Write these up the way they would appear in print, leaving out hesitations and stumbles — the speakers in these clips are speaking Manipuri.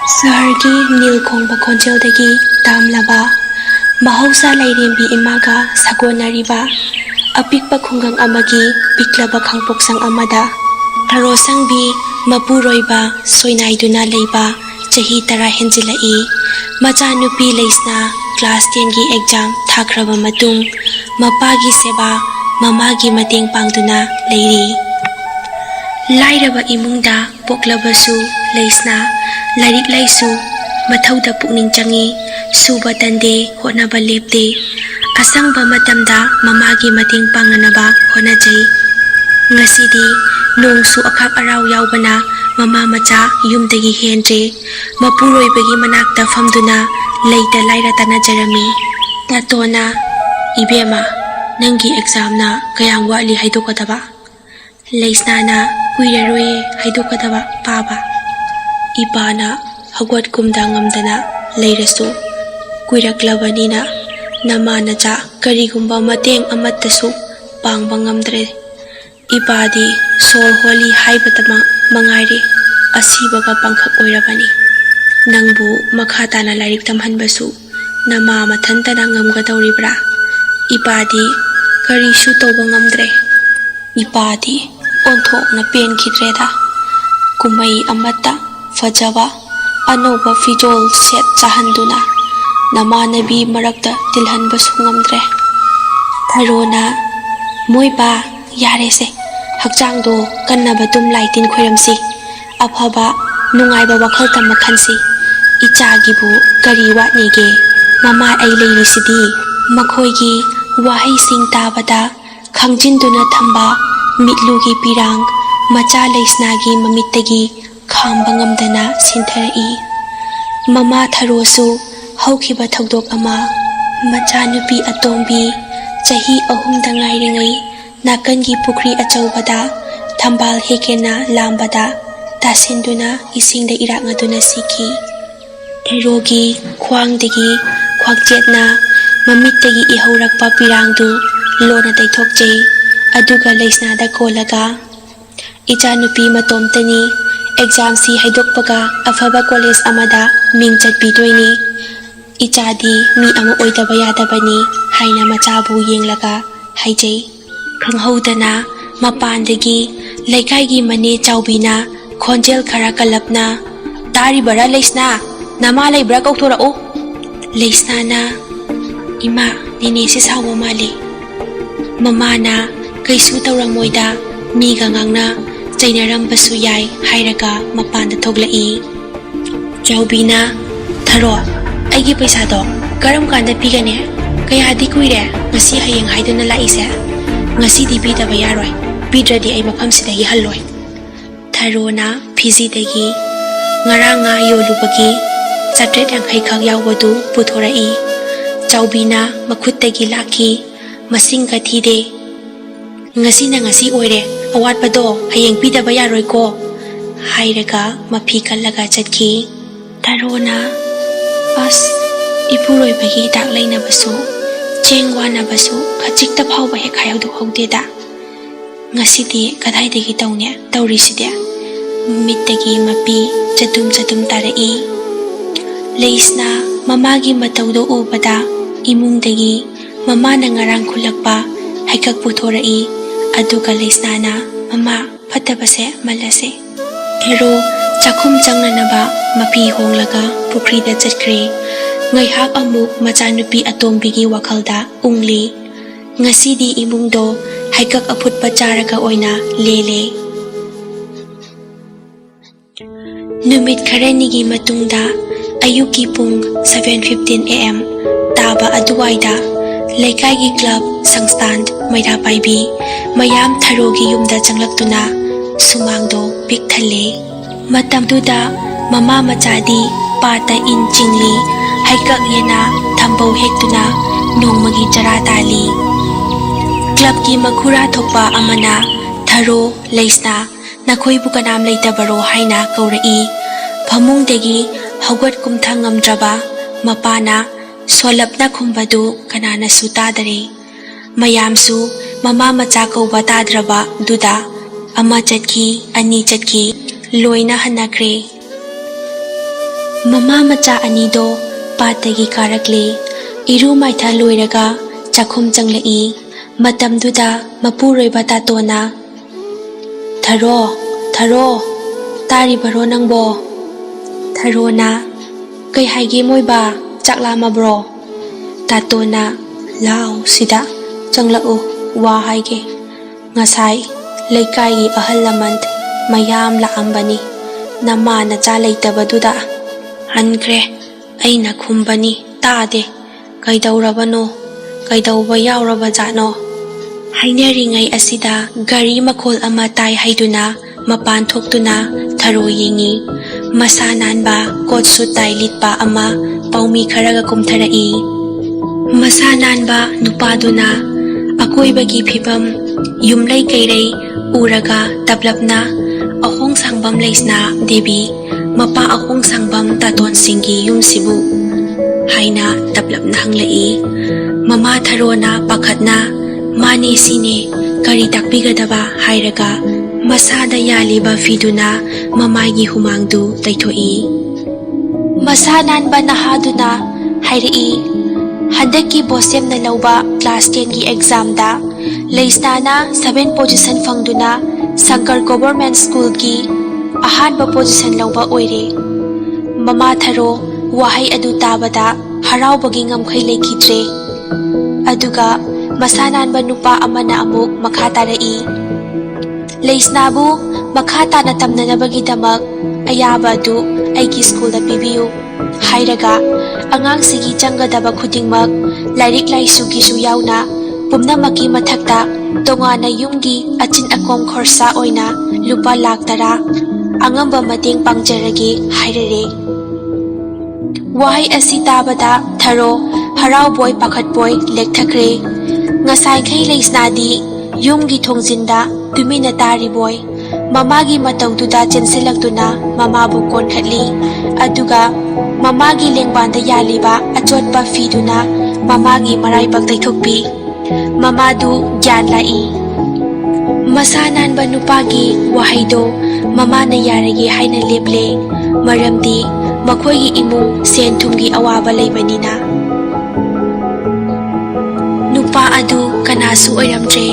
ꯁꯍꯔꯒꯤ ꯅꯤꯜꯈꯣꯡꯕ ꯈꯣꯟꯖꯦꯜꯗꯒꯤ ꯇꯥꯝꯂꯕ ꯃꯍꯧꯁꯥ ꯂꯩꯔꯦꯝꯕꯤ ꯏꯃꯥꯒ ꯁꯥꯒꯣꯟꯅꯔꯤꯕ ꯑꯄꯤꯛꯄ ꯈꯨꯡꯒꯪ ꯑꯃꯒꯤ ꯄꯤꯛꯂꯕ ꯈꯥꯡꯄꯣꯛꯁꯪ ꯑꯃꯗ ꯊꯔꯣꯁꯪꯕꯤ ꯃꯄꯨꯔꯣꯏꯕ ꯁꯣꯏꯅꯥꯏꯗꯨꯅ ꯂꯩꯕ ꯆꯍꯤ 10 ꯍꯦꯟꯖꯤꯜꯂꯛꯏ꯫ ꯃꯆꯥꯅꯨꯄꯤ ꯂꯩꯁꯅꯥ ꯀ꯭ꯂꯥꯁ 10ꯒꯤ ꯑꯦꯛꯖꯥꯝ ꯊꯥꯈ꯭ꯔꯕ ꯃꯇꯨꯡ ꯃꯄꯥꯒꯤ ꯁꯦꯕꯥ ꯃꯃꯥꯒꯤ ꯃꯇꯦꯡ ꯄꯥꯡꯗꯨꯅ ꯂꯩꯔꯤ꯫ ꯂꯥꯏꯔꯕ ꯏꯃꯨꯡꯗ ꯄꯣꯛꯂꯕꯁꯨ ꯂꯩꯁꯅꯥ ꯂꯥꯏꯔꯤꯛ ꯂꯥꯏꯁꯨ ꯃꯊꯧꯗ ꯄꯨꯛꯅꯤꯡ ꯆꯪꯏ, ꯁꯨꯕ ꯇꯟꯗꯦ, ꯍꯣꯠꯅꯕ ꯂꯦꯞꯇꯦ꯫ ꯑꯁꯪꯕ ꯃꯇꯝꯗ ꯃꯃꯥꯒꯤ ꯃꯇꯦꯡ ꯄꯥꯡꯅꯅꯕ ꯍꯣꯠꯅꯖꯩ꯫ ꯉꯁꯤꯗꯤ ꯅꯣꯡꯁꯨ ꯑꯈꯥꯛ ꯑꯔꯥꯎ ꯌꯥꯎꯕꯅ ꯃꯃꯥ ꯃꯆꯥ ꯌꯨꯝꯗꯒꯤ ꯍꯦꯟꯗ꯭ꯔꯦ꯫ ꯃꯄꯨꯔꯣꯏꯕꯒꯤ ꯃꯅꯥꯛꯇ ꯐꯝꯗꯨꯅ ꯂꯩꯇ ꯂꯥꯏꯔ ꯇꯥꯟꯅꯖꯔꯝꯃꯤ꯫ ꯇꯥꯇꯣꯅ, "ꯏꯕꯦꯝꯃ, ꯅꯪꯒꯤ ꯑꯦꯛꯖꯥꯝꯅ ꯀꯌꯥꯝ ꯋꯥꯠꯂꯤ ꯍꯥꯏꯗꯣꯛꯀꯗꯕ?" ꯂꯩꯁꯅꯥꯅ, "ꯀꯨꯏꯔꯔꯣꯏꯌꯦ ꯍꯥꯏꯗꯣꯛꯀꯗꯕ ꯄꯥꯕ꯫ ꯏꯄꯥꯅ ꯍꯧꯒꯠꯀꯨꯝꯗ ꯉꯝꯗꯅ ꯂꯩꯔꯁꯨ ꯀꯨꯏꯔꯛꯂꯕꯅꯤꯅ ꯅꯃꯥ ꯅꯆꯥ ꯀꯔꯤꯒꯨꯝꯕ ꯃꯇꯦꯡ ꯑꯃꯠꯇꯁꯨ ꯄꯥꯡꯕ ꯉꯝꯗ꯭ꯔꯦ꯫ ꯏꯄꯥꯗꯤ ꯁꯣꯔ ꯍꯣꯜꯂꯤ ꯍꯥꯏꯕꯇ ꯃꯉꯥꯏꯔꯦ, ꯑꯁꯤꯕꯒ ꯄꯥꯡꯈꯛ ꯑꯣꯏꯔꯕꯅꯤ꯫ ꯅꯪꯕꯨ ꯃꯈꯥ ꯇꯥꯅ ꯂꯥꯏꯔꯤꯛ ꯇꯝꯍꯟꯕꯁꯨ ꯅꯃꯥ ꯃꯊꯟꯇꯅ ꯉꯝꯒꯗꯧꯔꯤꯕ꯭ꯔꯥ? ꯏꯄꯥꯗꯤ ꯀꯔꯤꯁꯨ ꯇꯧꯕ ꯉꯝꯗ꯭ꯔꯦ꯫ ꯏꯄꯥꯗꯤ ꯑꯣꯟꯊꯣꯛꯅ ꯄꯦꯟꯈꯤꯗ꯭ꯔꯦꯗ꯫ ꯀꯨꯝꯍꯩ ꯑꯃꯠꯇ ꯐꯖꯕ ꯑꯅꯧꯕ ꯐꯤꯖꯣꯜ ꯁꯦꯠ ꯆꯥꯍꯟꯗꯨꯅ ꯅꯃꯥꯟꯅꯕꯤ ꯃꯔꯛꯇ ꯇꯤꯜꯍꯟꯕꯁꯨ ꯉꯝꯗ꯭ꯔꯦ." ꯊꯔꯣꯅ, "ꯃꯣꯏꯕꯥ, ꯌꯥꯔꯦꯁꯦ, ꯍꯛꯆꯥꯡꯗꯣ ꯀꯟꯅꯕ ꯇꯨꯝ ꯂꯥꯏ ꯇꯤꯟ ꯈꯣꯏꯔꯝꯁꯤ, ꯑꯐꯕ ꯅꯨꯡꯉꯥꯏꯕ ꯋꯥꯈꯜ ꯇꯝ ꯈꯟꯁꯤ꯫ ꯏꯆꯥꯒꯤꯕꯨ ꯀꯔꯤ ꯋꯥꯠꯅꯤꯒꯦ? ꯃꯃꯥ ꯑꯩ ꯂꯩꯔꯤꯁꯤꯗꯤ." ꯃꯈꯣꯏꯒꯤ ꯋꯥꯍꯩꯁꯤꯡ ꯇꯥꯕꯗ ꯈꯥꯡꯖꯤꯟꯗꯨꯅ ꯊꯝꯕ ꯃꯤꯠꯂꯨꯒꯤ ꯄꯤꯔꯥꯡ ꯃꯆꯥ ꯂꯩꯁꯅꯥꯒꯤ ꯃꯃꯤꯠꯇꯒꯤ ꯈꯥꯝꯕ ꯉꯝꯗꯅ ꯁꯤꯟꯊꯔꯛꯏ꯫ ꯃꯃꯥ ꯊꯔꯣꯁꯨ ꯍꯧꯈꯤꯕ ꯊꯧꯗꯣꯛ ꯑꯃ, ꯃꯆꯥꯅꯨꯄꯤ ꯑꯇꯣꯝꯕꯤ ꯆꯍꯤ 3ꯗ ꯉꯥꯏꯔꯤꯉꯩ ꯅꯥꯀꯟꯒꯤ ꯄꯨꯈ꯭ꯔꯤ ꯑꯆꯧꯕꯗ ꯊꯝꯕꯥꯜ ꯍꯦꯛꯀꯦꯅ ꯂꯥꯝꯕꯗ ꯇꯥꯁꯤꯟꯗꯨꯅ ꯏꯁꯤꯡꯗ ꯏꯔꯥꯛꯅꯗꯨꯅ ꯁꯤꯈꯤ꯫ ꯊꯔꯣꯒꯤ ꯈ꯭ꯋꯥꯡꯗꯒꯤ ꯈ꯭ꯋꯥꯡꯆꯦꯠꯅ ꯃꯃꯤꯠꯇꯒꯤ ꯏꯍꯧꯔꯛꯄ ꯄꯤꯔꯥꯡꯗꯨ ꯂꯣꯟꯅ ꯇꯩꯊꯣꯛꯆꯩ꯫ ꯑꯗꯨꯒ ꯂꯩꯁꯅꯥꯗ ꯀꯣꯜꯂꯒ, "ꯏꯆꯥꯅꯨꯄꯤ ꯃꯇꯣꯝꯇꯅꯤ, ꯑꯦꯛꯖꯥꯝꯁꯤ ꯍꯥꯏꯗꯣꯛꯄꯒ ꯑꯐꯕ ꯀꯣꯂꯦꯖ ꯑꯃꯗ ꯃꯤꯡ ꯆꯠꯄꯤꯗꯣꯏꯅꯤ꯫ ꯏꯆꯥꯗꯤ ꯃꯤ ꯑꯃ ꯑꯣꯏꯗꯕ ꯌꯥꯗꯕꯅꯤ" ꯍꯥꯏꯅ ꯃꯆꯥꯕꯨ ꯌꯦꯡꯂꯒ ꯍꯥꯏꯖꯩ꯫ ꯈꯪꯍꯧꯗꯅ ꯃꯄꯥꯟꯗꯒꯤ ꯂꯩꯀꯥꯏꯒꯤ ꯃꯅꯦ ꯆꯥꯎꯕꯤꯅ ꯈꯣꯟꯖꯦꯜ ꯈꯔ ꯀꯜꯂꯞꯅ, "ꯇꯥꯔꯤꯕꯔꯥ ꯂꯩꯁꯅꯥ? ꯅꯃꯥ ꯂꯩꯕ꯭ꯔꯥ ꯀꯧꯊꯣꯔꯛꯎ." ꯂꯩꯁꯅꯥꯅ, "ꯏꯃꯥ, ꯅꯦꯅꯦꯁꯦ ꯁꯥꯎꯕ ꯃꯥꯜꯂꯤ." ꯃꯃꯥꯅ ꯀꯩꯁꯨ ꯇꯧꯔꯝꯃꯣꯏꯗ, ꯃꯤꯒ ꯉꯥꯡꯅ ꯆꯩꯅꯔꯝꯕꯁꯨ ꯌꯥꯏ ꯍꯥꯏꯔꯒ ꯃꯄꯥꯟꯗ ꯊꯣꯛꯂꯛꯏ꯫ ꯆꯥꯎꯕꯤꯅ, "ꯊꯔꯣ, ꯑꯩꯒꯤ ꯄꯩꯁꯥꯗꯣ ꯀꯔꯝ ꯀꯥꯟꯗ ꯄꯤꯒꯅꯤ? ꯀꯌꯥꯗꯤ ꯀꯨꯏꯔꯦ ꯉꯁꯤ ꯍꯌꯦꯡ ꯍꯥꯏꯗꯨꯅ ꯂꯥꯛꯏꯁꯦ? ꯉꯁꯤꯗꯤ ꯄꯤꯗꯕ ꯌꯥꯔꯣꯏ, ꯄꯤꯗ꯭ꯔꯗꯤ ꯑꯩ ꯃꯐꯝꯁꯤꯗꯒꯤ ꯍꯜꯂꯣꯏ." ꯊꯔꯣꯅ ꯐꯤꯖꯤꯗꯒꯤ ꯉꯔꯥꯡ ꯉꯥ ꯌꯣꯜꯂꯨꯕꯒꯤ 750 ꯈꯛ ꯌꯥꯎꯕꯗꯨ ꯄꯨꯊꯣꯔꯛꯏ꯫ ꯆꯥꯎꯕꯤꯅ ꯃꯈꯨꯠꯇꯒꯤ ꯂꯥꯛꯈꯤ, ꯃꯁꯤꯡꯒ ꯊꯤꯗꯦ꯫ "ꯉꯁꯤꯅ ꯉꯁꯤ ꯑꯣꯏꯔꯦ, ꯑꯋꯥꯠꯄꯗꯣ ꯍꯌꯦꯡ ꯄꯤꯗꯕ ꯌꯥꯔꯣꯏꯀꯣ" ꯍꯥꯏꯔꯒ ꯃꯐꯤ ꯀꯜꯂꯒ ꯆꯠꯈꯤ꯫ ꯊꯔꯣꯅ, "ꯑꯁ, ꯏꯄꯨꯔꯣꯏꯕꯒꯤ ꯍꯤꯗꯥꯛ ꯂꯩꯅꯕꯁꯨ, ꯆꯦꯡ ꯋꯥꯅꯕꯁꯨ ꯈꯖꯤꯛꯇ ꯐꯥꯎꯕ ꯍꯦꯛ ꯍꯥꯏꯍꯧꯗꯣꯛꯍꯧꯗꯦꯗ꯫ ꯉꯁꯤꯗꯤ ꯀꯗꯥꯏꯗꯒꯤ ꯇꯧꯅꯤ ꯇꯧꯔꯤꯁꯤꯗꯤ?" ꯃꯤꯠꯇꯒꯤ ꯃꯄꯤ ꯆꯗꯨꯝ ꯆꯗꯨꯝ ꯇꯥꯔꯛꯏ꯫ ꯂꯩꯁꯅꯥ ꯃꯃꯥꯒꯤ ꯃꯇꯧꯗꯣ ꯎꯕꯗ ꯏꯃꯨꯡꯗꯒꯤ ꯃꯃꯥꯅ ꯉꯔꯥꯡ ꯈꯨꯜꯂꯛꯄ ꯍꯩꯀꯛ ꯄꯨꯊꯣꯔꯛꯏ꯫ ꯑꯗꯨꯒ ꯂꯩꯁꯅꯥꯅ, "ꯃꯃꯥ, ꯐꯠꯇꯕꯁꯦ ꯃꯜꯂꯁꯦ." ꯊꯔꯣ ꯆꯥꯛꯈꯨꯝ ꯆꯪꯅꯅꯕ ꯃꯄꯤ ꯍꯣꯡꯂꯒ ꯄꯨꯈ꯭ꯔꯤꯗ ꯆꯠꯈ꯭ꯔꯦ꯫ ꯉꯩꯍꯥꯛ ꯑꯃꯨꯛ ꯃꯆꯥꯅꯨꯄꯤ ꯑꯇꯣꯝꯕꯤꯒꯤ ꯋꯥꯈꯜꯗ ꯎꯡꯂꯤ꯫ ꯉꯁꯤꯗꯤ ꯏꯃꯨꯡꯗꯣ ꯍꯩꯀꯛ ꯑꯐꯨꯠꯄ ꯆꯥꯔꯒ ꯑꯣꯏꯅ ꯂꯦꯜꯂꯦ꯫ ꯅꯨꯃꯤꯠ ꯈꯔꯅꯤꯒꯤ ꯃꯇꯨꯡꯗ ꯑꯌꯨꯛꯀꯤ ꯄꯨꯡ 7:15 AM ꯇꯥꯕ ꯑꯗꯨꯋꯥꯏꯗ ꯂꯩꯀꯥꯏꯒꯤ ꯀ꯭ꯂꯕ ꯁꯪꯁꯊꯥꯟ ꯃꯩꯔꯥ ꯄꯥꯏꯕꯤ ꯃꯌꯥꯝ ꯊꯔꯣꯒꯤ ꯌꯨꯝꯗ ꯆꯪꯂꯛꯇꯨꯅ ꯁꯨꯃꯥꯡꯗꯣ ꯄꯤꯛ ꯊꯜꯂꯦ꯫ ꯃꯇꯝꯗꯨꯗ ꯃꯃꯥ ꯃꯆꯥꯗꯤ ꯄꯥꯠꯇ ꯏꯟ ꯆꯤꯡꯂꯤ, ꯍꯩꯀꯛ ꯌꯦꯅꯥ ꯊꯝꯕꯧ ꯍꯦꯛꯇꯨꯅ ꯅꯣꯡꯃꯒꯤ ꯆꯔꯥ ꯇꯥꯜꯂꯤ꯫ ꯀ꯭ꯂꯕꯀꯤ ꯃꯈꯨꯔꯥ ꯊꯣꯛꯄ ꯑꯃꯅ, "ꯊꯔꯣ, ꯂꯩꯁꯅꯥ, ꯅꯈꯣꯏꯕꯨ ꯀꯅꯥꯝ ꯂꯩꯇꯕꯔꯣ?" ꯍꯥꯏꯅ ꯀꯧꯔꯛꯏ꯫ ꯐꯃꯨꯡꯗꯒꯤ ꯍꯧꯒꯠ ꯀꯨꯝꯊ ꯉꯝꯗ꯭ꯔꯕ ꯃꯄꯥꯅ ꯁꯣꯜꯂꯞꯅ ꯈꯨꯝꯕꯗꯨ ꯀꯅꯥꯅꯁꯨ ꯇꯥꯗꯔꯦ꯫ ꯃꯌꯥꯝꯁꯨ ꯃꯃꯥ ꯃꯆꯥ ꯀꯧꯕ ꯇꯥꯗ꯭ꯔꯕ ꯗꯨꯗ ꯑꯃ ꯆꯠꯈꯤ, ꯑꯅꯤ ꯆꯠꯈꯤ, ꯂꯣꯏꯅ ꯍꯟꯅꯈ꯭ꯔꯦ꯫ Mama macha anido patagi karakle iru maitha loiraga chakhum changlai matamduda mapuroiba tatona tharo tharo tari baro nangbo tharo na kai haige moiba chakla mabro tatona lao sida changlau wa haige ngasai leikai gi ahal laman mayam la ambani nama na cha leitabaduda hankre aina khumbani tade kaidaurabano kaidauba yauraba jano haineringai asida gari makhol ama tai haiduna mapan thoktuna tharo yengi masananba kotsu tai litpa ama paumi kharaga kumtharai masananba nupaduna akoibagi phibam yumlai kairei uraga tablapna ahong sangbam leisna devi mapa ahong sangbam taton singi yumsibu haina tablapna hanglai mama tharona pakhatna mani sine kari takpigadaba hairaga masada yaliba fiduna mamagi humangdu taithoi masanan ba nahaduna hairi handaki bosem na lauba class 10 gi exam da leisnana 7 position fangduna Sankar Government School gi ahanba position lauba oire mama tharo wahai adu tabada haraubagi ngamkhai lekhidre aduga masanan ba nupa amana amuk makha tarai leisnabu makha tana tamnanabagi damak ayaba adu aigi school da pibiu hairaga angang sigi changadaba khudingmak lairik laisu gi su yauna pumnamaki mathakta tongana yumgi achin akom khorsa oina lupa lakh tara angamba mateng pangjarage hairare wahai asi tabada tharo harau boy pakhat boy lekthakre ngasai khai leisnadi yumgi thongjinda tumina tari boy mamagi mataududa chensilaktuna mamabu konkhatli aduga mamagi lengbanda yaliba achotpa fiduna mamagi marai baktai thokpi mamadu gyan lai masanan ba nupagi wahaido mamana yarage haina leple maramdi makhoi imung sen thumgi awaba leibanina nupa adu kanasu oiramtre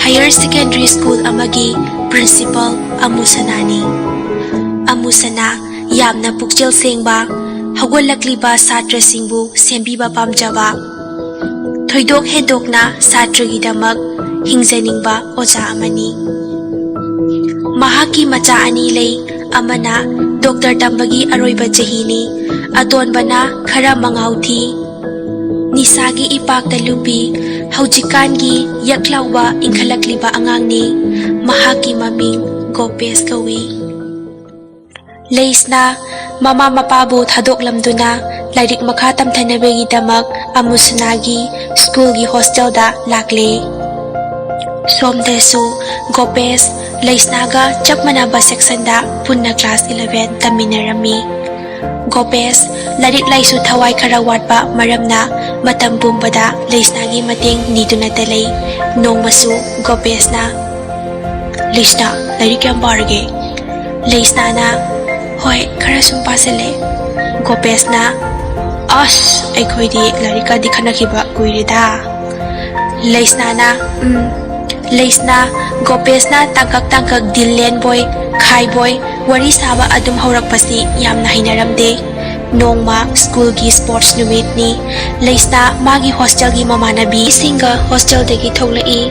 higher secondary school amagi principal amusanani amusana yamna pukchel sengba hagolakliba satra singbu sembiba pamjaba thoidok hedokna satragi damak hingjaningba oja amani mahaki macha ani lei amana doctor tambagi aroiba jahini atonbana khara mangauthi nisagi ipakta lupi haujikangi yaklauba inkhalakliba angangni mahaki maming Gopes kawi leisna mama mapabu thadoklamduna lairik makha tamthanabegi damak amusanagi school gi hostel da lakle somdesu Gopes leisnaga chapmanaba section da punna class 11 taminarami Gopes lairik laisu thawai khara watpa maramna matam pumbada leisnagi mateng niduna talei nongmasu Gopes na leisna lairik yam barge leisna na hoi khara sum pasele Gopes na as aikhoidi larika dikhanakhiba kuirida leisna na leisna Gopes na tangkak dillen boy khai boy wari saba adum haurakpasi yamna hinaramde nongma school gi sports numit ni leisna magi hostel gi mamanabi singa hostel degi tholai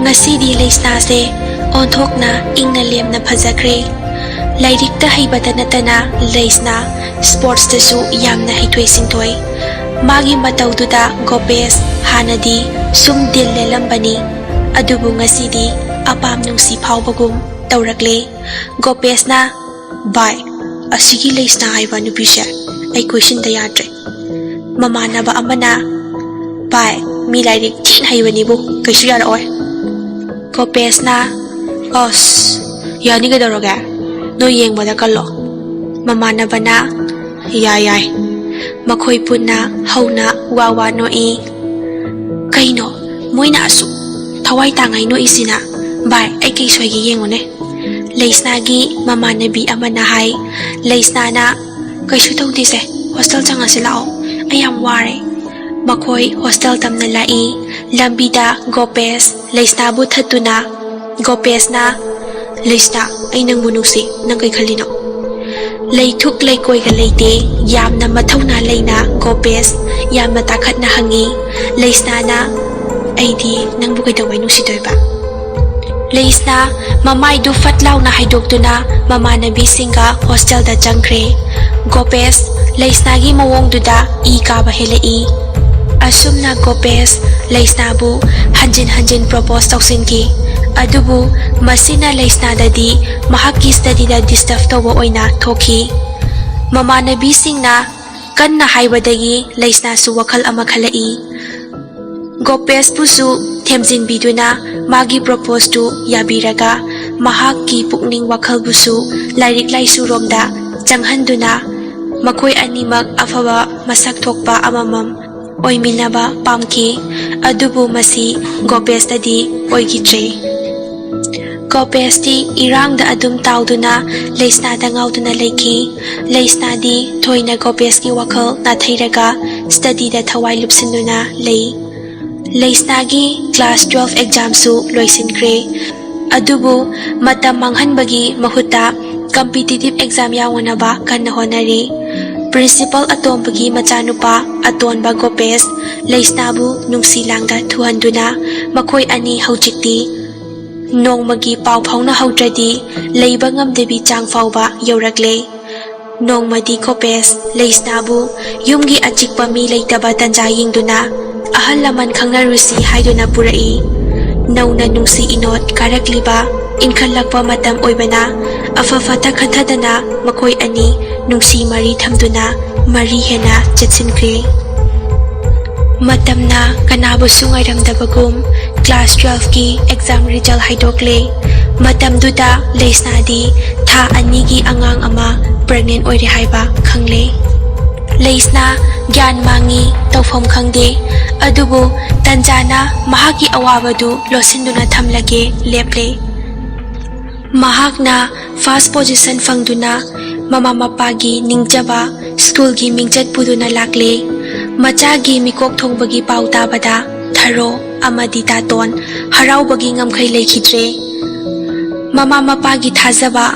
ngasidi leisna se onthokna ingna lemna phajakre lairikta haibata natana leisna sports tasu yamna haithoi singthoi magi mataududa Gopes hanadi sum dil lelambani adubu ngasidi apam nungsi phawbagum taurakle Gopes na bai asigi leisna haiba nupise ai question da yadre mamanaba amana bai mi lairik thin haibani bu kaisu yara oi Gopes na os yani ga doroga no yengbada kallo mamanaba na yai makhoi punna hauna wawa no i kaino moina asu thawai tangai no isina bai ai kai soigi yengone leisna gi mamanabi amana hai leisna na ꯀꯩꯁꯨ ꯇꯧꯗꯦꯁꯦ ꯍꯣꯁꯇꯦꯜ ꯆꯪꯉꯁꯤ ꯂꯥꯛꯑꯣ ꯑꯩ ꯌꯥꯝ ꯋꯥꯔꯦ ꯃꯈꯣꯏ ꯍꯣꯁꯇꯦꯜ ꯇꯝꯅ ꯂꯥꯛꯏ ꯂꯝꯕꯤꯗ ꯒꯣꯄꯦꯁ ꯂꯩꯁꯅꯥꯕꯨ ꯊꯠꯇꯨꯅ ꯒꯣꯄꯦꯁꯅ ꯂꯩꯁꯅꯥ ꯑꯩ ꯅꯪꯕꯨ ꯅꯨꯡꯁꯤ ꯅꯪ ꯀꯩ ꯈꯜꯂꯤꯅꯣ ꯂꯩꯊꯨꯛ ꯂꯩꯀꯣꯏꯒ ꯂꯩꯇꯦ ꯌꯥꯝꯅ ꯃꯊꯧꯅꯥ ꯂꯩꯅ ꯒꯣꯄꯦꯁ ꯌꯥꯝꯅ ꯇꯥꯈꯠꯅ ꯍꯪꯉꯤ ꯂꯩꯁꯅꯥꯅ ꯑꯩꯗꯤ ꯅꯪꯕꯨ ꯀꯩꯗꯧꯉꯩ ꯅꯨꯡꯁꯤꯗꯣꯏꯕ ꯂꯩꯁꯅꯥ ꯃꯃꯥꯏꯗꯨ ꯐꯠ ꯂꯥꯎꯅ ꯍꯥꯏꯗꯣꯛꯇꯨꯅ ꯃꯃꯥꯟꯅꯕꯤꯁꯤꯡꯒ ꯍꯣꯁꯇꯦꯜꯗ ꯆꯪꯈ꯭ꯔꯦ ꯒꯣꯄꯦꯁ ꯂꯩꯁꯅꯥꯒꯤ ꯃꯑꯣꯡꯗꯨꯗ ꯏ ꯀꯥꯕ ꯍꯦꯜꯂꯛꯏ ꯑꯁꯨꯝꯅ ꯒꯣꯄꯦꯁ ꯂꯩꯁꯅꯥꯕꯨ ꯍꯟꯖꯤꯟ ꯍꯟꯖꯤꯟ ꯄ꯭ꯔꯣꯄꯣꯁ ꯇꯧꯁꯤꯟꯈꯤ ꯑꯗꯨꯕꯨ ꯃꯁꯤꯅ ꯂꯩꯁꯅꯥꯗꯗꯤ ꯃꯍꯥꯛꯀꯤ ꯁ꯭ꯇꯗꯤꯗ ꯗꯤꯁꯇꯔꯕ ꯇꯧꯕ ꯑꯣꯏꯅ ꯊꯣꯛꯈꯤ ꯃꯃꯥꯟꯅꯕꯤꯁꯤꯡꯅ ꯀꯟꯅ ꯍꯥꯏꯕꯗꯒꯤ ꯂꯩꯁꯅꯥꯁꯨ ꯋꯥꯈꯜ ꯑꯃ ꯈꯜꯂꯛꯏ ꯒꯣꯄꯦꯁꯄꯨꯁꯨ ꯊꯦꯝꯖꯤꯟꯕꯤꯗꯨꯅ ꯃꯥꯒꯤ ꯄ꯭ꯔꯣꯄꯣꯁꯇꯨ ꯌꯥꯕꯤꯔꯒ ꯃꯍꯥꯛꯀꯤ ꯄꯨꯛꯅꯤꯡ ꯋꯥꯈꯜꯕꯨꯁꯨ ꯂꯥꯏꯔꯤꯛ ꯂꯥꯏꯁꯨꯔꯣꯝꯗ ꯆꯪꯍꯟꯗꯨꯅ ꯃꯈꯣꯏ ꯑꯅꯤꯃꯛ ꯑꯐꯕ ꯃꯁꯛ ꯊꯣꯛꯄ ꯑꯃꯃꯝ ꯑꯣꯏꯃꯤꯟꯅꯕ ꯄꯥꯝꯈꯤ ꯑꯗꯨꯕꯨ ꯃꯁꯤ ꯒꯣꯄꯦꯁꯇꯗꯤ ꯑꯣꯏꯈꯤꯗ꯭ꯔꯦ ꯒꯣꯄꯦꯁꯇꯤ ꯏꯔꯥꯡꯗ ꯑꯗꯨꯝ ꯇꯥꯎꯗꯨꯅ ꯂꯩꯁꯅꯥꯗ ꯉꯥꯎꯗꯨꯅ ꯂꯩꯈꯤ ꯂꯩꯁꯅꯥꯗꯤ ꯊꯣꯏꯅ ꯒꯣꯄꯦꯁꯀꯤ ꯋꯥꯈꯜ ꯅꯥꯊꯩꯔꯒ ꯁ꯭ꯇꯗꯤꯗ ꯊꯋꯥꯏ ꯂꯨꯞꯁꯤꯟꯗꯨꯅ ꯂꯩ ꯂꯩꯁꯅꯥꯒꯤ ꯀ꯭ꯂꯥꯁ 12 ꯑꯦꯛꯖꯥꯝꯁꯨ ꯂꯣꯏꯁꯤꯟꯈ꯭ꯔꯦ ꯑꯗꯨꯕꯨ ꯃꯇꯝ ꯃꯥꯡꯍꯟꯕꯒꯤ ꯃꯍꯨꯠꯇ ꯀꯝꯄꯤꯇꯤꯇꯤꯚ ꯑꯦꯛꯖꯥꯝ ꯌꯥꯎꯅꯅꯕ ꯀꯟꯅ ꯍꯣꯠꯅꯔꯤ ꯄ꯭ꯔꯤꯟꯁꯤꯄꯜ ꯑꯇꯣꯝꯕꯒꯤ ꯃꯆꯥꯅꯨꯄꯥ ꯑꯇꯣꯟꯕ ꯒꯣꯄꯦꯁ ꯂꯩꯁꯅꯥꯕꯨ ꯅꯨꯡꯁꯤ ꯂꯥꯡꯗ ꯊꯨꯍꯟꯗꯨꯅ ꯃꯈꯣꯏ ꯑꯅꯤ ꯍꯧꯖꯤꯛꯇꯤ ꯅꯣꯡꯃꯒꯤ ꯄꯥꯎ ꯐꯥꯎꯅꯍꯧꯗ꯭ꯔꯗꯤ ꯂꯩꯕ ꯉꯝꯗꯕꯤ ꯆꯥꯡ ꯐꯥꯎꯕ ꯌꯧꯔꯛꯂꯦ ꯅꯣꯡꯃꯗꯤ ꯒꯣꯄꯦꯁ ꯂꯩꯁꯅꯥꯕꯨ ꯌꯨꯝꯒꯤ ꯑꯆꯤꯛꯄ ꯃꯤ ꯂꯩꯇꯕ ꯇꯟꯖꯥ ꯌꯦꯡꯗꯨꯅ ꯑꯍꯜ ꯂꯃꯟ ꯈꯪꯅꯔꯨꯁꯤ ꯍꯥꯏꯗꯨꯅ ꯄꯨꯔꯛꯏ ꯅꯧꯅ ꯅꯨꯡꯁꯤ ꯏꯅꯣꯠ ꯀꯥꯔꯛꯂꯤꯕ ꯏꯟꯈꯠꯂꯛꯄ ꯃꯇꯝ ꯑꯣꯏꯕꯅ ꯑꯐ ꯐꯠꯇ ꯈꯟꯊꯗꯅ ꯃꯈꯣꯏ ꯑꯅꯤ ꯅꯨꯡꯁꯤ ꯃꯔꯤ ꯊꯝꯗꯨꯅ ꯃꯔꯤ ꯍꯦꯟꯅ ꯆꯠꯁꯤꯟꯈ꯭ꯔꯦ ꯃꯇꯝꯅ ꯀꯅꯥꯕꯨꯁꯨ ꯉꯥꯏꯔꯝꯗꯕꯒꯨꯝ ꯀ꯭ꯂꯥꯁ 12ꯒꯤ ꯑꯦꯛꯖꯥꯝ ꯔꯤꯖꯜ ꯍꯥꯏꯗꯣꯛꯂꯦ ꯃꯇꯝꯗꯨꯗ ꯂꯩꯁꯅꯥꯗꯤ ꯊꯥ 2ꯒꯤ ꯑꯉꯥꯡ ꯑꯃ ꯄ꯭ꯔꯦꯒꯅꯦꯟ ꯑꯣꯏꯔꯦ ꯍꯥꯏꯕ ꯈꯪꯂꯦ ꯂꯩꯁꯅꯥ ꯒ꯭ꯌꯥꯟ ꯃꯥꯡꯉꯤ ꯇꯧꯐꯝ ꯈꯪꯗꯦ ꯑꯗꯨꯕꯨ ꯇꯟꯖꯥꯅ ꯃꯍꯥꯛꯀꯤ ꯑꯋꯥꯕꯗꯨ ꯂꯣꯠꯁꯤꯟꯗꯨꯅ ꯊꯝꯂꯒꯦ ꯂꯦꯞꯂꯦ ꯃꯍꯥꯛꯅ ꯐꯥꯔꯁ ꯄꯣꯖꯤꯁꯟ ꯐꯪꯗꯨꯅ ꯃꯃꯥ ꯃꯄꯥꯒꯤ ꯅꯤꯡꯖꯕ ꯁ꯭ꯀꯨꯜꯒꯤ ꯃꯤꯡꯆꯠ ꯄꯨꯗꯨꯅ ꯂꯥꯛꯂꯦ ꯃꯆꯥꯒꯤ ꯃꯤꯀꯣꯛ ꯊꯣꯡꯕꯒꯤ ꯄꯥꯎ ꯇꯥꯕꯗ ꯊꯔꯣ ꯑꯃꯗꯤ ꯇꯥꯇꯣꯟ ꯍꯔꯥꯎꯕꯒꯤ ꯉꯝꯈꯩ ꯂꯩꯈꯤꯗ꯭ꯔꯦ ꯃꯃꯥ ꯃꯄꯥꯒꯤ ꯊꯥꯖꯕ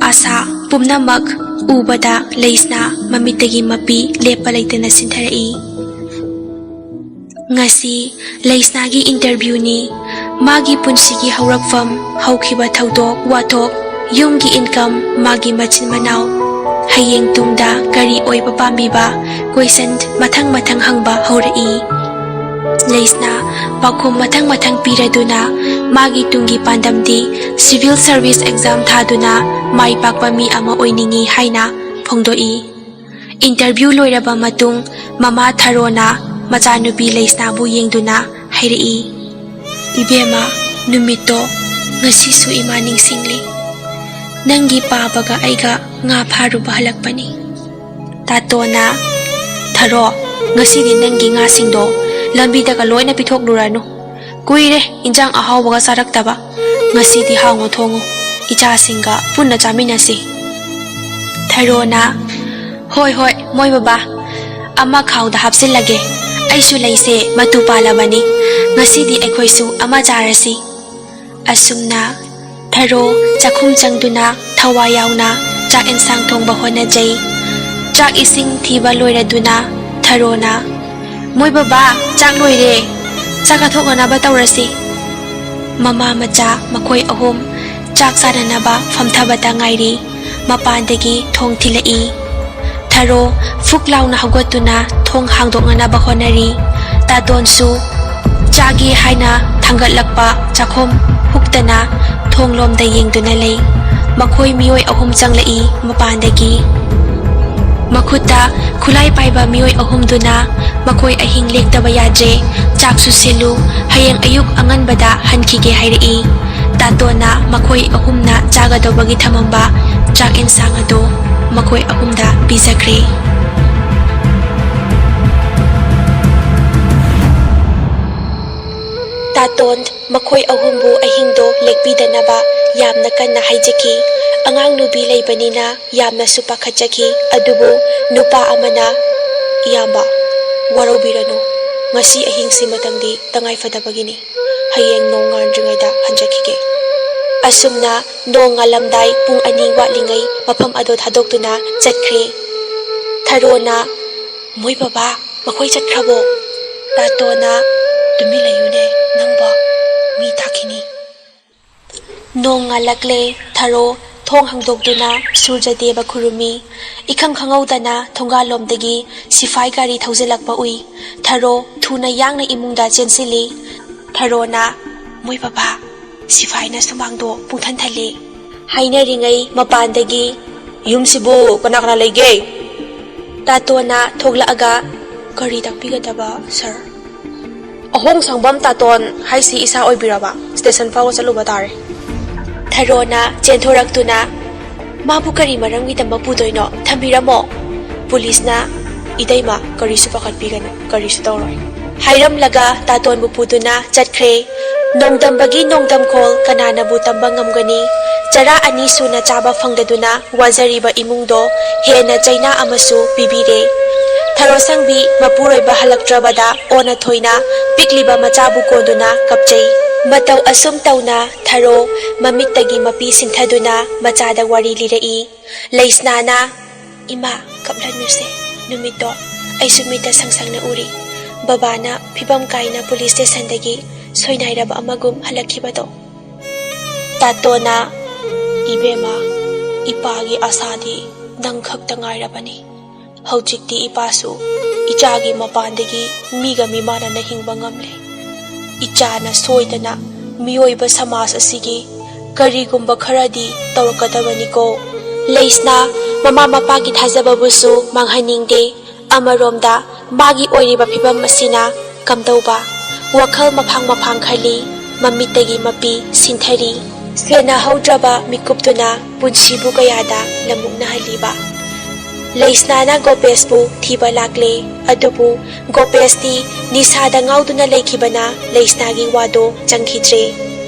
ꯑꯁꯥ ꯄꯨꯝꯅꯃꯛ ꯎꯕꯗ ꯂꯩꯁꯅꯥ ꯃꯃꯤꯠꯇꯒꯤ ꯃꯄꯤ ꯂꯦꯞꯄ ꯂꯩꯇꯅ ꯁꯤꯟꯊꯔꯛꯏ ꯉꯁꯤ ꯂꯩꯁꯅꯥꯒꯤ ꯏꯟꯇꯔꯚ꯭ꯌꯨꯅꯤ ꯃꯥꯒꯤ ꯄꯨꯟꯁꯤꯒꯤ ꯍꯧꯔꯛꯐꯝ ꯍꯧꯈꯤꯕ ꯊꯧꯗꯣꯛ ꯋꯥꯊꯣꯛ ꯌꯨꯝꯒꯤ ꯏꯟꯀꯝ ꯃꯥꯒꯤ ꯃꯆꯤꯟ ꯃꯅꯥꯎ ꯍꯌꯦꯡ ꯇꯨꯡꯗ ꯀꯔꯤ ꯑꯣꯏꯕ ꯄꯥꯝꯕꯤꯕ ꯀꯣꯏꯁꯟ ꯃꯊꯪ ꯃꯊꯪ ꯍꯪꯕ ꯍꯧꯔꯛꯏ ꯂꯩꯁꯅꯥ ꯄꯥꯎꯈꯨꯝ ꯃꯊꯪ ꯃꯊꯪ ꯄꯤꯔꯗꯨꯅ ꯃꯥꯒꯤ ꯇꯨꯡꯒꯤ ꯄꯥꯟꯗꯝꯗꯤ ꯁꯤꯚꯤꯜ ꯁꯔꯚꯤꯁ ꯑꯦꯛꯖꯥꯝ ꯊꯥꯗꯨꯅ ꯃꯥꯏ ꯄꯥꯛꯄ ꯃꯤ ꯑꯃ ꯑꯣꯏꯅꯤꯡꯏ ꯍꯥꯏꯅ ꯐꯣꯡꯗꯣꯛꯏ ꯏꯟꯇꯔꯚ꯭ꯌꯨ ꯂꯣꯏꯔꯕ ꯃꯇꯨꯡ ꯃꯃꯥ ꯊꯔꯣꯅ ꯃꯆꯥꯅꯨꯄꯤ ꯂꯩꯁꯅꯥꯕꯨ ꯌꯦꯡꯗꯨꯅ ꯍꯥꯏꯔꯛꯏ ꯏꯕꯦꯝꯃ ꯅꯨꯃꯤꯠꯇꯣ ꯉꯁꯤꯁꯨ ꯏꯃꯥ ꯅꯤꯡꯁꯤꯡꯂꯤ ꯅꯪꯒꯤ ꯄꯥꯕꯒ ꯑꯩꯒ ꯉꯥ ꯐꯥꯔꯨꯕ ꯍꯜꯂꯛꯄꯅꯤ ꯇꯥꯇꯣꯅ ꯊꯔꯣ ꯉꯁꯤꯗꯤ ꯅꯪꯒꯤ ꯉꯥꯁꯤꯡꯗꯣ ꯂꯝꯕꯤꯗꯒ ꯂꯣꯏꯅ ꯄꯤꯊꯣꯛꯂꯨꯔꯅꯨ ꯀꯨꯏꯔꯦ ꯏꯟꯖꯥꯡ ꯑꯍꯥꯎꯕꯒ ꯆꯥꯔꯛꯇꯕ ꯉꯁꯤꯗꯤ ꯍꯥꯎꯅ ꯊꯣꯡꯉꯨ ꯏꯆꯥꯁꯤꯡꯒ ꯄꯨꯟꯅ ꯆꯥꯃꯤꯟꯅꯁꯤ ꯊꯔꯣꯅ ꯍꯣꯏ ꯍꯣꯏ ꯃꯣꯏ ꯕꯕꯥ ꯑꯃ ꯈꯥꯎꯗ ꯍꯥꯞꯆꯤꯜꯂꯒꯦ ꯑꯩꯁꯨ ꯂꯩꯁꯦ ꯃꯇꯨ ꯄꯥꯜꯂꯕꯅꯤ ꯉꯁꯤꯗꯤ ꯑꯩꯈꯣꯏꯁꯨ ꯑꯃ ꯆꯥꯔꯁꯤ ꯑꯁꯨꯝꯅ ꯊꯔꯣ ꯆꯥꯛꯈꯨꯝ ꯆꯪꯗꯨꯅ ꯊꯋꯥꯏ ꯌꯥꯎꯅ ꯆꯥꯛ ꯏꯟꯁꯥꯡ ꯊꯣꯡꯕ ꯍꯣꯠꯅꯖꯩ ꯆꯥꯛ ꯏꯁꯤꯡ ꯊꯤꯕ ꯂꯣꯏꯔꯗꯨꯅ ꯊꯔꯣꯅ ꯃꯣꯏ ꯕꯕꯥ ꯆꯥꯛ ꯂꯣꯏꯔꯦ ꯆꯥꯛ ꯆꯥꯊꯣꯛꯅꯅꯕ ꯇꯧꯔꯁꯤ ꯃꯃꯥ ꯃꯆꯥ ꯃꯈꯣꯏ ꯑꯍꯨꯝ ꯆꯥꯛ ꯆꯥꯅꯅꯕ ꯐꯝꯊꯕꯇ ꯉꯥꯏꯔꯤ ꯃꯄꯥꯟꯗꯒꯤ ꯊꯣꯡ ꯊꯤꯜꯂꯛꯏ ꯊꯔꯣ ꯐꯨꯛ ꯂꯥꯎꯅ ꯍꯧꯒꯠꯇꯨꯅ ꯊꯣꯡ ꯍꯥꯡꯗꯣꯛꯅꯅꯕ ꯍꯣꯠꯅꯔꯤ ꯇꯥꯇꯣꯟꯁꯨ ꯆꯥꯒꯦ ꯍꯥꯏꯅ ꯊꯥꯡꯒꯠꯂꯛꯄ ꯆꯥꯛꯈꯨꯝ ꯍꯨꯛꯇꯅ ꯊꯣꯡꯂꯣꯝꯗ ꯌꯦꯡꯗꯨꯅ ꯂꯩ ꯃꯈꯣꯏ ꯃꯤꯑꯣꯏ ꯑꯍꯨꯝ ꯆꯪꯂꯛꯏ ꯃꯄꯥꯟꯗꯒꯤ ꯃꯈꯨꯠꯇ ꯈꯨꯠꯂꯥꯏ ꯄꯥꯏꯕ ꯃꯤꯑꯣꯏ ꯑꯍꯨꯝꯗꯨꯅ ꯃꯈꯣꯏ ꯑꯍꯤꯡ ꯂꯦꯛꯇꯕ ꯌꯥꯗ꯭ꯔꯦ ꯆꯥꯛꯁꯨ ꯁꯤꯜꯂꯨ ꯍꯌꯦꯡ ꯑꯌꯨꯛ ꯑꯉꯟꯕꯗ ꯍꯟꯈꯤꯒꯦ ꯍꯥꯏꯔꯛꯏ ꯇꯥꯇꯣꯟꯅ ꯃꯈꯣꯏ ꯑꯍꯨꯝꯅ ꯆꯥꯒꯗꯧꯕꯒꯤ ꯊꯝꯃꯝꯕ ꯆꯥꯛ ꯏꯟꯁꯥꯡ ꯑꯗꯨ ꯃꯈꯣꯏ ꯑꯍꯨꯝꯗ ꯄꯤꯖꯈ꯭ꯔꯦ ꯇꯥꯇꯣꯟ ꯃꯈꯣꯏ ꯑꯍꯨꯝꯕꯨ ꯑꯍꯤꯡꯗꯣ ꯂꯦꯛꯄꯤꯗꯅꯕ ꯌꯥꯝꯅ ꯀꯟꯅ ꯍꯥꯏꯖꯈꯤ꯫ ꯑꯉꯥꯡ ꯅꯨꯕꯤ ꯂꯩꯕꯅꯤꯅ ꯌꯥꯝꯅꯁꯨ ꯄꯥꯈꯠꯆꯈꯤ꯫ ꯑꯗꯨꯕꯨ ꯅꯨꯄꯥ ꯑꯃꯅ "ꯏꯌꯥꯝꯕ, ꯋꯥꯔꯧꯕꯤꯔꯅꯨ, ꯉꯁꯤ ꯑꯍꯤꯡꯁꯤꯃꯇꯪꯗꯤ ꯇꯉꯥꯏꯐꯗꯕꯒꯤꯅꯤ꯫ ꯍꯌꯦꯡ ꯅꯣꯡ ꯉꯥꯟꯗ꯭ꯔꯤꯉꯩꯗ ꯍꯟꯖꯈꯤꯒꯦ"꯫ ꯑꯁꯨꯝꯅ ꯅꯣꯡ ꯉꯥꯜꯂꯝꯗꯥꯏ ꯄꯨꯡ 2 ꯋꯥꯠꯂꯤꯉꯩ ꯃꯐꯝ ꯑꯗꯨ ꯊꯥꯗꯣꯛꯇꯨꯅ ꯆꯠꯈ꯭ꯔꯦ꯫ ꯊꯥꯔꯣꯅ "ꯃꯣꯏ ꯕꯕꯥ, ꯃꯈꯣꯏ ꯆꯠꯈ꯭ꯔꯕꯣ"? ꯇꯥꯇꯣꯅ "ꯇꯨꯃꯤꯟ ꯂꯩꯌꯨꯅꯦ ꯅꯪꯕꯣ, ꯃꯤ ꯇꯥꯈꯤꯅꯤ"꯫ ꯅꯣꯡ ꯉꯥꯜꯂꯛꯂꯦ꯫ ꯊꯥꯔꯣ ꯊꯣꯡ ꯍꯥꯡꯗꯣꯛꯇꯨꯅ ꯁꯨꯔꯖꯗꯦꯕ ꯈꯨꯔꯨꯝꯃꯤ꯫ ꯏꯈꯪ ꯈꯪꯍꯧꯗꯅ ꯊꯣꯡꯒꯥꯜꯂꯣꯝꯗꯒꯤ ꯁꯤꯐꯥꯏ ꯒꯥꯔꯤ ꯊꯧꯖꯤꯜꯂꯛꯄ ꯎꯏ꯫ ꯊꯥꯔꯣ ꯊꯨꯅ ꯌꯥꯡꯅ ꯏꯃꯨꯡꯗ ꯆꯦꯟꯁꯤꯜꯂꯤ꯫ ꯊꯥꯔꯣꯅ "ꯃꯣꯏ ꯕꯕꯥ, ꯁꯤꯐꯥꯏꯅ ꯁꯨꯃꯥꯡꯗꯣ ꯄꯨꯡꯊꯟ ꯊꯜꯂꯦ"꯫ ꯍꯥꯏꯅꯔꯤꯉꯩ ꯃꯄꯥꯟꯗꯒꯤ "ꯌꯨꯝꯁꯤꯕꯨ ꯀꯅꯥ ꯀꯅꯥ ꯂꯩꯒꯦ"? ꯇꯥꯇꯣꯅ ꯊꯣꯛꯂꯛꯑꯒ "ꯀꯔꯤ ꯇꯥꯛꯄꯤꯒꯗꯕ ꯁꯥꯔ"? "ꯑꯍꯣꯡ ꯁꯪꯕꯝ ꯇꯥꯇꯣꯟ ꯍꯥꯏꯁꯤ ꯏꯁꯥ ꯑꯣꯏꯕꯤꯔꯕ? ꯁ꯭ꯇꯦꯁꯟ ꯐꯥꯎꯕ ꯆꯠꯂꯨꯕ ꯇꯥꯔꯦ"꯫ ꯊꯥꯔꯣꯅ ꯆꯦꯟꯊꯣꯔꯛꯇꯨꯅ "ꯃꯥꯕꯨ ꯀꯔꯤ ꯃꯔꯝꯒꯤꯗꯃꯛ ꯄꯨꯗꯣꯏꯅꯣ? ꯊꯝꯕꯤꯔꯝꯃꯣ"꯫ ꯄꯨꯂꯤꯁꯅ "ꯏꯇꯩꯃ, ꯀꯔꯤꯁꯨ ꯄꯥꯈꯠꯄꯤꯒꯅꯨ, ꯀꯔꯤꯁꯨ ꯇꯧꯔꯣꯏ" ꯍꯥꯏꯔꯝꯂꯒ ꯇꯥꯇꯣꯟꯕꯨ ꯄꯨꯗꯨꯅ ꯆꯠꯈ꯭ꯔꯦ꯫ ꯅꯣꯡꯗꯝꯕꯒꯤ ꯅꯣꯡꯗꯝꯈꯣꯜ ꯀꯅꯥꯅꯕꯨ ꯇꯝꯕ ꯉꯝꯒꯅꯤ? ꯆꯔꯥ 2 ꯁꯨꯅ ꯆꯥꯕ ꯐꯪꯗꯗꯨꯅ ꯋꯥꯖꯔꯤꯕ ꯏꯃꯨꯡꯗꯣ ꯍꯦꯟꯅ ꯆꯩꯅꯥ ꯑꯃꯁꯨ ꯄꯤꯕꯤꯔꯦ꯫ ꯊꯥꯔꯣꯁꯪꯕꯤ ꯃꯄꯨꯔꯣꯏꯕ ꯍꯜꯂꯛꯇ꯭ꯔꯕꯗ ꯑꯣꯟꯅ ꯊꯣꯏꯅ ꯄꯤꯛꯂꯤꯕ ꯃꯆꯥꯕꯨ ꯀꯣꯟꯗꯨꯅ ꯀꯞꯆꯩ꯫ ꯃꯇꯧ ꯑꯁꯨꯝ ꯇꯧꯅ ꯊꯥꯔꯣ ꯃꯃꯤꯠꯇꯒꯤ ꯃꯄꯤ ꯁꯤꯡꯊꯗꯨꯅ ꯃꯆꯥꯗ ꯋꯥꯔꯤ ꯂꯤꯔꯛꯏ꯫ ꯂꯩꯁꯅꯥꯅ "ꯏꯃꯥ, ꯀꯞꯂꯅꯨꯁꯦ, ꯅꯨꯃꯤꯠꯇꯣ ꯑꯩꯁꯨ ꯃꯤꯠꯇ ꯁꯪꯁꯪꯅ ꯎꯔꯤ꯫ ꯕꯕꯥꯅ ꯐꯤꯕꯝ ꯀꯥꯏꯅ ꯄꯨꯂꯤꯁ ꯁ꯭ꯇꯦꯁꯟꯗꯒꯤ ꯁꯣꯏꯅꯥꯏꯔꯕ ꯑꯃꯒꯨꯝ ꯍꯜꯂꯛꯈꯤꯕꯗꯣ"꯫ ꯇꯥꯇꯣꯅ "ꯏꯕꯦꯝꯃ, ꯏꯄꯥꯒꯤ ꯑꯁꯥꯗꯤ ꯅꯪ ꯈꯛꯇ ꯉꯥꯏꯔꯕꯅꯤ꯫ ꯍꯧꯖꯤꯛꯇꯤ ꯏꯄꯥꯁꯨ ꯏꯆꯥꯒꯤ ꯃꯄꯥꯟꯗꯒꯤ ꯃꯤꯒ ꯃꯤꯃꯥꯟꯅꯅ ꯍꯤꯡꯕ ꯉꯝꯂꯦ꯫ ꯏꯆꯥꯅ ꯁꯣꯏꯗꯅ ꯃꯤꯑꯣꯏꯕ ꯁꯃꯥꯖ ꯑꯁꯤꯒꯤ ꯀꯔꯤꯒꯨꯝꯕ ꯈꯔꯗꯤ ꯇꯧꯔꯛꯀꯗꯕꯅꯤꯀꯣ"꯫ ꯂꯩꯁꯅꯥ ꯃꯃꯥ ꯃꯄꯥꯒꯤ ꯊꯥꯖꯕꯕꯨꯁꯨ ꯃꯥꯡꯍꯟꯅꯤꯡꯗꯦ꯫ ꯑꯃꯔꯣꯝꯗ ꯃꯥꯒꯤ ꯑꯣꯏꯔꯤꯕ ꯐꯤꯕꯝ ꯑꯁꯤꯅ ꯀꯝꯗꯧꯕ? ꯋꯥꯈꯜ ꯃꯐꯥꯡ ꯈꯜꯂꯤ꯫ ꯃꯃꯤꯠꯇꯒꯤ ꯃꯄꯤ ꯁꯤꯟꯊꯔꯤ꯫ ꯁꯦꯟꯅꯍꯧꯗ꯭ꯔꯕ ꯃꯤꯀꯨꯞꯇꯨꯅ ꯄꯨꯟꯁꯤꯕꯨ ꯀꯌꯥꯗ ꯂꯝꯃꯨꯛꯅꯍꯜꯂꯤꯕ? ꯂꯩꯁꯅꯥꯅ ꯒꯣꯄꯦꯁꯄꯨ ꯊꯤꯕ ꯂꯥꯛꯂꯦ꯫ ꯑꯗꯨꯕꯨ ꯒꯣꯄꯦꯁꯇꯤ ꯅꯤꯁꯥꯗ ꯉꯥꯎꯗꯨꯅ ꯂꯩꯈꯤꯕꯅ ꯂꯩꯁꯅꯥꯒꯤ ꯋꯥꯗꯣ ꯆꯪꯈꯤꯗ꯭ꯔꯦ꯫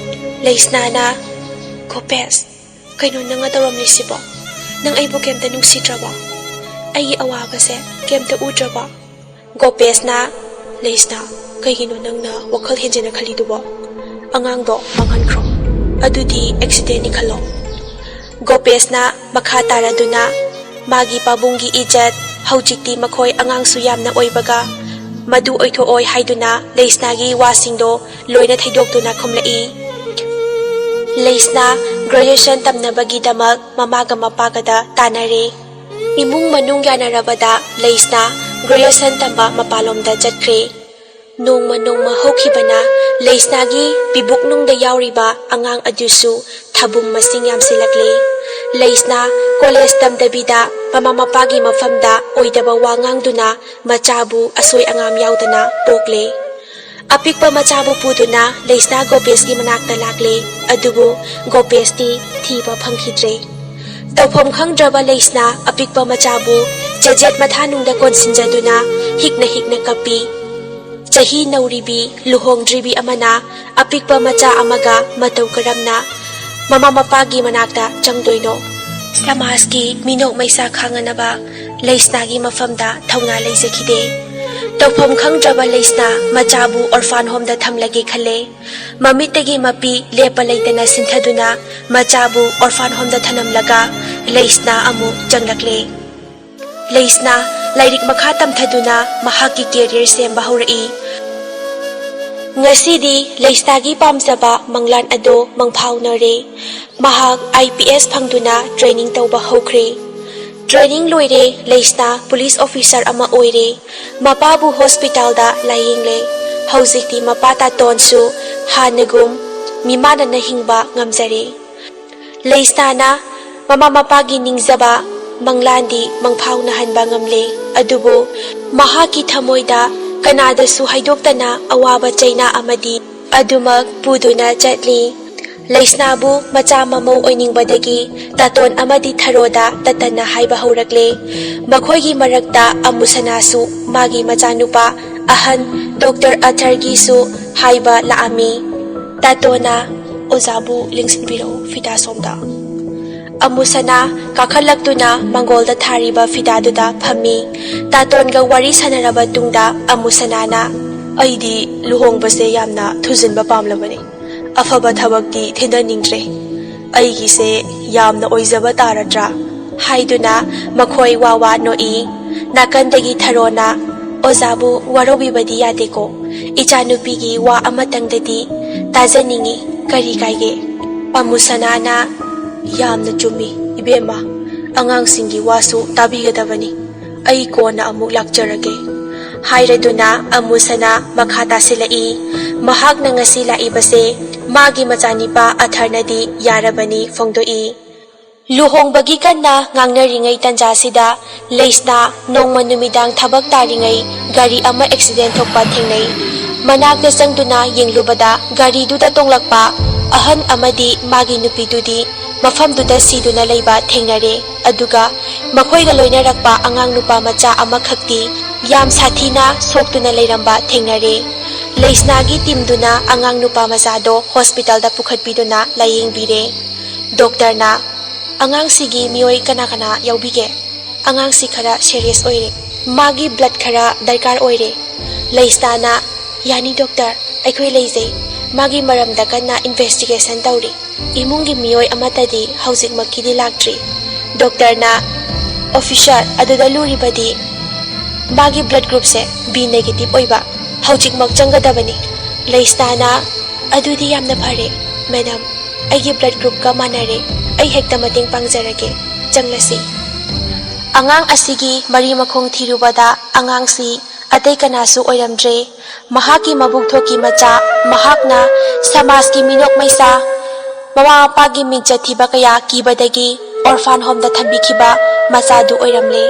ꯂꯩꯁꯅꯥꯅ "ꯒꯣꯄꯦꯁ, ꯀꯩꯅꯣ ꯅꯪꯅ ꯇꯧꯔꯝꯂꯤꯁꯤꯕꯣ? ꯅꯪ ꯑꯩꯕꯨ ꯀꯩꯝꯇ ꯅꯨꯡꯁꯤꯗ꯭ꯔꯕꯣ? ꯑꯩꯒꯤ ꯑꯋꯥꯕꯁꯦ ꯀꯩꯝꯇ ꯎꯗ꯭ꯔꯕꯣ"? ꯒꯣꯄꯦꯁꯅ "ꯂꯩꯁꯅꯥ, ꯀꯩꯒꯤꯅꯣ ꯅꯪꯅ ꯋꯥꯈꯜ ꯍꯦꯟꯖꯤꯟꯅ ꯈꯜꯂꯤꯗꯨꯕꯣ? ꯑꯉꯥꯡꯗꯣ ꯃꯥꯡꯍꯟꯈ꯭ꯔꯣ, ꯑꯗꯨꯗꯤ ꯑꯦꯛꯁꯤꯗꯦꯟꯅꯤ ꯈꯜꯂꯣ"꯫ ꯒꯣꯄꯦꯁꯅ ꯃꯈꯥ ꯇꯥꯔꯗꯨꯅ ꯃꯥꯒꯤ ꯄꯥꯕꯨꯡꯒꯤ ꯏꯖꯠ, ꯍꯧꯖꯤꯛꯇꯤ ꯃꯈꯣꯏ ꯑꯉꯥꯡꯁꯨ ꯌꯥꯝꯅ ꯑꯣꯏꯕꯒ ꯃꯗꯨ ꯑꯣꯏꯊꯣꯛꯑꯣꯏ ꯍꯥꯏꯗꯨꯅ ꯂꯩꯁꯅꯥꯒꯤ ꯋꯥꯁꯤꯡꯗꯣ ꯂꯣꯏꯅ ꯊꯩꯗꯣꯛꯇꯨꯅ ꯈꯨꯝꯂꯛꯏ꯫ ꯂꯩꯁꯅꯥ ꯒ꯭ꯔꯦꯖꯨꯑꯦꯁꯟ ꯇꯝꯅꯕꯒꯤꯗꯃꯛ ꯃꯃꯥꯒ ꯃꯄꯥꯒꯗ ꯇꯥꯟꯅꯔꯦ꯫ ꯏꯃꯨꯡ ꯃꯅꯨꯡ ꯌꯥꯅꯔꯕꯗ ꯂꯩꯁꯅꯥ ꯒ꯭ꯔꯦꯖꯨꯑꯦꯁꯟ ꯇꯝꯕ ꯃꯄꯥꯟꯂꯣꯝꯗ ꯆꯠꯈ꯭ꯔꯦ꯫ ꯅꯣꯡꯃ ꯍꯧꯈꯤꯕꯅ ꯂꯩꯁꯅꯥꯒꯤ ꯄꯤꯕꯨꯛꯅꯨꯡꯗ ꯌꯥꯎꯔꯤꯕ ꯑꯉꯥꯡ ꯑꯗꯨꯁꯨ ꯊꯥꯕꯨꯡ ꯃꯁꯤꯡ ꯌꯥꯝꯁꯤꯜꯂꯛꯂꯦ꯫ ꯂꯩꯁꯅꯥ ꯀꯣꯂꯦꯖ ꯇꯝꯗꯕꯤꯗ ꯃꯃꯥ ꯃꯄꯥꯒꯤ ꯃꯐꯝꯗ ꯑꯣꯏꯗꯕ ꯋꯥ ꯉꯥꯡꯗꯨꯅ ꯃꯆꯥꯕꯨ ꯑꯁꯣꯏ ꯑꯉꯥꯝ ꯌꯥꯎꯗꯅ ꯄꯣꯛꯂꯦ꯫ ꯑꯄꯤꯛꯄ ꯃꯆꯥꯕꯨ ꯄꯨꯗꯨꯅ ꯂꯩꯁꯅꯥ ꯒꯣꯄꯦꯁꯀꯤ ꯃꯅꯥꯛꯇ ꯂꯥꯛꯂꯦ꯫ ꯑꯗꯨꯕꯨ ꯒꯣꯄꯦꯁꯇꯤ ꯊꯤꯕ ꯐꯪꯈꯤꯗ꯭ꯔꯦ꯫ ꯇꯧꯐꯝ ꯈꯪꯗ꯭ꯔꯕ ꯂꯩꯁꯅꯥ ꯑꯄꯤꯛꯄ ꯃꯆꯥꯕꯨ ꯆꯦꯖꯦꯠ ꯃꯊꯥꯅꯨꯡꯗ ꯀꯣꯟꯁꯤꯟꯖꯗꯨꯅ ꯍꯤꯛꯅ ꯀꯞꯄꯤ꯫ ꯆꯍꯤ ꯅꯧꯔꯤꯕꯤ ꯂꯨꯍꯣꯡꯗ꯭ꯔꯤꯕꯤ ꯑꯃꯅ ꯑꯄꯤꯛꯄ ꯃꯆꯥ ꯑꯃꯒ ꯃꯇꯧ ꯀꯔꯝꯅ ꯃꯃꯥ ꯃꯄꯥꯒꯤ ꯃꯅꯥꯛꯇ ꯆꯪꯗꯣꯏꯅꯣ? ꯁꯃꯥꯖꯀꯤ ꯃꯤꯅꯣꯛ ꯃꯩꯁꯥ ꯈꯥꯡꯉꯅꯕ ꯂꯩꯁꯅꯥꯒꯤ ꯃꯐꯝꯗ ꯊꯧꯅꯥ ꯂꯩꯖꯈꯤꯗꯦ꯫ ꯇꯧꯐꯝ ꯈꯪꯗ꯭ꯔꯕ ꯂꯩꯁꯅꯥ ꯃꯆꯥꯕꯨ ꯑꯣꯔꯐꯥꯟ ꯍꯣꯝꯗ ꯊꯝꯂꯒꯦ ꯈꯜꯂꯦ꯫ ꯃꯃꯤꯠꯇꯒꯤ ꯃꯄꯤ ꯂꯦꯞꯄ ꯂꯩꯇꯅ ꯁꯤꯟꯊꯗꯨꯅ ꯃꯆꯥꯕꯨ ꯑꯣꯔꯐꯥꯟ ꯍꯣꯝꯗ ꯊꯅꯝꯂꯒ ꯂꯩꯁꯅꯥ ꯑꯃꯨꯛ ꯆꯪꯂꯛꯂꯦ꯫ ꯂꯩꯁꯅꯥ ꯂꯥꯏꯔꯤꯛ ꯃꯈꯥ ꯇꯝꯊꯗꯨꯅ ꯃꯍꯥꯛꯀꯤ ꯀꯦꯔꯤꯌꯔ ꯁꯦꯝꯕ ꯍꯧꯔꯛꯏ꯫ ꯉꯁꯤꯗꯤ ꯂꯩꯁꯅꯥꯒꯤ ꯄꯥꯝꯖꯕ ꯃꯪꯂꯥꯟ ꯑꯗꯨ ꯃꯪꯐꯥꯎꯅꯔꯦ꯫ ꯃꯍꯥꯛ IPS ꯐꯪꯗꯨꯅ ꯇ꯭ꯔꯦꯅꯤꯡ ꯇꯧꯕ ꯍꯧꯈ꯭ꯔꯦ꯫ ꯇ꯭ꯔꯦꯅꯤꯡ ꯂꯣꯏꯔꯦ ꯂꯩꯁꯅꯥ ꯄꯨꯂꯤꯁ ꯑꯣꯐꯤꯁꯥꯔ ꯑꯃ ꯑꯣꯏꯔꯦ꯫ ꯃꯄꯥꯕꯨ ꯍꯣꯁꯄꯤꯇꯥꯜꯗ ꯂꯥꯌꯦꯡꯂꯦ꯫ ꯍꯧꯖꯤꯛꯇꯤ ꯃꯄꯥ ꯇꯥꯇꯣꯟꯁꯨ ꯍꯥꯟꯅꯒꯨꯝ ꯃꯤꯃꯥꯟꯅꯅ ꯍꯤꯡꯕ ꯉꯝꯖꯔꯦ꯫ ꯂꯩꯁꯅꯥꯅ ꯃꯃꯥ ꯃꯄꯥꯒꯤ ꯅꯤꯡꯖꯕ ꯃꯪꯂꯥꯟꯗꯤ ꯃꯪꯐꯥꯎꯅꯍꯟꯕ ꯉꯝꯂꯦ꯫ ꯑꯗꯨꯕꯨ ꯃꯍꯥꯛꯀꯤ ꯊꯃꯣꯏꯗ ꯀꯅꯥꯗꯁꯨ ꯍꯥꯏꯗꯣꯛꯇꯅ ꯑꯋꯥꯕ ꯆꯩꯅꯥ ꯑꯃꯗꯤ ꯑꯗꯨꯃꯛ ꯄꯨꯗꯨꯅ ꯆꯠꯂꯤ꯫ ꯂꯩꯁꯅꯥꯕꯨ ꯃꯆꯥ ꯃꯃꯧ ꯑꯣꯏꯅꯤꯡꯕꯗꯒꯤ ꯇꯥꯇꯣꯟ ꯑꯃꯗꯤ ꯊꯥꯔꯣꯗ ꯇꯠꯇꯅ ꯍꯥꯏꯕ ꯍꯧꯔꯛꯂꯦ꯫ ꯃꯈꯣꯏꯒꯤ ꯃꯔꯛꯇ ꯑꯃꯨꯁꯅꯥꯁꯨ ꯃꯥꯒꯤ ꯃꯆꯥꯅꯨꯄꯥ ꯑꯍꯟ ꯗꯣꯛꯇꯔ ꯑꯊꯔꯒꯤꯁꯨ ꯍꯥꯏꯕ ꯂꯥꯛꯑꯝꯃꯤ꯫ ꯇꯥꯇꯣꯅ ꯑꯣꯖꯥꯕꯨ ꯂꯦꯡꯁꯤꯟꯕꯤꯔꯛꯎ ꯐꯤꯗꯥ ꯁꯣꯝꯗ ꯑꯃꯨꯁꯅꯥ ꯀꯥꯈꯠꯂꯛꯇꯨꯅ ꯃꯪꯒꯣꯜꯗ ꯊꯥꯔꯤꯕ ꯐꯤꯗꯥꯗꯨꯗ ꯐꯝꯃꯤ ꯇꯥꯇꯣꯟꯒ ꯋꯥꯔꯤ ꯁꯥꯟꯅꯔꯕ ꯇꯨꯡꯗ ꯑꯃꯨꯁꯅꯥꯅ ꯑꯩꯗꯤ ꯂꯨꯍꯣꯡꯕꯁꯦ ꯌꯥꯝꯅ ꯊꯨꯖꯤꯟꯕ ꯄꯥꯝꯂꯕꯅꯤ ꯑꯐꯕ ꯊꯕꯛꯇꯤ ꯊꯤꯟꯗꯅꯤꯡꯗ꯭ꯔꯦ ꯑꯩꯒꯤꯁꯦ ꯌꯥꯝꯅ ꯑꯣꯏꯖꯕ ꯇꯥꯔꯗ꯭ꯔꯥ ꯍꯥꯏꯗꯨꯅ ꯃꯈꯣꯏ ꯋꯥ ꯋꯥ ꯅꯣꯛꯏ ꯅꯥꯀꯟꯗꯒꯤ ꯊꯔꯣꯅ ꯑꯣꯖꯥꯕꯨ ꯋꯥꯔꯧꯕꯤꯕꯗꯤ ꯌꯥꯗꯦꯀꯣ ꯏꯆꯥꯅꯨꯄꯤꯒꯤ ꯋꯥ ꯑꯃꯇꯪꯗꯗꯤ ꯇꯥꯖꯅꯤꯡꯉꯤ ꯀꯔꯤ ꯀꯥꯏꯒꯦ ꯑꯃꯨꯁꯅꯥꯅ ꯌꯥꯝꯅ ꯆꯨꯝꯃꯤ ꯏꯕꯦꯝꯃ ꯑꯉꯥꯡꯁꯤꯡꯒꯤ ꯋꯥꯁꯨ ꯇꯥꯕꯤꯒꯗꯕꯅꯤ ꯑꯩ ꯀꯣꯟꯅ ꯑꯃꯨꯛ ꯂꯥꯛꯆꯔꯒꯦ ꯍꯥꯏꯔꯗꯨꯅ ꯑꯃꯨꯁꯅꯥ ꯃꯈꯥ ꯇꯥꯁꯤꯜꯂꯛꯏ ꯃꯍꯥꯛꯅ ꯉꯁꯤ ꯂꯥꯛꯏꯕꯁꯦ ꯃꯥꯒꯤ ꯃꯆꯥꯅꯤꯄꯥ ꯑꯊꯔꯅꯗꯤ ꯌꯥꯔꯕꯅꯤ ꯐꯣꯡꯗꯣꯛꯏ ꯂꯨꯍꯣꯡꯕꯒꯤ ꯀꯟꯅ ꯉꯥꯡꯅꯔꯤꯉꯩ ꯇꯟꯖꯥꯁꯤꯗ ꯂꯩꯁꯅꯥ ꯅꯣꯡꯃ ꯅꯨꯃꯤꯗꯥꯡ ꯊꯕꯛ ꯇꯥꯔꯤꯉꯩ ꯒꯥꯔꯤ ꯑꯃ ꯑꯦꯛꯁꯤꯗꯦꯟ ꯊꯣꯛꯄ ꯊꯦꯡꯅꯩ ꯃꯅꯥꯛꯇ ꯆꯪꯗꯨꯅ ꯌꯦꯡꯂꯨꯕꯗ ꯒꯥꯔꯤꯗꯨꯗ ꯇꯣꯡꯂꯛꯄ ꯑꯍꯟ ꯑꯃꯗꯤ ꯃꯥꯒꯤ ꯅꯨꯄꯤꯗꯨꯗꯤ ꯃꯐꯝꯗꯨꯗ ꯁꯤꯗꯨꯅ ꯂꯩꯕ ꯊꯦꯡꯅꯔꯦ ꯑꯗꯨꯒ ꯃꯈꯣꯏꯒ ꯂꯣꯏꯅꯔꯛꯄ ꯑꯉꯥꯡ ꯅꯨꯄꯥ ꯃꯆꯥ ꯑꯃꯈꯛꯇꯤ ꯌꯥꯝ ꯁꯥꯊꯤꯅ ꯁꯣꯛꯇꯨꯅ ꯂꯩꯔꯝꯕ ꯊꯦꯡꯅꯔꯦ ꯂꯩꯁꯅꯥꯒꯤ ꯇꯤꯝꯗꯨꯅ ꯑꯉꯥꯡ ꯅꯨꯄꯥ ꯃꯆꯥꯗꯣ ꯍꯣꯁꯄꯤꯇꯥꯜꯗ ꯄꯨꯈꯠꯄꯤꯗꯨꯅ ꯂꯥꯌꯦꯡꯕꯤꯔꯦ ꯗꯣꯛꯇꯔꯅ ꯑꯉꯥꯡꯁꯤꯒꯤ ꯃꯤꯑꯣꯏ ꯀꯅꯥ ꯀꯅꯥ ꯌꯥꯎꯕꯤꯒꯦ ꯑꯉꯥꯡꯁꯤ ꯈꯔ ꯁꯦꯔꯤꯌꯁ ꯑꯣꯏꯔꯦ ꯃꯥꯒꯤ ꯕ꯭ꯂꯗ ꯈꯔ ꯗꯔꯀꯥꯔ ꯑꯣꯏꯔꯦ ꯂꯩꯁꯅꯥꯅ ꯌꯥꯅꯤ ꯗꯣꯛꯇꯔ ꯑꯩꯈꯣꯏ ꯂꯩꯖꯩ ꯃꯥꯒꯤ ꯃꯔꯝꯗ ꯀꯟꯅ ꯏꯟꯚꯦꯁꯇꯤꯒꯦꯁꯟ ꯇꯧꯔꯤ ꯏꯃꯨꯡꯒꯤ ꯃꯤꯑꯣꯏ ꯑꯃꯠꯇꯗꯤ ꯍꯧꯖꯤꯛꯃꯛꯀꯤꯗꯤ ꯂꯥꯛꯇ꯭ꯔꯤ ꯗꯣꯛꯇꯔꯅ ꯑꯣꯐꯤꯁꯔ ꯑꯗꯨꯗ ꯂꯨꯔꯤꯕꯗꯤ ꯃꯥꯒꯤ ꯕ꯭ꯂꯗ ꯒ꯭ꯔꯨꯞꯁꯦ B ꯅꯦꯒꯦꯇꯤꯚ ꯑꯣꯏꯕ ꯍꯧꯖꯤꯛꯃꯛ ꯆꯪꯒꯗꯕꯅꯤ ꯂꯩꯁꯅꯥꯅ ꯑꯗꯨꯗꯤ ꯌꯥꯝꯅ ꯐꯔꯦ ꯃꯦꯗꯥꯝ ꯑꯩꯒꯤ ꯕ꯭ꯂꯗ ꯒ꯭ꯔꯨꯞꯀ ꯃꯥꯟꯅꯔꯦ ꯑꯩ ꯍꯦꯛꯇ ꯃꯇꯦꯡ ꯄꯥꯡꯖꯔꯒꯦ ꯆꯪꯂꯁꯤ ꯑꯉꯥꯡ ꯑꯁꯤꯒꯤ ꯃꯔꯤ ꯃꯈꯣꯡ ꯊꯤꯔꯨꯕꯗ ꯑꯉꯥꯡꯁꯤ ꯑꯇꯩ ꯀꯅꯥꯁꯨ ꯑꯣꯏꯔꯝꯗ꯭ꯔꯦ ꯃꯍꯥꯛꯀꯤ ꯃꯕꯨꯛꯊꯣꯛꯀꯤ ꯃꯆꯥ ꯃꯍꯥꯛꯅ ꯁꯃꯥꯖꯀꯤ ꯃꯤꯅꯣꯛ ꯃꯩꯁꯥ ꯃꯃꯥ ꯃꯄꯥꯒꯤ ꯃꯤꯡꯆꯠ ꯊꯤꯕ ꯀꯌꯥ ꯀꯤꯕꯗꯒꯤ ꯑꯣꯔꯐꯥꯟ ꯍꯣꯝꯗ ꯊꯝꯕꯤꯈꯤꯕ ꯃꯆꯥꯗꯨ ꯑꯣꯏꯔꯝꯂꯦ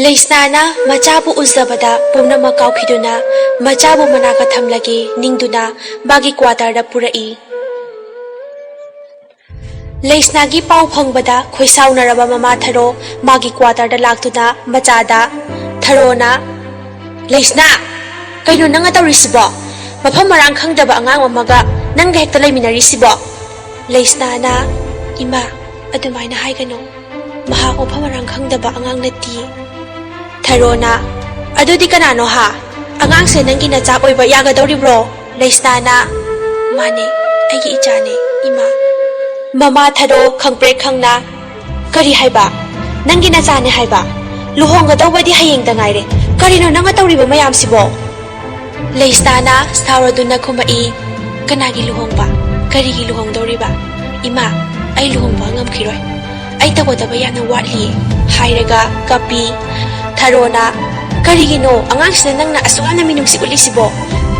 ꯂꯩꯁꯅꯥꯅ ꯃꯆꯥꯕꯨ ꯎꯖꯕꯗ ꯄꯨꯝꯅꯃꯛ ꯀꯥꯎꯈꯤꯗꯨꯅ ꯃꯆꯥꯕꯨ ꯃꯅꯥꯛꯇ ꯊꯝꯂꯒꯦ ꯅꯤꯡꯗꯨꯅ ꯃꯥꯒꯤ ꯀ꯭ꯋꯥꯇꯔꯗ ꯄꯨꯔꯛꯏ ꯂꯩꯁꯅꯥꯒꯤ ꯄꯥꯎ ꯐꯪꯕꯗ ꯈꯣꯏꯁꯥꯎꯅꯔꯕ ꯃꯃꯥ ꯊꯔꯣ ꯃꯥꯒꯤ ꯀ꯭ꯋꯥꯇꯔꯗ ꯂꯥꯛꯇꯨꯅ ꯃꯆꯥꯗ ꯊꯔꯣꯅ ꯂꯩꯁꯅꯥ ꯀꯩꯅꯣ ꯅꯪꯅ ꯇꯧꯔꯤꯁꯤꯕꯣ ꯃꯐꯝ ꯃꯔꯥꯡ ꯈꯪꯗꯕ ꯑꯉꯥꯡ ꯑꯃꯒ ꯅꯪꯒ ꯍꯦꯛꯇ ꯂꯩꯃꯤꯟꯅꯔꯤꯁꯤꯕꯣ ꯂꯩꯁꯅꯥꯅ ꯏꯃꯥ ꯑꯗꯨꯃꯥꯏꯅ ꯍꯥꯏꯒꯅꯣ ꯃꯍꯥꯛ ꯃꯐꯝ ꯃꯔꯥꯡ ꯈꯪꯗꯕ ꯑꯉꯥꯡ ꯅꯠꯇꯤꯌꯦ ꯊꯔꯣꯅ ꯑꯗꯨꯗꯤ ꯀꯅꯥꯅꯣ ꯍꯥ ꯑꯉꯥꯡꯁꯦ ꯅꯪꯒꯤ ꯅꯆꯥ ꯑꯣꯏꯕ ꯌꯥꯒꯗꯧꯔꯤꯕ꯭ꯔꯣ ꯂꯩꯁꯅꯥꯅ ꯃꯥꯅꯦ ꯑꯩꯒꯤ ꯏꯆꯥꯅꯦ ꯏꯃꯥ ꯃꯃꯥ ꯊꯔꯣ ꯈꯪꯄ꯭ꯔꯦꯛ ꯈꯪꯅ ꯀꯔꯤ ꯍꯥꯏꯕ ꯅꯪꯒꯤ ꯅꯆꯥꯅꯦ ꯍꯥꯏꯕ ꯂꯨꯍꯣꯡꯒꯗꯧꯕꯗꯤ ꯍꯌꯦꯡꯗ ꯉꯥꯏꯔꯦ ꯀꯔꯤꯅꯣ ꯅꯪꯅ ꯇꯧꯔꯤꯕ ꯃꯌꯥꯝꯁꯤꯕꯣ ꯂꯩꯁꯅꯥꯅ ꯁꯥꯎꯔꯗꯨꯅ ꯈꯨꯝꯃꯛꯏ ꯀꯅꯥꯒꯤ ꯂꯨꯍꯣꯡꯕ ꯀꯔꯤꯒꯤ ꯂꯨꯍꯣꯡꯗꯧꯔꯤꯕ ꯏꯃꯥ ꯑꯩ ꯂꯨꯍꯣꯡꯕ ꯉꯝꯈꯤꯔꯣꯏ ꯑꯩ ꯇꯧꯒꯗꯕ ꯌꯥꯝꯅ ꯋꯥꯠꯂꯤꯌꯦ ꯍꯥꯏꯔꯒ ꯀꯞꯄꯤ ꯊꯔꯣꯅ ꯀꯔꯤꯒꯤꯅꯣ ꯑꯉꯥꯡꯁꯤꯗ ꯅꯪꯅ ꯑꯁꯨꯛ ꯌꯥꯝꯅ ꯃꯤꯅꯨꯡꯁꯤ ꯎꯠꯂꯤꯁꯤꯕꯣ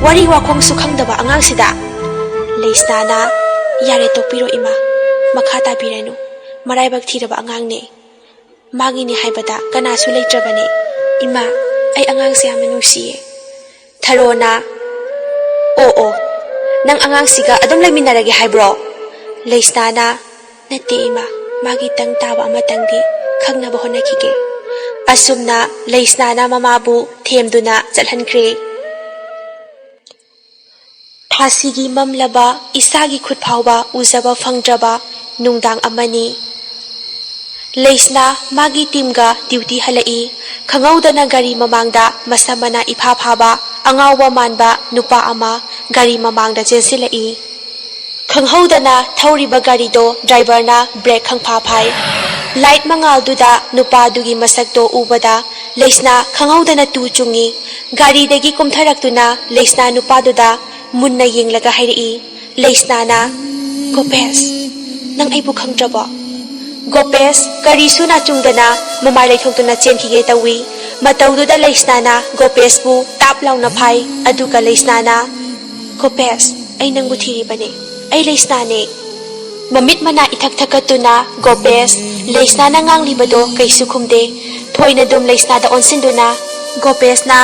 ꯋꯥꯔꯤ ꯋꯥꯈꯣꯡꯁꯨ ꯈꯪꯗꯕ ꯑꯉꯥꯡꯁꯤꯗ ꯂꯩꯁꯅꯥꯅ ꯌꯥꯔꯦ ꯇꯣꯛꯄꯤꯔꯣ ꯏꯃꯥ ꯃꯈꯥ ꯇꯥꯕꯤꯔꯅꯨ ꯃꯔꯥꯏꯕꯛ ꯊꯤꯔꯕ ꯑꯉꯥꯡꯅꯦ ꯃꯥꯒꯤꯅꯤ ꯍꯥꯏꯕꯗ ꯀꯅꯥꯁꯨ ꯂꯩꯇ꯭ꯔꯕꯅꯦ ꯏꯃꯥ ꯑꯩ ꯑꯉꯥꯡꯁꯦ ꯌꯥꯝꯅ ꯅꯨꯡꯁꯤꯌꯦ ꯊꯔꯣꯅ ꯑꯣ ꯅꯪ ꯑꯉꯥꯡꯁꯤꯒ ꯑꯗꯨꯝ ꯂꯩꯃꯤꯟꯅꯔꯒꯦ ꯍꯥꯏꯕ꯭ꯔꯣ ꯂꯩꯁꯅꯥꯅ ꯅꯠꯇꯦ ꯏꯃꯥ ꯃꯥꯒꯤ ꯇꯪ ꯇꯥꯕ ꯑꯃꯇꯪꯗꯤ ꯈꯪꯅꯕ ꯍꯣꯠꯅꯈꯤꯒꯦ ꯑꯁꯨꯝꯅ ꯂꯩꯁꯅꯥꯅ ꯃꯃꯥꯕꯨ ꯊꯦꯝꯗꯨꯅ ꯆꯠꯍꯟꯈ꯭ꯔꯦ ꯊꯥꯁꯤꯒꯤ ꯃꯝꯂꯕ ꯏꯁꯥꯒꯤ ꯈꯨꯠ ꯐꯥꯎꯕ ꯎꯖꯕ ꯐꯪꯗ꯭ꯔꯕ ꯅꯨꯡꯗꯥꯡ ꯑꯃꯅꯤ ꯂꯩꯁꯅꯥ ꯃꯥꯒꯤ ꯇꯤꯝꯒ ꯗ꯭ꯌꯨꯇꯤ ꯍꯜꯂꯛꯏ ꯈꯪꯍꯧꯗꯅ ꯒꯥꯔꯤ ꯃꯃꯥꯡꯗ ꯃꯁꯝ ꯃꯅꯥ ꯏꯐꯥ ꯐꯥꯕ ꯑꯉꯥꯎꯕ ꯃꯥꯟꯕ ꯅꯨꯄꯥ ꯑꯃ ꯒꯥꯔꯤ ꯃꯃꯥꯡꯗ ꯆꯦꯟꯁꯤꯜꯂꯛꯏ ꯈꯪꯍꯧꯗꯅ ꯊꯧꯔꯤꯕ ꯒꯥꯔꯤꯗꯣ ꯗ꯭ꯔꯥꯏꯚꯔꯅ ꯕ꯭ꯔꯦꯛ ꯈꯪꯐꯥ ꯐꯥꯏ ꯂꯥꯏꯠ ꯃꯉꯥꯜꯗꯨꯗ ꯅꯨꯄꯥꯗꯨꯒꯤ ꯃꯁꯛꯇꯣ ꯎꯕꯗ ꯂꯩꯁꯅꯥ ꯈꯪꯍꯧꯗꯅ ꯇꯨ ꯆꯨꯡꯉꯤ ꯒꯥꯔꯤꯗꯒꯤ ꯀꯨꯝꯊꯔꯛꯇꯨꯅ ꯂꯩꯁꯅꯥ ꯅꯨꯄꯥꯗꯨꯗ ꯃꯨꯟꯅ ꯌꯦꯡꯂꯒ ꯍꯥꯏꯔꯛꯏ ꯂꯩꯁꯅꯥꯅ ꯒꯣꯄꯦꯁ ꯅꯪ ꯑꯩꯕꯨ ꯈꯪꯗ꯭ꯔꯕꯣ ꯒꯣꯄꯦꯁ ꯀꯔꯤꯁꯨ ꯅꯥꯆꯨꯡꯗꯅ ꯃꯃꯥꯏ ꯂꯩꯊꯣꯛꯇꯨꯅ ꯆꯦꯟꯈꯤꯒꯦ ꯇꯧꯏ ꯃꯇꯧꯗꯨꯗ ꯂꯩꯁꯅꯥꯅ ꯒꯣꯄꯦꯁꯄꯨ ꯇꯥꯞ ꯂꯥꯎꯅ ꯐꯥꯏ ꯑꯗꯨꯒ ꯂꯩꯁꯅꯥꯅ ꯒꯣꯄꯦꯁ ꯑꯩ ꯅꯪꯕꯨ ꯊꯤꯔꯤꯕꯅꯦ ꯑꯩ ꯂꯩꯁꯅꯥꯅꯦ ꯃꯃꯤꯠ ꯃꯅꯥ ꯏꯊꯛ ꯊꯛꯀꯠꯇꯨꯅ ꯒꯣꯄꯦꯁ ꯂꯩꯁꯅꯥꯅ ꯉꯥꯡꯂꯤꯕꯗꯣ ꯀꯩꯁꯨ ꯈꯨꯝꯗꯦ ꯊꯣꯏꯅ ꯗꯨꯝ ꯂꯩꯁꯅꯥꯗ ꯑꯣꯟꯁꯤꯟꯗꯨꯅ ꯒꯣꯄꯦꯁꯅ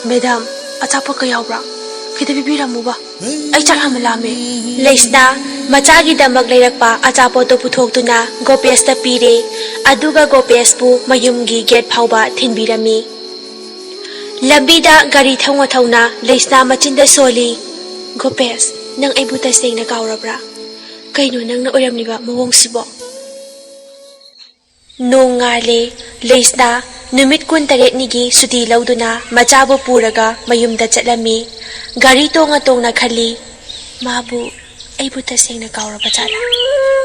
ꯃꯦꯗꯥꯝ ꯑꯆꯥꯄꯣꯠꯀ ꯌꯥꯎꯕ꯭ꯔꯥ ꯈꯤꯇ ꯄꯤꯕꯤꯔꯝꯃꯨꯕ ꯑꯩ ꯆꯥꯛ ꯌꯥꯝꯅ ꯂꯥꯝꯃꯦ ꯂꯩꯁꯅꯥ ꯃꯆꯥꯒꯤꯗꯃꯛ ꯂꯩꯔꯛꯄ ꯑꯆꯥꯄꯣꯠꯇꯣ ꯄꯨꯊꯣꯛꯇꯨꯅ ꯒꯣꯄꯦꯁꯇ ꯄꯤꯔꯦ ꯑꯗꯨꯒ ꯒꯣꯄꯦꯁꯄꯨ ꯃꯌꯨꯝꯒꯤ ꯒꯦꯠ ꯐꯥꯎꯕ ꯊꯤꯟꯕꯤꯔꯝꯃꯤ ꯂꯝꯕꯤꯗ ꯒꯥꯔꯤ ꯊꯧꯅ ꯊꯧꯅ ꯂꯩꯁꯅꯥ ꯃꯆꯤꯟꯗ ꯁꯣꯜꯂꯤ ꯒꯣꯄꯦꯁ nang aibu taseng na kaurabra kaino nang na oiramliba mawongsibo nong ngale leisna numit kun taret nigi suti lauduna machabu puraga mayumda chatlami gari tonga tongna khali mabu aibu taseng na kauraba chala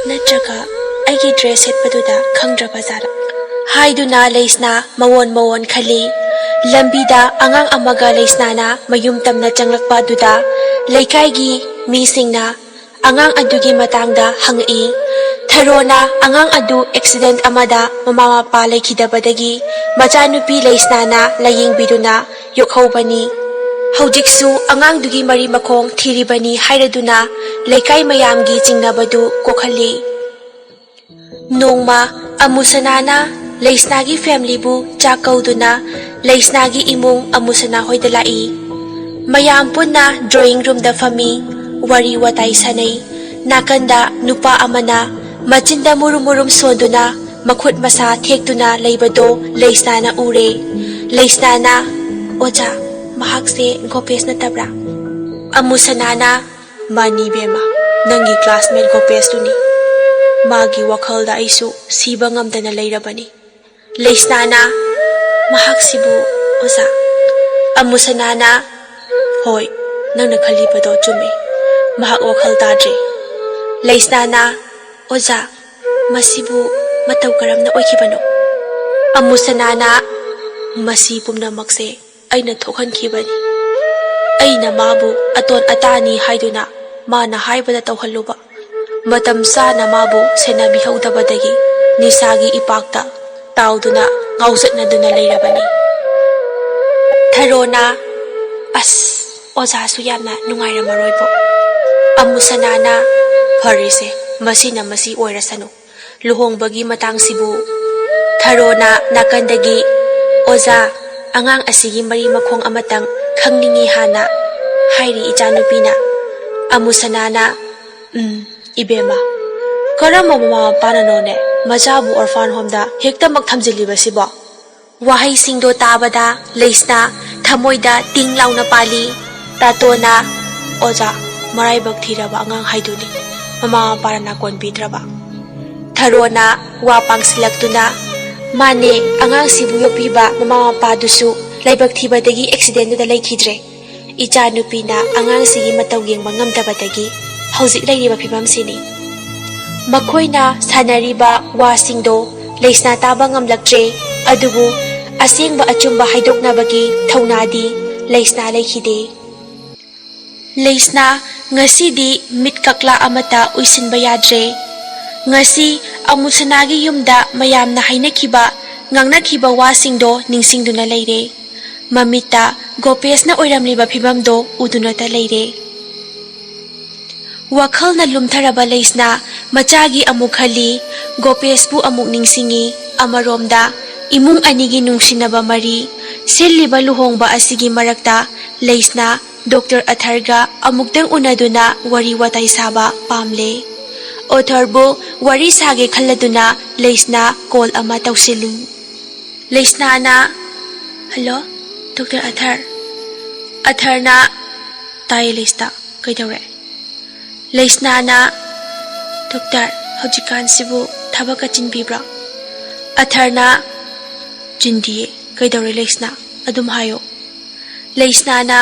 natraga aigi dress hetpaduda khangdraba jara haiduna leisna mawon khali lambida angang amaga leisnana mayum tamna changlakpa duda leikaigi misingna angang adugi matangda hangi tharona angang adu accident amada mama mapa lekhidabadagi machanupi leisnana laying biduna yokhaubani hojiksu angang dugi mari makhong thiribani hairaduna leikai mayamgi jingnabadu kokhali nongma amusanana leisnagi family bu chakauduna leisnagi imung amusana hoidalai mayam punna drawing room da fami wari watai sanai nakanda nupa amana machinda murum sonduna makhut masa thektuna leibado leisnana ure leisnana oja mahakse gopes na tabra amusanana mani bema nangi classmate gopes tuni magi wakhalda aisu siba ngamdana leirabani leisnana mahaksibu oza amusanana hoi nangna khalibado chume mahak wakhal tadre leisnana oza masibu matau karamna oikhibano amusanana masi pumnamakse aina thokhankhibani aina mabu aton atani haiduna mana haibada tawhalluba matam sana mabu senabi haudabadagi nisagi ipakta tauduna ngausatnaduna leirabani tharona as oza su yamna nungairamaroibo amusanana pharise masina masi oirasanu luhongbagi matangsibu tharona nakandagi oza angang asigi mari makhong amatang khangningi hana hairi ijanupina amusanana ibema karama mama pananone majabu orphan home da hektamak thamjilibasibo wahai singdo tabada leisna thamoida tinglauna pali tatona oja marai bakthiraba angang haiduni mama parana konbidraba tharona wa pangsilaktuna mane angang sibu yopiba mama padusu laibak thibadagi accident da laikhidre icha nupina angang sigi matau yengba ngamdabadagi hauzik lairiba phibam sini makhoina sanariba wasingdo leisna taba ngamlaktre adubu asengba achumba haidoknabagi thaunadi leisna laikhide leisna ngasidi mitkakla amata uisinba yadre ngasi amusanagi yumda mayamna hainakhiba ngangnakhiba wasingdo ningsingduna leire mamita gopesna oiramliba phibamdo udunata leire wakhalna lumtharaba leisna machagi amuk khali gopesbu amuk ningsingi amaromda imung anigi nungsinaba mari selliba luhongba asigi marakta leisna Dr. Atharga amuktang unaduna wari watai saba pamle Otharbu wari sage khalladuna leisna call ama tawsilu leisna na hello Dr. Atharna tai leista kaidore leisna na Dr. hojikan sibu thabaka chinbibra Atharna jindie kaidore leisna adum hayo leisna na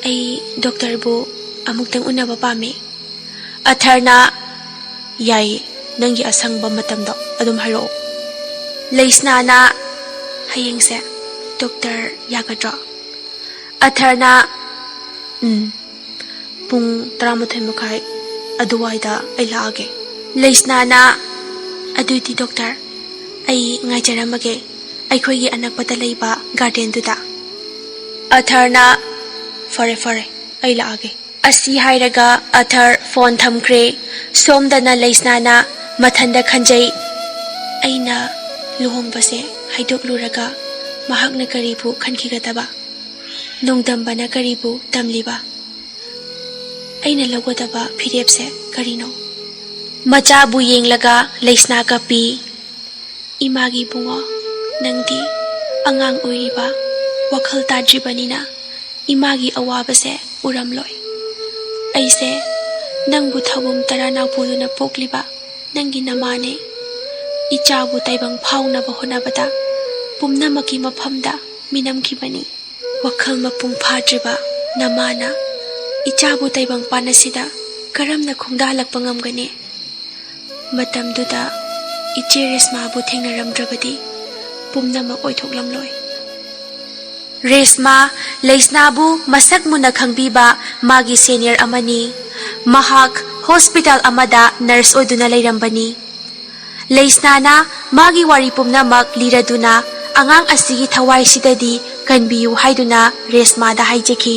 ai doctor bu amuktang unaba pame Atharna yai nangi asangba matamda adum haro leisna na hayengse doctor yagadra Atharna pung 13 makai aduwaida ai laage leisna na aduti doctor ai ngaijaramage aikhoigi anakpata leiba garden duda Atharna fare ai laage asi hairaga Athar phone thamkre somdana leisnana mathanda khanjai aina luhongbase haidokluraga mahakna karibu khankigataba nongdambana karibu tamliba aina lagodaba phirepse karino machabu yenglaga leisna kapi imagi bungo nangdi angang oiriba wakhal tadribanina imagi awabase uramloi ꯑꯩꯁꯦ ꯅꯪꯕꯨ ꯊꯧꯕꯝ ꯇꯔꯥ ꯅꯥꯎꯄꯨꯗꯨꯅ ꯄꯣꯛꯂꯤꯕ ꯅꯪꯒꯤ ꯅꯃꯥꯅꯦ ꯏꯆꯥꯕꯨ ꯇꯥꯏꯕꯪ ꯐꯥꯎꯅꯕ ꯍꯣꯠꯅꯕꯗ ꯄꯨꯝꯅꯃꯛꯀꯤ ꯃꯐꯝꯗ ꯃꯤꯅꯝꯈꯤꯕꯅꯤ ꯋꯥꯈꯜ ꯃꯄꯨꯡ ꯐꯥꯗ꯭ꯔꯤꯕ ꯅꯃꯥꯅ ꯏꯆꯥꯕꯨ ꯇꯥꯏꯕꯪ ꯄꯥꯟ ꯑꯁꯤꯗ ꯀꯔꯝꯅ ꯈꯣꯡꯗꯥꯍꯜꯂꯛꯄ ꯉꯝꯒꯅꯤ ꯃꯇꯝꯗꯨꯗ ꯏꯆꯦ ꯔꯦꯁꯃꯥꯕꯨ ꯊꯦꯡꯅꯔꯝꯗ꯭ꯔꯕꯗꯤ ꯄꯨꯝꯅꯃꯛ ꯑꯣꯏꯊꯣꯛꯂꯝꯂꯣꯏ ꯔꯦꯁꯃꯥ ꯂꯩꯁꯅꯥꯕꯨ ꯃꯁꯛ ꯃꯨꯟꯅ ꯈꯪꯕꯤꯕ ꯃꯥꯒꯤ ꯁꯦꯅꯤꯌꯔ ꯑꯃꯅꯤ ꯃꯍꯥꯛ ꯍꯣꯁꯄꯤꯇꯥꯜ ꯑꯃꯗ ꯅꯔꯁ ꯑꯣꯏꯗꯨꯅ ꯂꯩꯔꯝꯕꯅꯤ ꯂꯩꯁꯅꯥꯅ ꯃꯥꯒꯤ ꯋꯥꯔꯤ ꯄꯨꯝꯅꯃꯛ ꯂꯤꯔꯗꯨꯅ ꯑꯉꯥꯡ ꯑꯁꯤꯒꯤ ꯊꯋꯥꯏꯁꯤꯗꯗꯤ ꯀꯟꯕꯤꯌꯨ ꯍꯥꯏꯗꯨꯅ ꯔꯦꯁꯃꯥꯗ ꯍꯥꯏꯖꯈꯤ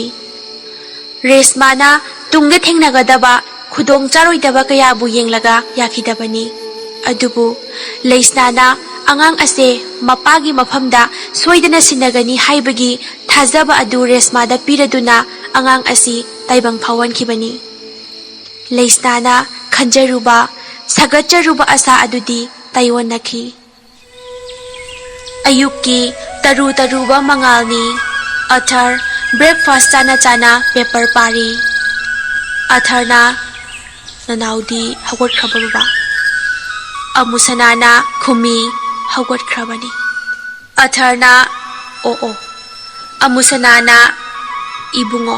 ꯔꯦꯁꯃꯥꯅ ꯇꯨꯡꯗ ꯊꯦꯡꯅꯒꯗꯕ ꯈꯨꯗꯣꯡꯆꯥꯔꯣꯏꯗꯕ ꯀꯌꯥꯕꯨ ꯌꯦꯡꯂꯒ ꯌꯥꯈꯤꯗꯕꯅꯤ ꯑꯗꯨꯕꯨ ꯂꯩꯁꯅꯥꯅ ꯑꯉꯥꯡ ꯑꯁꯦ ꯃꯄꯥꯒꯤ ꯃꯐꯝꯗ ꯁꯣꯏꯗꯅ ꯁꯤꯟꯅꯒꯅꯤ ꯍꯥꯏꯕꯒꯤ ꯊꯥꯖꯕ ꯑꯗꯨ ꯔꯦꯁꯃꯥꯗ ꯄꯤꯔꯗꯨꯅ ꯑꯉꯥꯡ ꯑꯁꯤ ꯇꯥꯏꯕꯪ ꯐꯥꯎꯍꯟꯈꯤꯕꯅꯤ ꯂꯩꯁꯅꯥꯅ ꯈꯟꯖꯔꯨꯕ ꯁꯥꯒꯠꯆꯔꯨꯕ ꯑꯁꯥ ꯑꯗꯨꯗꯤ ꯇꯥꯏꯑꯣꯟꯅꯈꯤ ꯑꯌꯨꯛꯀꯤ ꯇꯔꯨ ꯇꯔꯨꯕ ꯃꯉꯥꯜꯅꯤ ꯑꯊꯔ ꯕ꯭ꯔꯦꯛꯐꯥꯁ ꯆꯥꯅ ꯆꯥꯅ ꯄꯦꯄꯔ ꯄꯥꯔꯤ ꯑꯊꯔꯅ ꯅꯅꯥꯎꯗꯤ ꯍꯧꯒꯠꯈ꯭ꯔꯕ ꯕꯕꯥ ꯑꯃꯨꯁꯅꯥꯅ ꯈꯨꯝꯃꯤ ꯍꯧꯒꯠꯈ꯭ꯔꯕꯅꯤ ꯑꯊꯔꯅ ꯑꯣ ꯑꯃꯨꯁꯅꯥꯅ 이붕어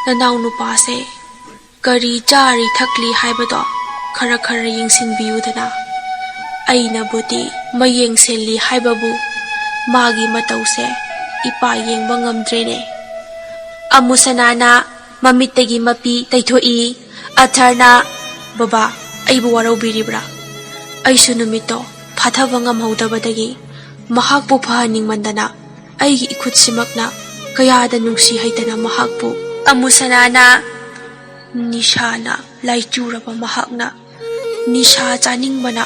ꯅꯅꯥꯎ ꯅꯨꯄꯥꯁꯦ ꯀꯔꯤ ꯆꯥꯔꯤ ꯊꯛꯂꯤ ꯍꯥꯏꯕꯗꯣ ꯈꯔ ꯈꯔ ꯌꯦꯡꯁꯤꯟꯕꯤꯌꯨꯗꯅ ꯑꯩꯅꯕꯨꯗꯤ ꯃꯌꯦꯡ ꯁꯦꯜꯂꯤ ꯍꯥꯏꯕꯕꯨ ꯃꯥꯒꯤ ꯃꯇꯧꯁꯦ ꯏꯄꯥ ꯌꯦꯡꯕ ꯉꯝꯗ꯭ꯔꯦꯅꯦ ꯑꯃꯨꯁꯅꯥꯅ ꯃꯃꯤꯠꯇꯒꯤ ꯃꯄꯤ ꯇꯩꯊꯣꯛꯏ ꯑꯊꯔꯅ ꯕꯕꯥ ꯑꯩꯕꯨ ꯋꯥꯔꯧꯕꯤꯔꯤꯕ꯭ꯔꯥ ꯑꯩꯁꯨ ꯅꯨꯃꯤꯠꯇꯣ ꯐꯥꯊꯕ ꯉꯝꯍꯧꯗꯕꯗꯒꯤ ꯃꯍꯥꯛꯄꯨ ꯐꯍꯟꯅꯤꯡꯃꯟꯗꯅ ꯑꯩꯒꯤ ꯏꯈꯨꯠꯁꯤꯃꯛꯅ ꯀꯌꯥꯗ ꯅꯨꯡꯁꯤ ꯍꯩꯇꯅ ꯃꯍꯥꯛꯄꯨ ꯑꯃꯨꯁꯅꯥꯅ ꯅꯤꯁꯥꯅ ꯂꯥꯏꯆꯨꯔꯕ ꯃꯍꯥꯛꯅ ꯅꯤꯁꯥ ꯆꯥꯅꯤꯡꯕꯅ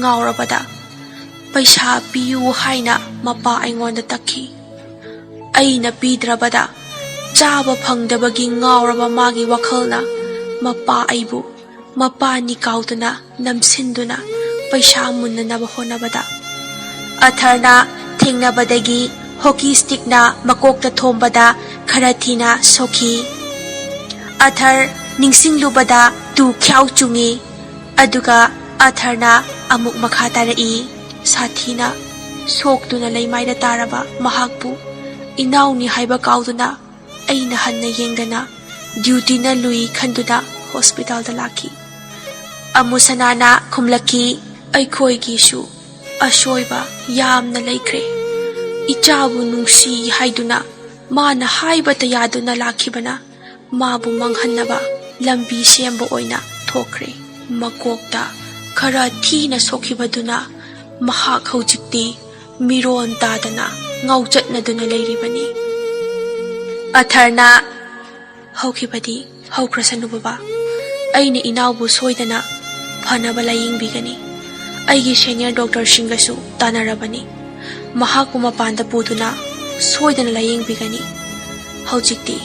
ꯉꯥꯎꯔꯕꯗ ꯄꯩꯁꯥ ꯄꯤꯌꯨ ꯍꯥꯏꯅ ꯃꯄꯥ ꯑꯩꯉꯣꯟꯗ ꯇꯛꯈꯤ ꯑꯩꯅ ꯄꯤꯗ꯭ꯔꯕꯗ ꯆꯥꯕ ꯐꯪꯗꯕꯒꯤ ꯉꯥꯎꯔꯕ ꯃꯥꯒꯤ ꯋꯥꯈꯜꯅ ꯃꯄꯥ ꯑꯩꯕꯨ ꯃꯄꯥꯅꯤ ꯀꯥꯎꯗꯨꯅ ꯅꯝꯁꯤꯟꯗꯨꯅ ꯄꯩꯁꯥ ꯃꯨꯟꯅꯅꯕ ꯍꯣꯠꯅꯕꯗ ꯑꯊꯔꯅ ꯊꯦꯡꯅꯕꯗꯒꯤ ꯍꯣꯀꯤ ꯁ꯭ꯇꯤꯛꯅ ꯃꯀꯣꯛꯇ ꯊꯣꯝꯕꯗ ꯈꯔ ꯊꯤꯅ ꯁꯣꯛꯈꯤ ꯑꯊꯔ ꯅꯤꯡꯁꯤꯡꯂꯨꯕꯗ ꯇꯨ ꯈ꯭ꯌꯥꯎ ꯆꯨꯡꯉꯤ ꯑꯗꯨꯒ ꯑꯊꯔꯅ ꯑꯃꯨꯛ ꯃꯈꯥ ꯇꯥꯔꯛꯏ ꯁꯥꯊꯤꯅ ꯁꯣꯛꯇꯨꯅ ꯂꯩꯃꯥꯏꯗ ꯇꯥꯔꯕ ꯃꯍꯥꯛꯄꯨ ꯏꯅꯥꯎꯅꯤ ꯍꯥꯏꯕ ꯀꯥꯎꯗꯨꯅ ꯑꯩꯅ ꯍꯟꯅ ꯌꯦꯡꯗꯅ ꯗ꯭ꯌꯨꯇꯤꯅ ꯂꯨꯏ ꯈꯟꯗꯨꯅ ꯍꯣꯁꯄꯤꯇꯥꯜꯗ ꯂꯥꯛꯈꯤ ꯑꯃꯨꯁꯅꯥꯅ ꯈꯨꯝꯂꯛꯈꯤ ꯑꯩꯈꯣꯏꯒꯤꯁꯨ ꯑꯁꯣꯏꯕ ꯌꯥꯝꯅ ꯂꯩꯈ꯭ꯔꯦ ꯏꯆꯥꯕꯨ ꯅꯨꯡꯁꯤ ꯍꯥꯏꯗꯨꯅ ꯃꯥꯅ ꯍꯥꯏꯕꯇ ꯌꯥꯗꯨꯅ ꯂꯥꯛꯈꯤꯕꯅ ꯃꯥꯕꯨ ꯃꯥꯡꯍꯟꯅꯕ ꯂꯝꯕꯤ ꯁꯦꯝꯕ ꯑꯣꯏꯅ ꯊꯣꯛꯈ꯭ꯔꯦ ꯃꯀꯣꯛꯇ ꯈꯔ ꯊꯤꯅ ꯁꯣꯛꯈꯤꯕꯗꯨꯅ ꯃꯍꯥꯛ ꯍꯧꯖꯤꯛꯇꯤ ꯃꯤꯔꯣꯟ ꯇꯥꯗꯅ ꯉꯥꯎꯆꯠꯅꯗꯨꯅ ꯂꯩꯔꯤꯕꯅꯤ ꯑꯊꯔꯅ ꯍꯧꯈꯤꯕꯗꯤ ꯍꯧꯈ꯭ꯔꯁꯅꯨ ꯕꯕꯥ ꯑꯩꯅ ꯏꯅꯥꯎꯕꯨ ꯁꯣꯏꯗꯅ ꯐꯅꯕ ꯂꯥꯌꯦꯡꯕꯤꯒꯅꯤ ꯑꯩꯒꯤ ꯁꯦꯅꯤꯌꯔ ꯗꯣꯛꯇꯔꯁꯤꯡꯒꯁꯨ ꯇꯥꯟꯅꯔꯕꯅꯤ ꯃꯍꯥꯛꯄꯨ ꯃꯄꯥꯟꯗ ꯄꯨꯗꯨꯅ ꯁꯣꯏꯗꯅ ꯂꯥꯌꯦꯡꯕꯤꯒꯅꯤ ꯍꯧꯖꯤꯛꯇꯤ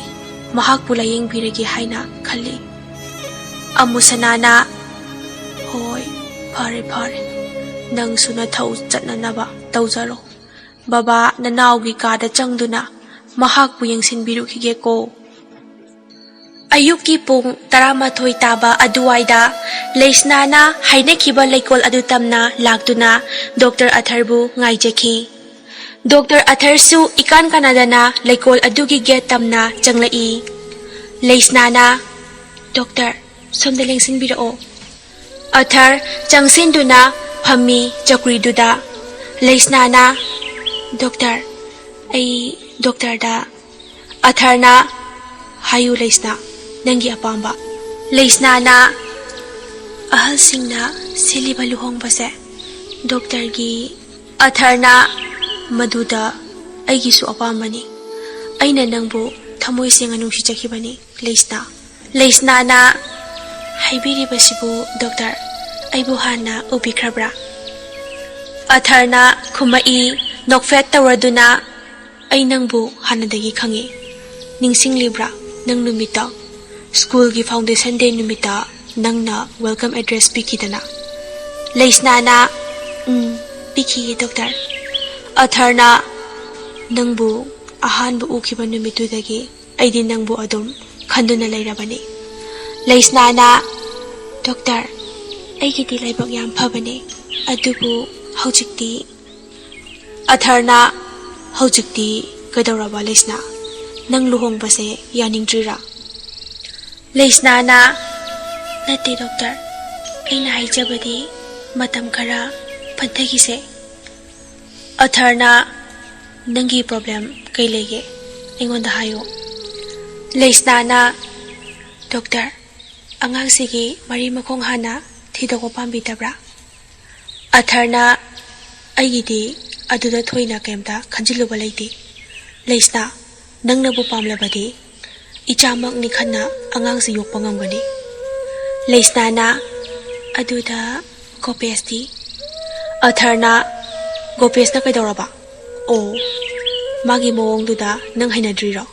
ꯃꯍꯥꯛꯄꯨ ꯂꯥꯌꯦꯡꯕꯤꯔꯒꯦ ꯍꯥꯏꯅ ꯈꯜꯂꯤ ꯑꯃꯨꯁꯅꯥꯅ ꯍꯣꯏ ꯐꯔꯦ ꯐꯔꯦ ꯅꯪꯁꯨ ꯅꯊꯧ ꯆꯠꯅꯅꯕ ꯇꯧꯖꯔꯣ ꯕꯕꯥ ꯅꯅꯥꯎꯒꯤ ꯀꯥꯗ ꯆꯪꯗꯨꯅ ꯃꯍꯥꯛꯄꯨ ꯌꯦꯡꯁꯤꯟꯕꯤꯔꯨꯈꯤꯒꯦꯀꯣ ꯑꯌꯨꯛꯀꯤ ꯄꯨꯡ 12 ꯇꯥꯕ ꯑꯗꯨꯋꯥꯏꯗ ꯂꯩꯁꯅꯥꯅ ꯍꯥꯏꯅꯈꯤꯕ ꯂꯩꯀꯣꯜ ꯑꯗꯨ ꯇꯝꯅ ꯂꯥꯛꯇꯨꯅ ꯗꯣꯛꯇꯔ ꯑꯊꯔꯕꯨ ꯉꯥꯏꯖꯈꯤ ꯗꯣꯛꯇꯔ ꯑꯊꯔꯁꯨ ꯏꯀꯥꯟ ꯀꯥꯟꯅꯗꯅ ꯂꯩꯀꯣꯜ ꯑꯗꯨꯒꯤ ꯒꯦꯠ ꯇꯝꯅ ꯆꯪꯂꯛꯏ ꯂꯩꯁꯅꯥꯅ ꯗꯣꯛꯇꯔ ꯁꯣꯝꯗ ꯂꯦꯡꯁꯤꯟꯕꯤꯔꯛꯑꯣ ꯑꯊꯔ ꯆꯪꯁꯤꯟꯗꯨꯅ ꯐꯝꯃꯤ ꯆꯧꯀ꯭ꯔꯤꯗꯨꯗ ꯂꯩꯁꯅꯥꯅ ꯗꯣꯛꯇꯔ ꯑꯩ ꯗꯣꯛꯇꯔꯗ ꯑꯊꯔꯅ ꯍꯥꯏꯌꯨ ꯂꯩꯁꯅꯥ ꯅꯪꯒꯤ ꯑꯄꯥꯝꯕ ꯂꯩꯁꯅꯥꯅ ꯑꯍꯜꯁꯤꯡꯅ ꯁꯤꯜꯂꯤꯕ ꯂꯨꯍꯣꯡꯕꯁꯦ ꯗꯣꯛꯇꯔꯒꯤ ꯑꯊꯔꯅ ꯃꯗꯨꯗ ꯑꯩꯒꯤꯁꯨ ꯑꯄꯥꯝꯕꯅꯤ ꯑꯩꯅ ꯅꯪꯕꯨ ꯊꯃꯣꯏ ꯁꯦꯡꯅ ꯅꯨꯡꯁꯤꯖꯈꯤꯕꯅꯤ ꯂꯩꯁꯅꯥꯅ ꯍꯥꯏꯕꯤꯔꯤꯕꯁꯤꯕꯨ ꯗꯣꯛꯇꯔ ꯑꯩꯕꯨ ꯍꯥꯟꯅ ꯎꯕꯤꯈ꯭ꯔꯕ꯭ꯔꯥ ꯑꯊꯔꯅ ꯈꯨꯝꯃꯛꯏ ꯅꯣꯛꯐꯦꯠ ꯇꯧꯔꯗꯨꯅ ꯑꯩ ꯅꯪꯕꯨ ꯍꯥꯟꯅꯗꯒꯤ ꯈꯪꯉꯤ ꯅꯤꯡꯁꯤꯡꯂꯤꯕ꯭ꯔꯥ ꯅꯪ ꯅꯨꯃꯤꯠꯇ ꯁ꯭ꯀꯨꯜꯒꯤ ꯐꯥꯎꯟꯗꯦꯁꯟ ꯗꯦ ꯅꯨꯃꯤꯠꯇ ꯅꯪꯅ ꯋꯦꯜꯀꯝ ꯑꯦꯗ꯭ꯔꯦꯁ ꯄꯤꯈꯤꯗꯅ ꯂꯩꯁꯅꯥꯅ ꯄꯤꯈꯤꯌꯦ ꯗꯣꯛꯇꯔ ꯑꯊꯔꯅ ꯅꯪꯕꯨ ꯑꯍꯥꯟꯕ ꯎꯈꯤꯕ ꯅꯨꯃꯤꯠꯇꯨꯗꯒꯤ ꯑꯩꯗꯤ ꯅꯪꯕꯨ ꯑꯗꯨꯝ ꯈꯟꯗꯨꯅ ꯂꯩꯔꯕꯅꯤ ꯂꯩꯁꯅꯥꯅ ꯗꯣꯛꯇꯔ ꯑꯩꯒꯤꯗꯤ ꯂꯥꯏꯕꯛ ꯌꯥꯝ ꯐꯕꯅꯦ ꯑꯗꯨꯕꯨ ꯍꯧꯖꯤꯛꯇꯤ ꯑꯊꯔꯅ ꯍꯧꯖꯤꯛꯇꯤ ꯀꯩꯗꯧꯔꯕ ꯂꯩꯁꯅꯥ ꯅꯪ ꯂꯨꯍꯣꯡꯕꯁꯦ ꯌꯥꯅꯤꯡꯗ꯭ꯔꯤꯔꯥ ꯂꯩꯁꯅꯥꯅ ꯅꯠꯇꯦ ꯗꯣꯛꯇꯔ ꯑꯩꯅ ꯍꯥꯏꯖꯕꯗꯤ ꯃꯇꯝ ꯈꯔ ꯐꯟꯊꯈꯤꯁꯦ ꯑꯊꯔꯅ ꯅꯪꯒꯤ ꯄ꯭ꯔꯣꯕ꯭ꯂꯦꯝ ꯀꯩ ꯂꯩꯒꯦ ꯑꯩꯉꯣꯟꯗ ꯍꯥꯏꯌꯣ ꯂꯩꯁꯅꯥꯅ ꯗꯣꯛꯇꯔ ꯑꯉꯥꯡꯁꯤꯒꯤ ꯃꯔꯤ ꯃꯈꯣꯡ ꯍꯥꯟꯅ ꯊꯤꯗꯣꯛꯄ ꯄꯥꯝꯕꯤꯗꯕ꯭ꯔꯥ ꯑꯊꯔꯅ ꯑꯩꯒꯤꯗꯤ ꯑꯗꯨꯗ ꯊꯣꯏꯅ ꯀꯩꯝꯇ ꯈꯟꯖꯤꯜꯂꯨꯕ ꯂꯩꯇꯦ ꯂꯩꯁꯅꯥ ꯅꯪꯅꯕꯨ ꯄꯥꯝꯂꯕꯗꯤ ꯏꯆꯥꯃꯛꯅꯤ ꯈꯟꯅ ꯑꯉꯥꯡꯁꯤ ꯌꯣꯛꯄ ꯉꯝꯒꯅꯤ ꯂꯩꯁꯅꯥꯅ ꯑꯗꯨꯗ ꯒꯣꯄꯦꯁꯇꯤ ꯑꯊꯔꯅ ꯒꯣꯄꯦꯁꯅ ꯀꯩꯗꯧꯔꯕ ꯑꯣ ꯃꯥꯒꯤ ꯃꯑꯣꯡꯗꯨꯗ ꯅꯪ ꯍꯩꯅꯗ꯭ꯔꯤꯔꯣ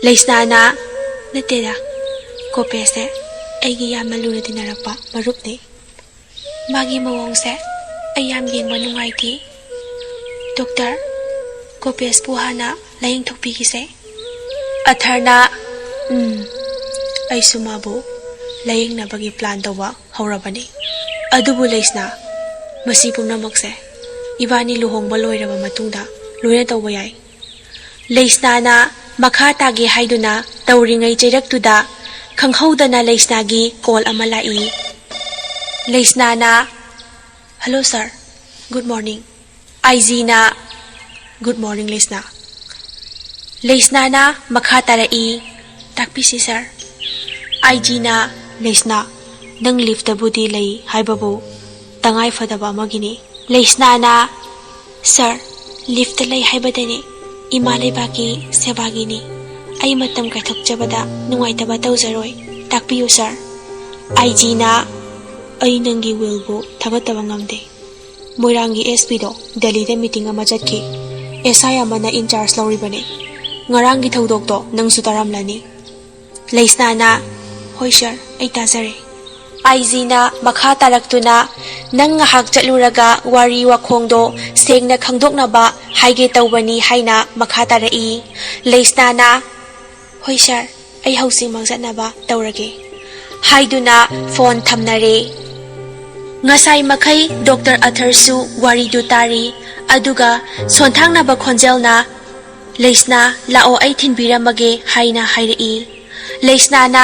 ꯂꯩꯁꯅꯥꯅ ꯅꯠꯇꯦꯗ ꯒꯣꯄꯦꯁꯁꯦ ꯑꯩꯒꯤ ꯌꯥꯝꯅ ꯂꯨꯅ ꯇꯤꯟꯅꯔꯛꯄ ꯃꯔꯨꯞꯅꯤ ꯃꯥꯒꯤ ꯃꯑꯣꯡꯁꯦ ꯑꯩ ꯌꯥꯝ ꯌꯦꯡꯕ ꯅꯨꯡꯉꯥꯏꯇꯦ ꯗꯣꯛꯇꯔ ꯒꯣꯄꯦꯁꯄꯨ ꯍꯥꯟꯅ ꯂꯥꯌꯦꯡꯊꯣꯛꯄꯤꯈꯤꯁꯦ ꯑꯊꯔꯅ ꯑꯩꯁꯨ ꯃꯥꯕꯨ ꯂꯥꯌꯦꯡꯅꯕꯒꯤ ꯄ꯭ꯂꯥꯟ ꯇꯧꯕ ꯍꯧꯔꯕꯅꯤ ꯑꯗꯨꯕꯨ ꯂꯩꯁꯅꯥ ꯃꯁꯤ ꯄꯨꯝꯅꯃꯛꯁꯦ ꯏꯕꯥꯅꯤ ꯂꯨꯍꯣꯡꯕ ꯂꯣꯏꯔꯕ ꯃꯇꯨꯡꯗ ꯂꯣꯏꯅ ꯇꯧꯕ ꯌꯥꯏ ꯂꯩꯁꯅꯥꯅ ꯃꯈꯥ ꯇꯥꯒꯦ ꯍꯥꯏꯗꯨꯅ ꯇꯧꯔꯤꯉꯩ ꯆꯩꯔꯛꯇꯨꯗ ꯈꯪꯍꯧꯗꯅ ꯂꯩꯁꯅꯥꯒꯤ ꯀꯣꯜ ꯑꯃ ꯂꯥꯛꯏ ꯂꯩꯁꯅꯥꯅ ꯍꯜꯂꯣ ꯁꯔ ꯒꯨꯗ ꯃꯣꯔꯅꯤꯡ ꯑꯥꯏꯖꯤꯅ ꯒꯨꯗ ꯃꯣꯔꯅꯤꯡ ꯂꯩꯁꯅꯥ ꯂꯩꯁꯅꯥꯅ ꯃꯈꯥ ꯇꯥꯔꯛꯏ ꯇꯥꯛꯄꯤꯁꯤ ꯁꯔ ꯑꯥꯏꯖꯤꯅ ꯂꯩꯁꯅꯥ ꯅꯪ ꯂꯤꯐꯇꯕꯨꯗꯤ ꯂꯩ ꯍꯥꯏꯕꯕꯨ ꯇꯉꯥꯏ ꯐꯗꯕ ꯑꯃꯒꯤꯅꯤ ꯂꯩꯁꯅꯥꯅ ꯁꯔ ꯂꯤꯐꯇ ꯂꯩ ꯍꯥꯏꯕꯗꯅꯤ ꯏꯃꯥ ꯂꯩꯕꯥꯛꯀꯤ ꯁꯦꯕꯥꯒꯤꯅꯤ ꯑꯩ ꯃꯇꯝ ꯀꯥꯏꯊꯣꯛꯆꯕꯗ ꯅꯨꯡꯉꯥꯏꯇꯕ ꯇꯧꯖꯔꯣꯏ ꯇꯥꯛꯄꯤꯌꯨ ꯁꯔ ꯑꯥꯏꯖꯤꯅ ꯑꯩ ꯅꯪꯒꯤ ꯋꯤꯜꯕꯨ ꯊꯥꯒꯠꯇꯕ ꯉꯝꯗꯦ ꯃꯣꯏꯔꯥꯡꯒꯤ ꯑꯦꯁꯄꯤꯗꯣ ꯗꯦꯜꯂꯤꯗ ꯃꯤꯇꯤꯡ ꯑꯃ ꯆꯠꯈꯤ ꯑꯦꯁꯥꯏ ꯑꯃꯅ ꯏꯟꯆꯥꯔꯖ ꯂꯧꯔꯤꯕꯅꯤ ꯉꯔꯥꯡꯒꯤ ꯊꯧꯗꯣꯛꯇꯣ ꯅꯪꯁꯨ ꯇꯥꯔꯝꯂꯅꯤ ꯂꯩꯁꯅꯥꯅ ꯍꯣꯏ ꯁꯔ ꯑꯩ ꯇꯥꯖꯔꯦ ꯑꯥꯏꯖꯤꯅ ꯃꯈꯥ ꯇꯥꯔꯛꯇꯨꯅ ꯅꯪ ꯉꯥꯏꯍꯥꯛ ꯆꯠꯂꯨꯔꯒ ꯋꯥꯔꯤ ꯋꯥꯈꯣꯡꯗꯣ ꯁꯦꯡꯅ ꯈꯪꯗꯣꯛꯅꯕ ꯍꯥꯏꯒꯦ ꯇꯧꯕꯅꯤ ꯍꯥꯏꯅ ꯃꯈꯥ ꯇꯥꯔꯛꯏ ꯂꯩꯁꯅꯥꯅ ꯍꯣꯏ ꯁꯔ ꯑꯩ ꯍꯧꯖꯤꯛꯃꯛ ꯆꯠꯅꯕ ꯇꯧꯔꯒꯦ ꯍꯥꯏꯗꯨꯅ ꯐꯣꯟ ꯊꯝꯅꯔꯦ ꯉꯁꯥꯏ ꯃꯈꯩ ꯗꯣꯛꯇꯔ ꯑꯊꯔꯁꯨ ꯋꯥꯔꯤꯗꯨ ꯇꯥꯔꯤ ꯑꯗꯨꯒ ꯁꯣꯟꯊꯥꯡꯅꯕ ꯈꯣꯟꯖꯦꯜꯅ ꯂꯩꯁꯅꯥ ꯂꯥꯛꯑꯣ ꯑꯩ ꯊꯤꯟꯕꯤꯔꯝꯃꯒꯦ ꯍꯥꯏꯅ ꯍꯥꯏꯔꯛꯏ ꯂꯩꯁꯅꯥꯅ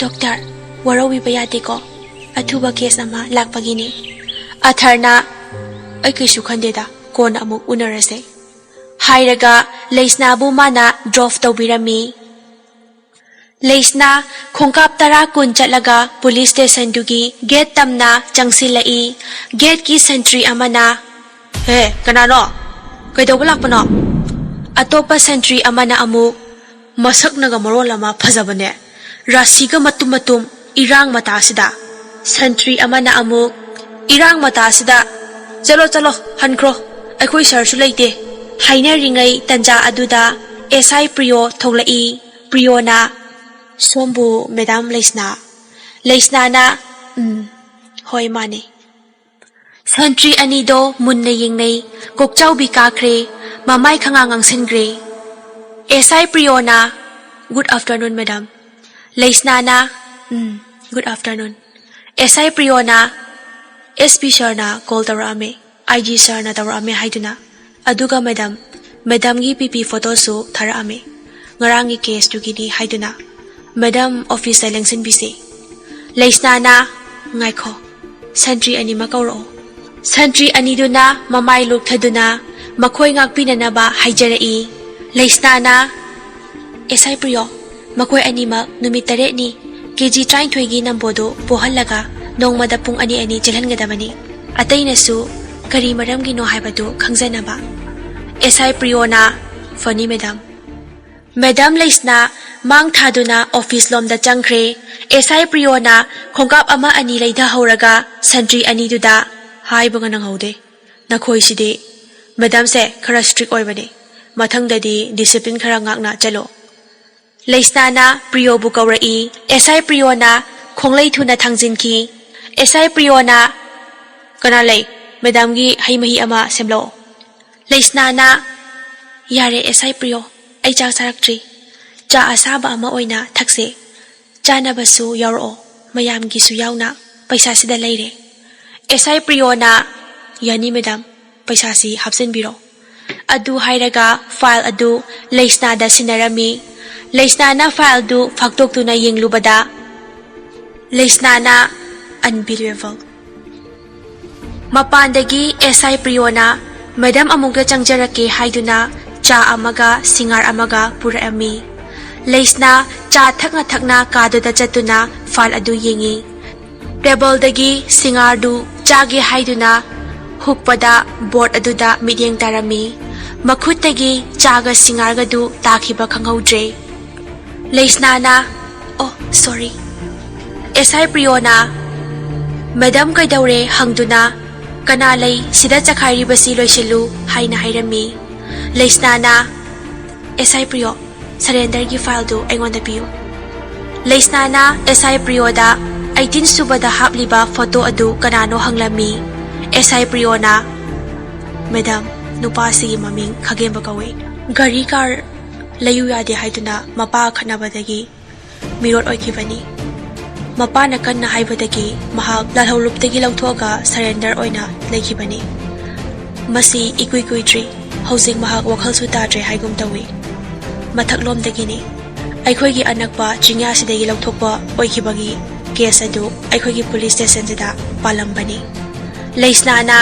ꯗꯣꯛꯇꯔ ꯋꯥꯔꯧꯕꯤꯕ ꯌꯥꯗꯦꯀꯣ ꯑꯊꯨꯕ ꯀꯦꯁ ꯑꯃ ꯂꯥꯛꯄꯒꯤꯅꯤ ꯑꯊꯔꯅ ꯑꯩ ꯀꯩꯁꯨ ꯈꯟꯗꯦꯗ ꯀꯣꯟꯅ ꯑꯃꯨꯛ ꯎꯅꯔꯁꯦ ꯍꯥꯏꯔꯒ ꯂꯩꯁꯅꯥꯕꯨ ꯃꯥꯅ ꯗ꯭ꯔꯣꯞ ꯇꯧꯕꯤꯔꯝꯃꯤ ꯂꯩꯁꯅꯥ ꯈꯣꯡꯀꯥꯞ 10-20 ꯆꯠꯂꯒ ꯄꯨꯂꯤꯁ ꯁ꯭ꯇꯦꯁꯟꯗꯨꯒꯤ ꯒꯦꯠ ꯇꯝꯅ ꯆꯪꯁꯤꯜꯂꯛꯏ ꯒꯦꯠꯀꯤ ꯁꯦꯟꯇ꯭ꯔꯤ ꯑꯃꯅ ꯍꯦ ꯀꯅꯥꯅꯣ ꯀꯩꯗꯧꯕ ꯂꯥꯛꯄꯅꯣ ꯑꯇꯣꯞꯄ ꯁꯦꯟꯇ꯭ꯔꯤ ꯑꯃꯅ ꯑꯃꯨꯛ ꯃꯁꯛꯅꯒ ꯃꯔꯣꯜ ꯑꯃ ꯐꯖꯕꯅꯦ ꯔꯥꯁꯤꯒ ꯃꯇꯨꯝ ꯃꯇꯨꯝ ꯏꯔꯥꯡ ꯃꯇꯥꯁꯤꯗ ꯁꯦꯟꯇ꯭ꯔꯤ ꯑꯃꯅ ꯑꯃꯨꯛ ꯏꯔꯥꯡ ꯃꯇꯥꯁꯤꯗ ꯆꯠꯂꯣ ꯍꯟꯈ꯭ꯔꯣ ꯑꯩꯈꯣꯏ ꯁꯔꯁꯨ ꯂꯩꯇꯦ ꯍꯥꯏꯅꯔꯤꯉꯩ ꯇꯟꯖꯥ ꯑꯗꯨꯗ ꯑꯦꯁꯥꯏ ꯄ꯭ꯔꯤꯌꯣ ꯊꯣꯛꯂꯛꯏ ꯄ꯭ꯔꯤꯌꯣꯅ ꯁꯣꯝꯕꯨ ꯃꯦꯗꯥꯝ ꯂꯩꯁꯅꯥꯅ ꯍꯣꯏ ꯃꯥꯅꯦ ꯁꯦꯟꯇ꯭ꯔꯤ ꯑꯅꯤꯗꯣ ꯃꯨꯟꯅ ꯌꯦꯡꯅꯩ ꯀꯣꯛꯆꯥꯎꯕꯤ ꯀꯥꯈ꯭ꯔꯦ ꯃꯃꯥꯏ ꯈꯪꯉꯥꯡ ꯉꯥꯡꯁꯤꯟꯈ꯭ꯔꯦ ꯑꯦꯁꯥꯏ ꯄ꯭ꯔꯤꯌꯣꯅ ꯒꯨꯗ ꯑꯥꯐꯇꯔꯅꯨꯟ ꯃꯦꯗꯥꯝ ꯂꯩꯁꯅꯥꯅ ꯒꯨꯗ ꯑꯥꯐꯇꯔꯅꯨꯟ ꯑꯦꯁꯥꯏ ꯄ꯭ꯔꯤꯌꯣꯅ एसपी सरना कॉल तौरअमे आईजी सरना तौरअमे हाइदुना अदुगा मैडम की पीपी फोटोसु थारअमे ngarang केस तुगिनी हाइदुना मैडम ऑफिस लेंगसिन बिसे लेस्नाना ngaikho sentry ani makawro sentry ani duna mamai luk thaduna makhoi ngakpinana ba haijarai leisnana esai priyo makhoi ani mak numit tare ni kg train thoigi nambodo pohalaga nongmada pung ani chelhangadabani atainasu kari maramgi no haibadu khangjanaba esai priyona fani madam leisna mang thaduna office lomda changkhre esai priyona khongkap ama ani leida horaga sentry ani duda haibaga nanghaude nakhoi sidi madam se khara strict oibani mathangdadi discipline khara ngakna chalo leisna priyo bu kawrai esai priyona khonglei thuna thangjinki esai priyona kana lei madam gi haimahi ama semlo leisna yare esai priyo ai cha saraktri cha asaba ama oina thakse ꯆꯥꯅꯕꯁꯨ ꯌꯥꯎꯔꯛꯑꯣ ꯃꯌꯥꯝꯒꯤꯁꯨ ꯌꯥꯎꯅ ꯄꯩꯁꯥꯁꯤꯗ ꯂꯩꯔꯦ SI ꯄ꯭ꯔꯤꯌꯣꯅ ꯌꯥꯅꯤ ꯃꯦꯗꯥꯝ ꯄꯩꯁꯥꯁꯤ ꯍꯥꯞꯆꯤꯟꯕꯤꯔꯣ ꯑꯗꯨ ꯍꯥꯏꯔꯒ ꯐꯥꯏꯜ ꯑꯗꯨ ꯂꯩꯁꯅꯥꯗ ꯁꯤꯟꯅꯔꯝꯃꯤ ꯂꯩꯁꯅꯥꯅ ꯐꯥꯏꯜ ꯑꯗꯨ ꯐꯥꯛꯇꯣꯛꯇꯨꯅ ꯌꯦꯡꯂꯨꯕꯗ ꯂꯩꯁꯅꯥꯅ unbelievable ꯃꯄꯥꯟꯗꯒꯤ SI ꯄ꯭ꯔꯤꯌꯣꯅ ꯃꯦꯗꯥꯝ ꯑꯃꯨꯛꯇ ꯆꯪꯖꯔꯛꯀꯦ ꯍꯥꯏꯗꯨꯅ ꯆꯥ ꯑꯃꯒ ꯁꯤꯡꯉꯥꯔ ꯑꯃꯒ ꯄꯨꯔꯛꯑꯝꯃꯤ ꯂꯩꯁꯅꯥ ꯆꯥ ꯊꯛꯅ ꯊꯛꯅ ꯀꯥꯗꯨꯗ ꯆꯠꯇꯨꯅ ꯐꯥꯏꯜ ꯑꯗꯨ ꯌꯦꯡꯉꯤ ꯇꯦꯕꯜꯗꯒꯤ ꯁꯤꯡꯉꯥꯔꯗꯨ ꯆꯥꯒꯦ ꯍꯥꯏꯗꯨꯅ ꯍꯨꯛꯄꯗ ꯕꯣꯔꯗ ꯑꯗꯨꯗ ꯃꯤꯠꯌꯦꯡ ꯇꯥꯔꯝꯃꯤ ꯃꯈꯨꯠꯇꯒꯤ ꯆꯥꯒ ꯁꯤꯡꯉꯥꯔꯒꯗꯨ ꯇꯥꯈꯤꯕ ꯈꯪꯍꯧꯗ꯭ꯔꯦ ꯂꯩꯁꯅꯥꯅ ꯑꯣ ꯁꯣꯔꯤ SI ꯄ꯭ꯔꯤꯌꯣꯅ ꯃꯦꯗꯥꯝ ꯀꯩꯗꯧꯔꯦ ꯍꯪꯗꯨꯅ ꯀꯅꯥ ꯂꯩ ꯁꯤꯗ ꯆꯈꯥꯏꯔꯤꯕꯁꯤ ꯂꯣꯏꯁꯤꯜꯂꯨ ꯍꯥꯏꯅ ꯍꯥꯏꯔꯝꯃꯤ ꯂꯩꯁꯅꯥꯅ SI ꯄ꯭ꯔꯤꯌꯣ ꯁꯔꯦꯟꯗꯔꯒꯤ ꯐꯥꯏꯜꯗꯨ ꯑꯩꯉꯣꯟꯗ ꯄꯤꯌꯨ ꯂꯩꯁꯅꯥꯅ SI ꯄ꯭ꯔꯤꯌꯣꯗ 18 ꯁꯨꯕꯗ ꯍꯥꯞꯂꯤꯕ ꯐꯣꯇꯣ ꯑꯗꯨ ꯀꯅꯥꯅꯣ ꯍꯪꯂꯝꯃꯤ SI ꯄ꯭ꯔꯤꯌꯣꯅ ꯃꯦꯗꯥꯝ ꯅꯨꯄꯥꯁꯤꯒꯤ ꯃꯃꯤꯡ ꯈꯥꯒꯦꯝꯕ ꯀꯧꯏ ꯒꯥꯔꯤ ꯀꯥꯔ ꯂꯩꯌꯨ ꯌꯥꯗꯦ ꯍꯥꯏꯗꯨꯅ ꯃꯄꯥ ꯈꯠꯅꯕꯗꯒꯤ ꯃꯤꯔꯣꯠ ꯑꯣꯏꯈꯤꯕꯅꯤ ꯃꯄꯥꯅ ꯀꯟꯅ ꯍꯥꯏꯕꯗꯒꯤ ꯃꯍꯥꯛ ꯂꯥꯜꯍꯧꯂꯨꯞꯇꯒꯤ ꯂꯧꯊꯣꯛꯑꯒ ꯁꯔꯦꯟꯗꯔ ꯑꯣꯏꯅ ꯂꯩꯈꯤꯕꯅꯤ ꯃꯁꯤ ꯏꯀꯨꯏ ꯀꯨꯏꯗ꯭ꯔꯤ ꯍꯧꯖꯤꯛ ꯃꯍꯥꯛ ꯋꯥꯈꯜꯁꯨ ꯇꯥꯗ꯭ꯔꯦ ꯍꯥꯏꯒꯨꯝ ꯇꯧꯏ ꯃꯊꯛꯂꯣꯝꯗꯒꯤꯅꯤ ꯑꯩꯈꯣꯏꯒꯤ ꯑꯅꯛꯄ ꯆꯤꯡꯌꯥꯁꯤꯗꯒꯤ ꯂꯧꯊꯣꯛꯄ ꯑꯣꯏꯈꯤꯕꯒꯤ ꯀꯦꯁ ꯑꯗꯨ ꯑꯩꯈꯣꯏꯒꯤ ꯄꯨꯂꯤꯁ ꯁ꯭ꯇꯦꯁꯟꯁꯤꯗ ꯄꯥꯜꯂꯝꯕꯅꯤ ꯂꯩꯁꯅꯥꯅ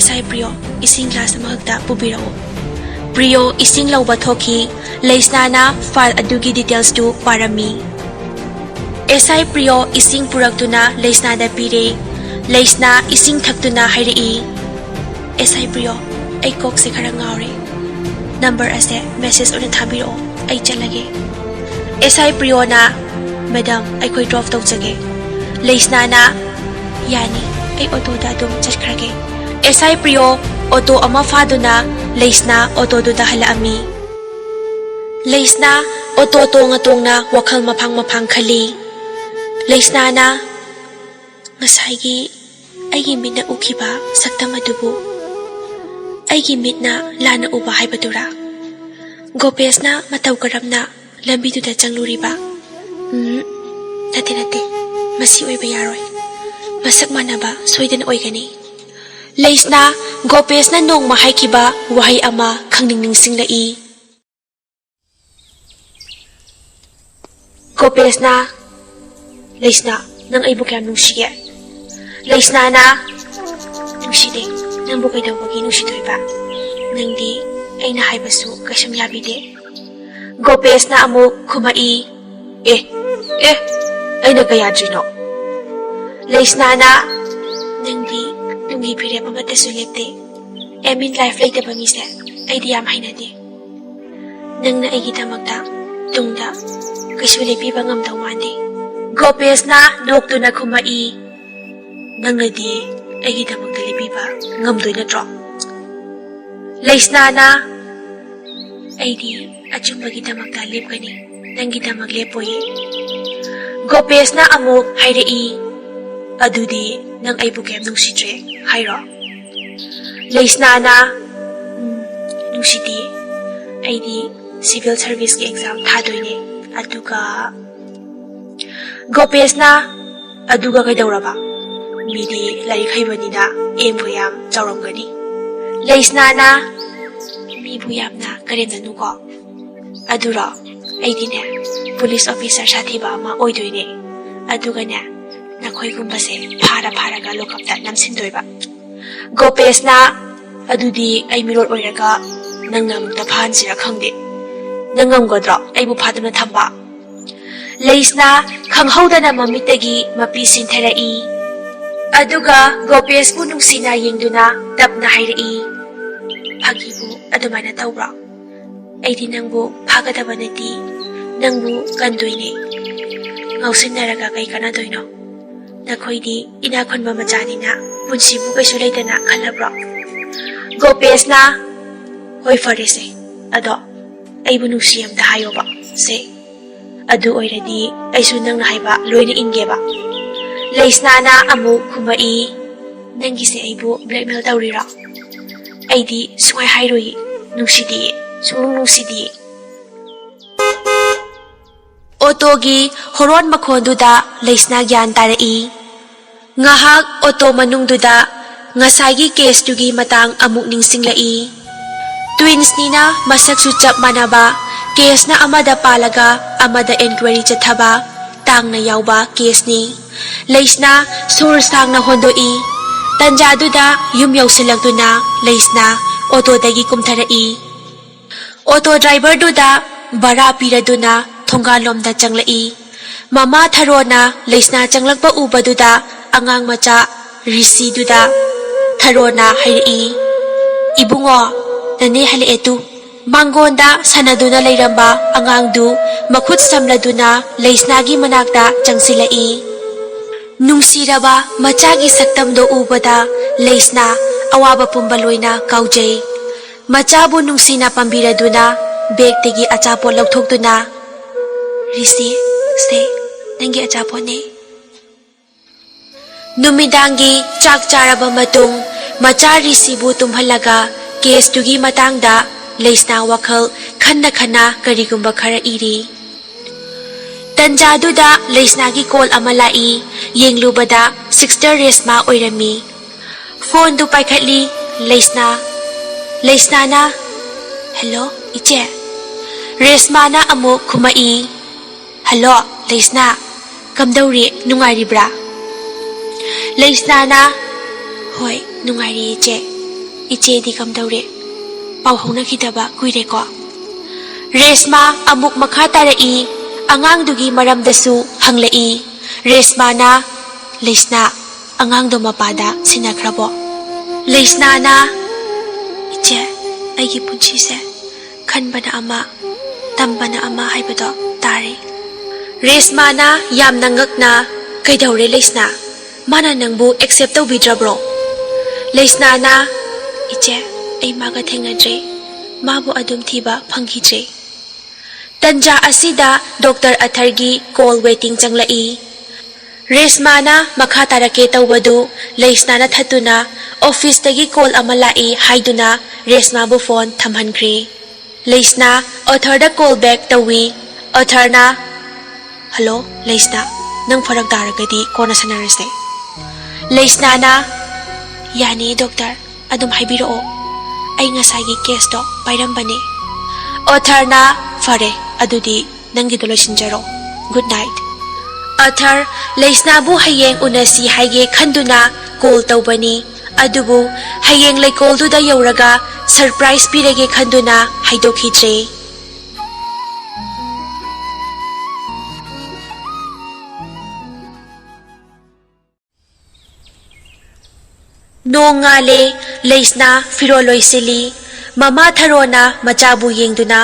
SI ꯄ꯭ꯔꯤꯌꯣ ꯏꯁꯤꯡ ꯒ꯭ꯂꯥꯁ ꯑꯃꯈꯛꯇ ꯄꯨꯕꯤꯔꯛꯎ ꯄ꯭ꯔꯤꯌꯣ ꯏꯁꯤꯡ ꯂꯧꯕ ꯊꯣꯛꯈꯤ ꯂꯩꯁꯅꯥꯅ ꯐꯥꯏꯜ ꯑꯗꯨꯒꯤ ꯗꯤꯇꯦꯜꯁꯇꯨ ꯄꯥꯔꯝꯃꯤ SI ꯄ꯭ꯔꯤꯌꯣ ꯏꯁꯤꯡ ꯄꯨꯔꯛꯇꯨꯅ ꯂꯩꯁꯅꯥꯗ ꯄꯤꯔꯦ ꯂꯩꯁꯅꯥ ꯏꯁꯤꯡ ꯊꯛꯇꯨꯅ ꯍꯥꯏꯔꯛꯏ SI ꯄ꯭ꯔꯤꯌꯣ ꯑꯩ ꯀꯣꯛꯁꯦ ꯈꯔ ꯉꯥꯎꯔꯦ ꯅꯝꯕꯔ ꯑꯁꯦ ꯃꯦꯁꯦꯖ ꯑꯣꯏꯅ ꯊꯥꯕꯤꯔꯛꯑꯣ ꯑꯩ ꯆꯠꯂꯒꯦ SI ꯄ꯭ꯔꯤꯌꯣꯅ ꯃꯦꯗꯥꯝ ꯑꯩꯈꯣꯏ ꯗ꯭ꯔꯣꯞ ꯇꯧꯖꯒꯦ ꯂꯩꯁꯅꯥꯅ ꯌꯥꯅꯤ ꯑꯩ ꯑꯣꯇꯣꯗ ꯑꯗꯨꯝ ꯆꯠꯈ꯭ꯔꯒꯦ SI ꯄ꯭ꯔꯤꯌꯣ ꯑꯣꯇꯣ ꯑꯃ ꯐꯥꯗꯨꯅ ꯂꯩꯁꯅꯥ ꯑꯣꯇꯣꯗꯨꯗ ꯍꯜꯂꯛꯑꯝꯃꯤ ꯂꯩꯁꯅꯥ ꯑꯣꯇꯣ ꯇꯣꯡꯅ ꯇꯣꯡꯅ ꯋꯥꯈꯜ ꯃꯐꯥꯡ ꯈꯜꯂꯤ ꯂꯩꯁꯅꯥꯅ ꯉꯁꯥꯏꯒꯤ ꯑꯩꯒꯤ ꯃꯤꯠꯅ ꯎꯈꯤꯕ ꯁꯛꯇꯝ ꯑꯗꯨꯕꯨ ꯑꯩꯒꯤ ꯃꯤꯠꯅ ꯂꯥꯟꯅ ꯎꯕ ꯍꯥꯏꯕꯗꯨꯔꯥ ꯒꯣꯄꯦꯁꯅ ꯃꯇꯧ ꯀꯔꯝꯅ ꯂꯝꯕꯤꯗꯨꯗ ꯆꯪꯂꯨꯔꯤꯕ ꯅꯠꯇꯦ ꯃꯁꯤ ꯑꯣꯏꯕ ꯌꯥꯔꯣꯏ ꯃꯁꯛ ꯃꯥꯟꯅꯕ ꯁꯣꯏꯗꯅ ꯑꯣꯏꯒꯅꯤ ꯂꯩꯁꯅꯥ ꯒꯣꯄꯦꯁꯅ ꯅꯣꯡꯃ ꯍꯥꯏꯈꯤꯕ ꯋꯥꯍꯩ ꯑꯃ ꯈꯪꯅꯤꯡ ꯅꯤꯡꯁꯤꯡꯂꯛꯏ ꯒꯣꯄꯦꯁꯅ ꯂꯩꯁꯅꯥ ꯅꯪ ꯑꯩꯕꯨ ꯀꯌꯥꯝ ꯅꯨꯡꯁꯤꯒꯦ ꯂꯩꯁꯅꯥꯅ ꯅꯨꯡꯁꯤꯗꯦ ꯅꯪꯕꯨ ꯀꯩꯗꯧꯕꯒꯤ ꯅꯨꯡꯁꯤꯗꯣꯏꯕ ꯅꯪꯗꯤ ꯑꯩꯅ ꯍꯥꯏꯕꯁꯨ ꯀꯩꯁꯨꯝ ꯌꯥꯕꯤꯗꯦ ꯒꯣꯄꯦꯁꯅ ꯑꯃꯨꯛ ꯈꯨꯝꯃꯛꯏ ꯑꯩꯅ ꯀꯌꯥꯗ꯭ꯔꯤꯅꯣ ꯂꯩꯁꯅꯥꯅ ꯅꯪꯗꯤ ꯇꯨꯡꯒꯤ ꯐꯤꯔꯦꯞ ꯑꯃꯠꯇꯁꯨ ꯂꯦꯞꯇꯦ ꯑꯦꯝ ꯏꯟ ꯂꯥꯏꯐ ꯂꯩꯇꯕ ꯃꯤꯁꯦ ꯑꯩꯗꯤ ꯌꯥꯝ ꯍꯩꯅꯗꯦ ꯅꯪꯅ ꯑꯩꯒꯤꯗꯃꯛꯇ ꯇꯨꯡꯗ ꯀꯩꯁꯨ ꯂꯦꯞꯄꯤꯕ ꯉꯝꯗꯧ ꯃꯥꯟꯗꯦ ꯒꯣꯄꯦꯁꯅ ꯅꯣꯛꯇꯨꯅ ꯈꯨꯝꯃꯛꯏ ꯅꯪꯅꯗꯤ ꯑꯩꯒꯤꯗꯃꯛꯇ ꯂꯦꯞꯄꯤꯕ ꯉꯝꯗꯣꯏ ꯅꯠꯇ꯭ꯔꯣ ꯂꯩꯁꯅꯥꯅ ꯑꯩꯗꯤ ꯑꯆꯨꯝꯕꯒꯤꯗꯃꯛꯇ ꯂꯦꯞꯀꯅꯤ ꯅꯪꯒꯤꯗꯃꯛ ꯂꯦꯞꯄꯣꯏꯌꯦ ꯒꯣꯄꯦꯁꯅ ꯑꯃꯨꯛ ꯍꯥꯏꯔꯛꯏ ꯑꯗꯨꯗꯤ ꯅꯪ ꯑꯩꯕꯨ ꯀꯩꯝ ꯅꯨꯡꯁꯤꯗ꯭ꯔꯦ ꯍꯥꯏꯔꯣ ꯂꯩꯁꯅꯥꯅ ꯅꯨꯡꯁꯤꯗꯦ ꯑꯩꯗꯤ ꯁꯤꯚꯤꯜ ꯁꯔꯚꯤꯁꯀꯤ ꯑꯦꯛꯖꯥꯝ ꯊꯥꯗꯣꯏꯅꯦ ꯑꯗꯨꯒ ꯒꯣꯄꯦꯁꯅ ꯑꯗꯨꯒ ꯀꯩꯗꯧꯔꯕ ꯃꯤꯗꯤ ꯂꯥꯏꯔꯤꯛ ꯍꯩꯕꯅꯤꯅ ꯑꯦꯝꯒ ꯌꯥꯝ ꯆꯥꯎꯔꯝꯒꯅꯤ ꯂꯩꯁꯅꯥꯅ ꯃꯤꯕꯨ ꯌꯥꯝꯅ ꯀꯔꯦꯝꯅꯅꯨꯀꯣ ꯑꯗꯨꯔꯣ ꯑꯩꯗꯤꯅꯦ ꯄꯨꯂꯤꯁ ꯑꯣꯐꯤꯁꯔ ꯁꯥꯊꯤꯕ ꯑꯃ ꯑꯣꯏꯗꯣꯏꯅꯦ ꯑꯗꯨꯒꯅꯦ ꯅꯈꯣꯏꯒꯨꯝꯕꯁꯦ ꯐꯥꯔꯒ ꯂꯣꯀꯞꯇ ꯅꯝꯁꯤꯟꯗꯣꯏꯕ ꯒꯣꯄꯦꯁꯅ ꯑꯗꯨꯗꯤ ꯑꯩ ꯃꯤꯔꯣꯠ ꯑꯣꯏꯔꯒ ꯅꯪꯅ ꯑꯃꯨꯛꯇ ꯐꯥꯍꯟꯁꯤꯔ ꯈꯪꯗꯦ ꯅꯪ ꯉꯝꯒꯗ꯭ꯔꯣ ꯑꯩꯕꯨ ꯐꯥꯗꯨꯅ ꯊꯝꯕ ꯂꯩꯁꯅꯥ ꯈꯪꯍꯧꯗꯅ ꯃꯃꯤꯠꯇꯒꯤ ꯃꯄꯤ ꯁꯤꯟꯊꯔꯛꯏ ꯑꯗꯨꯒ ꯒꯣꯄꯦꯁꯄꯨ ꯅꯨꯡꯁꯤꯅ ꯌꯦꯡꯗꯨꯅ ꯇꯞꯅ ꯍꯥꯏꯔꯛꯏ ꯐꯥꯒꯤꯕꯨ ꯑꯗꯨꯃꯥꯏꯅ ꯇꯧꯕ꯭ꯔꯣ ꯑꯩꯗꯤ ꯅꯪꯕꯨ ꯐꯥꯒꯗꯕ ꯅꯠꯇꯦ ꯅꯪꯕꯨ ꯀꯟꯗꯣꯏꯅꯦ ꯉꯥꯎꯁꯤꯟꯅꯔꯒ ꯀꯩ ꯀꯥꯟꯅꯗꯣꯏꯅꯣ ꯅꯈꯣꯏꯗꯤ ꯏꯅꯥꯛ ꯈꯨꯟꯕ ꯃꯆꯥꯅꯤꯅ ꯄꯨꯟꯁꯤꯕꯨ ꯀꯩꯁꯨ ꯂꯩꯇꯅ ꯈꯜꯂꯕ꯭ꯔꯣ ꯒꯣꯄꯦꯁꯅ ꯍꯣꯏ ꯐꯔꯦꯁꯦ ꯑꯗꯣ ꯑꯩꯕꯨ ꯅꯨꯡꯁꯤ ꯑꯝꯇ ꯍꯥꯏꯌꯣꯕ ꯁꯦ ꯑꯗꯨ ꯑꯣꯏꯔꯗꯤ ꯑꯩꯁꯨ ꯅꯪꯅ ꯍꯥꯏꯕ ꯂꯣꯏꯅ ꯏꯟꯒꯦꯕ ꯂꯩꯁꯅꯥꯅ ꯑꯃꯨꯛ ꯈꯨꯝꯃꯛꯏ ꯅꯪꯒꯤꯁꯦ ꯑꯩꯕꯨ ꯕ꯭ꯂꯦꯛꯃꯦꯜ ꯇꯧꯔꯤꯔꯣ ꯑꯩꯗꯤ ꯁꯨꯡꯍꯥꯏ ꯍꯥꯏꯔꯣꯏ ꯅꯨꯡꯁꯤꯗꯤꯌꯦ ꯁꯨꯡꯅꯨꯡ ꯅꯨꯡꯁꯤꯗꯤꯌꯦ ꯑꯣꯇꯣꯒꯤ ꯍꯣꯔꯣꯟ ꯃꯈꯣꯟꯗꯨꯗ ꯂꯩꯁꯅꯥ ꯒ꯭ꯌꯥꯟ ꯇꯥꯔꯛꯏ꯫ ꯉꯥꯏꯍꯥꯛ ꯑꯣꯇꯣ ꯃꯅꯨꯡꯗꯨꯗ ꯉꯁꯥꯏꯒꯤ ꯀꯦꯁꯇꯨꯒꯤ ꯃꯇꯥꯡ ꯑꯃꯨꯛ ꯅꯤꯡꯁꯤꯡꯂꯛꯏ꯫ ꯇ꯭ꯋꯤꯟꯁꯅꯤꯅ ꯃꯁꯛꯁꯨ ꯆꯞ ꯃꯥꯟꯅꯕ, ꯀꯦꯁꯅ ꯑꯃꯗ ꯄꯥꯜꯂꯒ ꯑꯃꯗ ꯑꯦꯟꯀ꯭ꯋꯥꯏꯔꯤ ꯆꯠꯊꯕ, ꯇꯥꯡꯅ ꯌꯥꯎꯕ ꯀꯦꯁꯅꯤ꯫ ꯂꯩꯁꯅꯥ ꯁꯣꯔ ꯁꯥꯡꯅ ꯍꯣꯟꯗꯣꯛꯏ꯫ ꯇꯟꯖꯥꯗꯨꯗ ꯌꯨꯝ ꯌꯧꯁꯤꯜꯂꯛꯇꯨꯅ ꯂꯩꯁꯅꯥ ꯑꯣꯇꯣꯗꯒꯤ ꯀꯨꯝꯊꯔꯛꯏ꯫ ꯑꯣꯇꯣ ꯗ꯭ꯔꯥꯏꯚꯔꯗꯨꯗ ꯚꯔꯥ ꯄꯤꯔꯗꯨꯅ ꯊꯣꯡꯒꯥꯜꯂꯣꯝꯗ ꯆꯪꯂꯛꯏ꯫ ꯃꯃꯥ ꯊꯔꯣꯅ ꯂꯩꯁꯅꯥ ꯆꯪꯂꯛꯄ ꯎꯕꯗꯨꯗ ꯑꯉꯥꯡ ꯃꯆꯥ ꯔꯤꯁꯤꯗꯨꯗ ꯊꯔꯣꯅ ꯍꯥꯏꯔꯛꯏ, "ꯏꯕꯨꯡꯉꯣ, ꯅꯅꯦ ꯍꯜꯂꯛꯑꯦ ꯇꯨ." ꯃꯥꯡꯒꯣꯟꯗ ꯁꯥꯟꯅꯗꯨꯅ ꯂꯩꯔꯝꯕ ꯑꯉꯥꯡꯗꯨ ꯃꯈꯨꯠ ꯁꯝꯂꯗꯨꯅ ꯂꯩꯁꯅꯥꯒꯤ ꯃꯅꯥꯛꯇ ꯆꯪꯁꯤꯜꯂꯛꯏ꯫ ꯅꯨꯡꯁꯤꯔꯕ ꯃꯆꯥꯒꯤ ꯁꯛꯇꯝꯗꯣ ꯎꯕꯗ ꯂꯩꯁꯅꯥ ꯑꯋꯥꯕ ꯄꯨꯝꯕ ꯂꯣꯏꯅ ꯀꯥꯎꯖꯩ꯫ ꯃꯆꯥꯕꯨ ꯅꯨꯡꯁꯤꯅ ꯄꯥꯝꯕꯤꯔꯗꯨꯅ ꯕꯦꯒꯇꯒꯤ ꯑꯆꯥꯄꯣꯠ ꯂꯧꯊꯣꯛꯇꯨꯅ, "ꯔꯤꯁꯤ, ꯁꯦ, ꯅꯪꯒꯤ ꯑꯆꯥꯄꯣꯠꯅꯦ." ꯅꯨꯃꯤꯗꯥꯡꯒꯤ ꯆꯥꯛ ꯆꯥꯔꯕ ꯃꯇꯨꯡ ꯃꯆꯥ ꯔꯤꯁꯤꯕꯨ ꯇꯨꯝꯍꯜꯂꯒ ꯀꯦꯁꯇꯨꯒꯤ ꯃꯇꯥꯡꯗ ꯂꯩꯁꯅꯥ ꯋꯥꯈꯜ ꯈꯟꯅ ꯈꯟꯅ ꯀꯔꯤꯒꯨꯝꯕ ꯈꯔ ꯏꯔꯤ꯫ ꯇꯟꯖꯥꯗꯨꯗ ꯂꯩꯁꯅꯥꯒꯤ ꯀꯣꯜ ꯑꯃ ꯂꯥꯛꯏ꯫ ꯌꯦꯡꯂꯨꯕꯗ ꯁꯤꯁꯇꯔ ꯔꯦꯁꯃꯥ ꯑꯣꯏꯔꯝꯃꯤ꯫ ꯐꯣꯟꯗꯨ ꯄꯥꯏꯈꯠꯂꯤ ꯂꯩꯁꯅꯥꯅ, "ꯍꯦꯜꯂꯣ, ꯏꯆꯦ." ꯔꯦꯁꯃꯥꯅ ꯑꯃꯨꯛ ꯈꯨꯝꯃꯛꯏ, "ꯍꯜꯂꯣ ꯂꯩꯁꯅꯥ, ꯀꯝꯗꯧꯔꯤ, ꯅꯨꯡꯉꯥꯏꯔꯤꯕ꯭ꯔꯥ?" ꯂꯩꯁꯅꯥꯅ, "ꯍꯣꯏ, ꯅꯨꯡꯉꯥꯏꯔꯤ ꯏꯆꯦ. ꯏꯆꯦꯗꯤ ꯀꯝꯗꯧꯔꯤ? ꯄꯥꯎ ꯐꯥꯎꯅꯈꯤꯗꯕ ꯀꯨꯏꯔꯦꯀꯣ." ꯔꯦꯁꯃꯥ ꯑꯃꯨꯛ ꯃꯈꯥ ꯇꯥꯔꯛꯏ꯫ ꯑꯉꯥꯡꯗꯨꯒꯤ ꯃꯔꯝꯗꯁꯨ ꯍꯪꯂꯛꯏ꯫ ꯔꯦꯁꯃꯥꯅ, "ꯂꯩꯁꯅꯥ, ꯑꯉꯥꯡꯗꯣ ꯃꯄꯥꯗ ꯁꯤꯟꯅꯈ꯭ꯔꯕꯣ?" ꯂꯩꯁꯅꯥꯅ, "ꯏꯆꯦ, ꯑꯩꯒꯤ ꯄꯨꯟꯁꯤꯁꯦ ꯈꯟꯕꯅ ꯑꯃ, ꯇꯝꯕꯅ ꯑꯃ ꯍꯥꯏꯕꯗꯣ ꯇꯥꯔꯦ." ꯔꯦꯁꯃꯥꯅ ꯌꯥꯝꯅ ꯉꯛꯅ, "ꯀꯩꯗꯧꯔꯦ ꯂꯩꯁꯅꯥ? ꯃꯥꯅ ꯅꯪꯕꯨ ꯑꯦꯛꯁꯦꯞ ꯇꯧꯕꯤꯗ꯭ꯔꯕ꯭ꯔꯣ?" ꯂꯩꯁꯅꯥꯅ, "ꯏꯆꯦ, ꯑꯩ ꯃꯥꯒ ꯊꯦꯡꯅꯗ꯭ꯔꯦ. ꯃꯥꯕꯨ ꯑꯗꯨꯝ ꯊꯤꯕ ꯐꯪꯈꯤꯗ꯭ꯔꯦ." ꯇꯟꯖꯥ ꯑꯁꯤꯗ ꯗꯣꯛꯇꯔ ꯑꯊꯔꯒꯤ ꯀꯣꯜ ꯋꯦꯇꯤꯡ ꯆꯪꯂꯛꯏ꯫ ꯔꯦꯁꯃꯥꯅ ꯃꯈꯥ ꯇꯥꯔꯛꯀꯦ ꯇꯧꯕꯗꯨ ꯂꯩꯁꯅꯥꯅ ꯊꯠꯇꯨꯅ ꯑꯣꯐꯤꯁꯇꯒꯤ ꯀꯣꯜ ꯑꯃ ꯂꯥꯛꯏ ꯍꯥꯏꯗꯨꯅ ꯔꯦꯁꯃꯥꯕꯨ ꯐꯣꯟ ꯊꯝꯍꯟꯈ꯭ꯔꯦ꯫ ꯂꯩꯁꯅꯥ ꯑꯊꯔꯗ ꯀꯣꯜ ꯕꯦꯛ ꯇꯧꯏ꯫ ꯑꯊꯔꯅ, "ꯍꯜꯂꯣ ꯂꯩꯁꯅꯥ, ꯅꯪ ꯐꯔꯛ ꯇꯥꯔꯒꯗꯤ ꯀꯣꯟꯅ ꯁꯥꯟꯅꯔꯁꯦ." ꯂꯩꯁꯅꯥꯅ, "ꯌꯥꯅꯤ ꯗꯣꯛꯇꯔ, ꯑꯗꯨꯝ ꯍꯥꯏꯕꯤꯔꯛꯑꯣ. ꯑꯩ ꯉꯁꯥꯏꯒꯤ ꯀꯦꯁꯇꯣ ꯄꯥꯏꯔꯝꯕꯅꯦ." ꯑꯊꯔꯅ, "ꯐꯔꯦ, ꯑꯗꯨꯗꯤ ꯅꯪꯒꯤꯗꯣ ꯂꯣꯏꯁꯤꯟꯖꯔꯣ. Good night." ꯑꯊꯔ ꯂꯩꯁꯅꯥꯕꯨ ꯍꯌꯦꯡ ꯎꯅꯁꯤ ꯍꯥꯏꯒꯦ ꯈꯟꯗꯨꯅ ꯀꯣꯜ ꯇꯧꯕꯅꯤ, ꯑꯗꯨꯕꯨ ꯍꯌꯦꯡ ꯂꯩꯀꯣꯜꯗꯨꯗ ꯌꯧꯔꯒ ꯁꯔꯄ꯭ꯔꯥꯏꯖ ꯄꯤꯔꯒꯦ ꯈꯟꯗꯨꯅ ꯍꯥꯏꯗꯣꯛꯈꯤꯗ꯭ꯔꯦ꯫ ꯅꯣꯡ ꯉꯥꯜꯂꯦ꯫ ꯂꯩꯁꯅꯥ ꯐꯤꯔꯣꯜ ꯂꯣꯏꯁꯤꯜꯂꯤ꯫ ꯃꯃꯥ ꯊꯔꯣꯅ ꯃꯆꯥꯕꯨ ꯌꯦꯡꯗꯨꯅ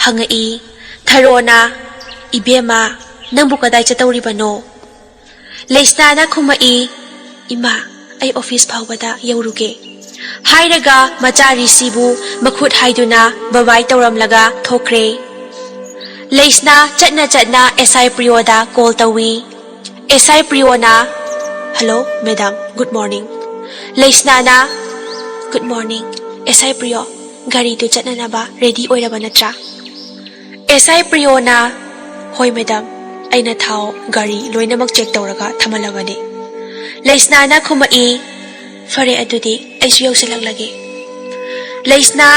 ꯍꯪꯉꯛꯏ꯫ ꯊꯔꯣꯅ, "ꯏꯕꯦꯝꯃ, ꯅꯪꯕꯨ ꯀꯗꯥꯏ ꯆꯠꯇꯧꯔꯤꯕꯅꯣ?" ꯂꯩꯁꯅꯥꯅ ꯈꯨꯝꯃꯛꯏ, "ꯏꯃꯥ, ꯑꯩ ꯑꯣꯐꯤꯁ ꯐꯥꯎꯕꯗ ꯌꯧꯔꯨꯒꯦ." ꯍꯥꯏꯔꯒ ꯃꯆꯥ ꯔꯤꯁꯤꯕꯨ ꯃꯈꯨꯠ ꯍꯥꯏꯗꯨꯅ ꯕꯕꯥꯏ ꯇꯧꯔꯝꯂꯒ ꯊꯣꯛꯈ꯭ꯔꯦ꯫ ꯂꯩꯁꯅꯥ ꯆꯠꯅ ꯆꯠꯅ ꯑꯦꯁꯥꯏ ꯄ꯭ꯔꯤꯌꯣꯗ ꯀꯣꯜ ꯇꯧꯏ꯫ ꯑꯦꯁꯥꯏ ꯄ꯭ꯔꯤꯌꯣꯅ, "ꯍꯜꯂꯣ ꯃꯦꯗꯥꯝ, ꯒꯨꯗ ꯃꯣꯔꯅꯤꯡ." ꯂꯩꯁꯅꯥꯅ, "ꯒꯨꯗ ꯃꯣꯔꯅꯤꯡ, ꯑꯦꯁꯥꯏ ꯄ꯭ꯔꯤꯌꯣ, ꯒꯥꯔꯤꯗꯨ ꯆꯠꯅꯅꯕ ꯔꯦꯗꯤ ꯑꯣꯏꯔꯕ ꯅꯠꯇ꯭ꯔꯥ?" ꯑꯦꯁꯥꯏ ꯄ꯭ꯔꯤꯌꯣꯅ, "ꯍꯣꯏ ꯃꯦꯗꯥꯝ, ꯑꯩꯅ ꯊꯥꯎ, ꯒꯥꯔꯤ ꯂꯣꯏꯅꯃꯛ ꯆꯦꯛ ꯇꯧꯔꯒ ꯊꯝꯍꯜꯂꯕꯅꯤ." ꯂꯩꯁꯅꯥꯅ ꯈꯨꯝꯃꯛꯏ, "ꯐꯔꯦ, ꯑꯗꯨꯗꯤ ꯑꯩꯁꯨ ꯌꯧꯁꯤꯜꯂꯛꯂꯒꯦ." ꯂꯩꯁꯅꯥ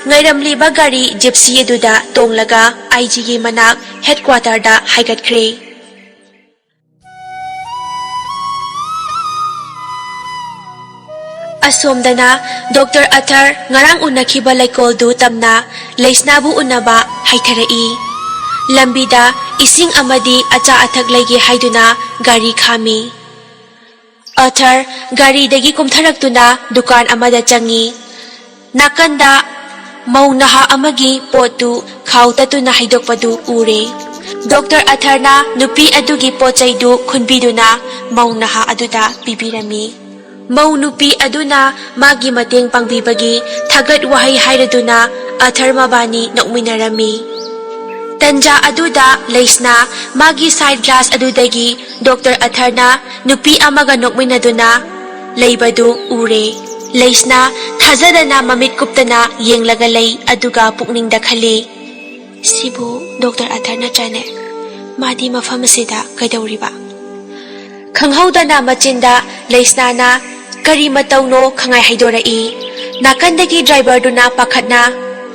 ꯉꯥꯏꯔꯝꯂꯤꯕ ꯒꯥꯔꯤ ꯖꯤꯞꯁꯤ ꯑꯗꯨꯗ ꯇꯣꯡꯂꯒ ꯑꯥꯏꯖꯤꯒꯤ ꯃꯅꯥꯛ ꯍꯦꯗꯀ꯭ꯋꯥꯇꯔꯗ ꯍꯥꯏꯒꯠꯈ꯭ꯔꯦ꯫ ꯑꯁꯣꯝꯗꯅ ꯗꯣꯛꯇꯔ ꯑꯊꯔ ꯉꯔꯥꯡ ꯎꯅꯈꯤꯕ ꯂꯩꯀꯣꯜꯗꯨ ꯇꯝꯅ ꯂꯩꯁꯅꯥꯕꯨ ꯎꯅꯕ ꯍꯥꯏꯊꯔꯛꯏ꯫ ꯂꯝꯕꯤꯗ ꯏꯁꯤꯡ ꯑꯃꯗꯤ ꯑꯆꯥ ꯑꯊꯛ ꯂꯩꯒꯦ ꯍꯥꯏꯗꯨꯅ ꯒꯥꯔꯤ ꯈꯥꯝꯃꯤ꯫ ꯑꯊꯔ ꯒꯥꯔꯤꯗꯒꯤ ꯀꯨꯝꯊꯔꯛꯇꯨꯅ ꯗꯨꯀꯥꯟ ꯑꯃꯗ ꯆꯪꯉꯤ꯫ ꯅꯥꯀꯟꯗ ꯃꯧ ꯅꯍꯥ ꯑꯃꯒꯤ ꯄꯣꯠꯇꯨ ꯈꯥꯎ ꯇꯠꯇꯨꯅ ꯍꯩꯗꯣꯛꯄꯗꯨ ꯎꯔꯦ꯫ ꯗꯣꯛꯇꯔ ꯑꯊꯔꯅ ꯅꯨꯄꯤ ꯑꯗꯨꯒꯤ ꯄꯣꯠꯆꯩꯗꯨ ꯈꯨꯟꯕꯤꯗꯨꯅ ꯃꯧ ꯅꯍꯥ ꯑꯗꯨꯗ ꯄꯤꯕꯤꯔꯝꯃꯤ꯫ ꯃꯧ ꯅꯨꯄꯤ ꯑꯗꯨꯅ ꯃꯥꯒꯤ ꯃꯇꯦꯡ ꯄꯥꯡꯕꯤꯕꯒꯤ ꯊꯥꯒꯠ ꯋꯥꯍꯩ ꯍꯥꯏꯔꯗꯨꯅ ꯑꯊꯔ ꯃꯕꯥꯅꯤ ꯅꯣꯛꯃꯤꯟꯅꯔꯝꯃꯤ꯫ ꯇꯟꯖꯥ ꯑꯗꯨꯗ ꯂꯩꯁꯅꯥ ꯃꯥꯒꯤ ꯁꯥꯏꯠ ꯒ꯭ꯂꯥꯁ ꯑꯗꯨꯗꯒꯤ ꯗꯣꯛꯇꯔ ꯑꯊꯔꯅ ꯅꯨꯄꯤ ꯑꯃꯒ ꯅꯣꯛꯃꯤꯟꯅꯗꯨꯅ ꯂꯩꯕꯗꯨ ꯎꯔꯦ꯫ ꯂꯩꯁꯅꯥ ꯊꯥꯖꯗꯅ ꯃꯃꯤꯠ ꯀꯨꯞꯇꯅ ꯌꯦꯡꯂꯒ ꯂꯩ, ꯑꯗꯨꯒ ꯄꯨꯛꯅꯤꯡꯗ ꯈꯜꯂꯤ, "ꯁꯤꯕꯨ ꯗꯣꯛꯇꯔ ꯑꯊꯔ ꯅꯠꯇ꯭ꯔꯅꯦ? ꯃꯥꯗꯤ ꯃꯐꯝ ꯑꯁꯤꯗ ꯀꯩꯗꯧꯔꯤꯕ? ꯈꯪꯍꯧꯗꯅ ꯃꯆꯤꯟꯗ ꯂꯩꯁꯅꯥꯅ ꯀꯔꯤ ꯃꯇꯧꯅꯣ ꯈꯪꯉꯥꯏ ꯍꯩꯗꯣꯔꯛꯏ꯫ ꯅꯥꯀꯟꯗꯒꯤ ꯗ꯭ꯔꯥꯏꯚꯔꯗꯨꯅ ꯄꯥꯈꯠꯅ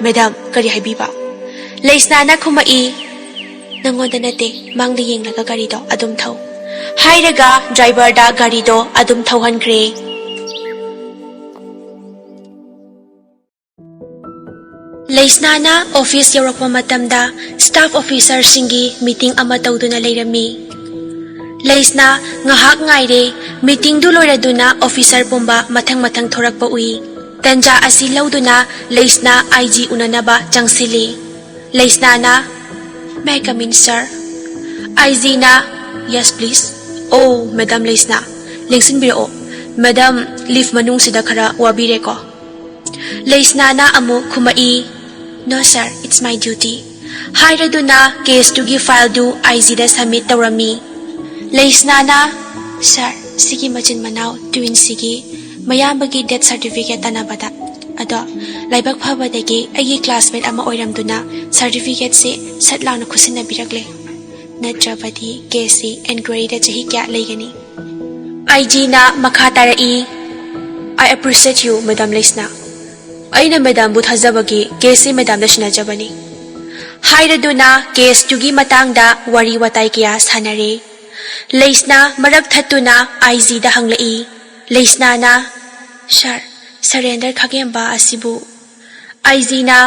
"ꯃꯦꯗꯥꯝ, ꯀꯔꯤ ꯍꯥꯏꯕꯤꯕ?" ꯂꯩꯁꯅꯥꯅ ꯈꯨꯝꯃꯛꯏ, "ꯅꯪꯉꯣꯟꯗ ꯅꯠꯇꯦ, ꯃꯥꯡꯗ ꯌꯦꯡꯂꯒ ꯒꯥꯔꯤꯗꯣ ꯑꯗꯨꯝ ꯊꯧ." ꯍꯥꯏꯔꯒ ꯗ꯭ꯔꯥꯏꯚꯔꯗ ꯒꯥꯔꯤꯗꯣ ꯑꯗꯨꯝ ꯊꯧꯍꯟꯈ꯭ꯔꯦ꯫ ꯂꯩꯁꯅꯥꯅ ꯑꯣꯐꯤꯁ ꯌꯧꯔꯛꯄ ꯃꯇꯝꯗ ꯁ꯭ꯇꯥꯐ ꯑꯣꯐꯤꯁꯔꯁꯤꯡꯒꯤ ꯃꯤꯇꯤꯡ ꯑꯃ ꯇꯧꯗꯨꯅ ꯂꯩꯔꯝꯃꯤ꯫ ꯂꯩꯁꯅꯥ ꯉꯥꯏꯍꯥꯛ ꯉꯥꯏꯔꯦ꯫ ꯃꯤꯇꯤꯡꯗꯨ ꯂꯣꯏꯔꯗꯨꯅ ꯑꯣꯐꯤꯁꯔ ꯄꯨꯝꯕ ꯃꯊꯪ ꯊꯣꯔꯛꯄ ꯎꯏ꯫ ꯇꯟꯖꯥ ꯑꯁꯤ ꯂꯧꯗꯨꯅ ꯂꯩꯁꯅꯥ IG ꯎꯅꯅꯕ ꯆꯪꯁꯤꯜꯂꯤ꯫ ꯂꯩꯁꯅꯥꯅ "may I come in sir?" IGꯅ "ꯌꯦꯁ ꯄ꯭ꯂꯤꯖ." "ꯑꯣ, ꯃꯦꯗꯥꯝ ꯂꯩꯁꯅꯥ, ꯂꯦꯡꯁꯤꯟꯕꯤꯔꯛꯑꯣ꯫ ꯃꯦꯗꯥꯝ ꯂꯤꯐ ꯃꯅꯨꯡꯁꯤꯗ ꯈꯔ ꯋꯥꯕꯤꯔꯦꯀꯣ." ꯂꯩꯁꯅꯥꯅ ꯑꯃꯨꯛ ꯈꯨꯝꯃꯛꯏ, "no sir, it's my duty." ꯍꯥꯏꯔꯗꯨꯅ ꯀꯦꯁꯇꯨꯒꯤ ꯐꯥꯏꯜꯗꯨ IGꯗ ꯁꯕꯃꯤꯠ ꯇꯧꯔꯝꯃꯤ꯫ ꯂꯩꯁꯅꯥꯅ "ꯁꯔ, ꯁꯤꯒꯤ ꯃꯆꯤꯟ ꯃꯅꯥꯎ ꯇ꯭ꯋꯤꯟꯁꯤꯒꯤ ꯃꯌꯥꯝꯕꯒꯤ ꯗꯦꯠ ꯁꯥꯔꯇꯤꯐꯤꯀꯦꯠ ꯇꯥꯟꯅꯕꯗ ꯑꯗꯣ ꯂꯥꯏꯕꯛ ꯐꯕꯗꯒꯤ ꯑꯩꯒꯤ ꯀ꯭ꯂꯥꯁꯃꯦꯠ ꯑꯃ ꯑꯣꯏꯔꯝꯗꯨꯅ ꯁꯥꯔꯇꯤꯐꯤꯀꯦꯠꯁꯤ ꯁꯠ ꯂꯥꯎꯅ ꯈꯨꯠꯁꯤꯟꯅꯕꯤꯔꯛꯂꯦ꯫ ꯅꯠꯇ꯭ꯔꯕꯗꯤ ꯀꯦꯁꯁꯤ ꯑꯦꯟꯀ꯭ꯋꯥꯏꯔꯤꯗ ꯆꯍꯤ ꯀꯌꯥ ꯂꯩꯒꯅꯤ." IGꯅ ꯃꯈꯥ ꯇꯥꯔꯛꯏ, "I appreciate you, ꯃꯦꯗꯥꯝ ꯂꯩꯁꯅꯥ. ꯑꯩꯅ ꯃꯦꯗꯥꯝꯕꯨ ꯊꯥꯖꯕꯒꯤ ꯀꯦꯁꯁꯤ ꯃꯦꯗꯥꯝꯗ ꯁꯤꯟꯅꯖꯕꯅꯤ." ꯍꯥꯏꯔꯗꯨꯅ ꯀꯦꯁꯇꯨꯒꯤ ꯃꯇꯥꯡꯗ ꯋꯥꯔꯤ ꯋꯥꯇꯥꯏ ꯀꯌꯥ ꯁꯥꯟꯅꯔꯦ꯫ ꯂꯩꯁꯅꯥ ꯃꯔꯛ ꯊꯠꯇꯨꯅ IGꯗ ꯍꯪꯂꯛꯏ꯫ ꯂꯩꯁꯅꯥꯅ "ꯁꯔ, ꯁꯔꯦꯟꯗꯔ ꯈꯥꯒꯦꯝꯕ ꯑꯁꯤꯕꯨ?" IGꯅ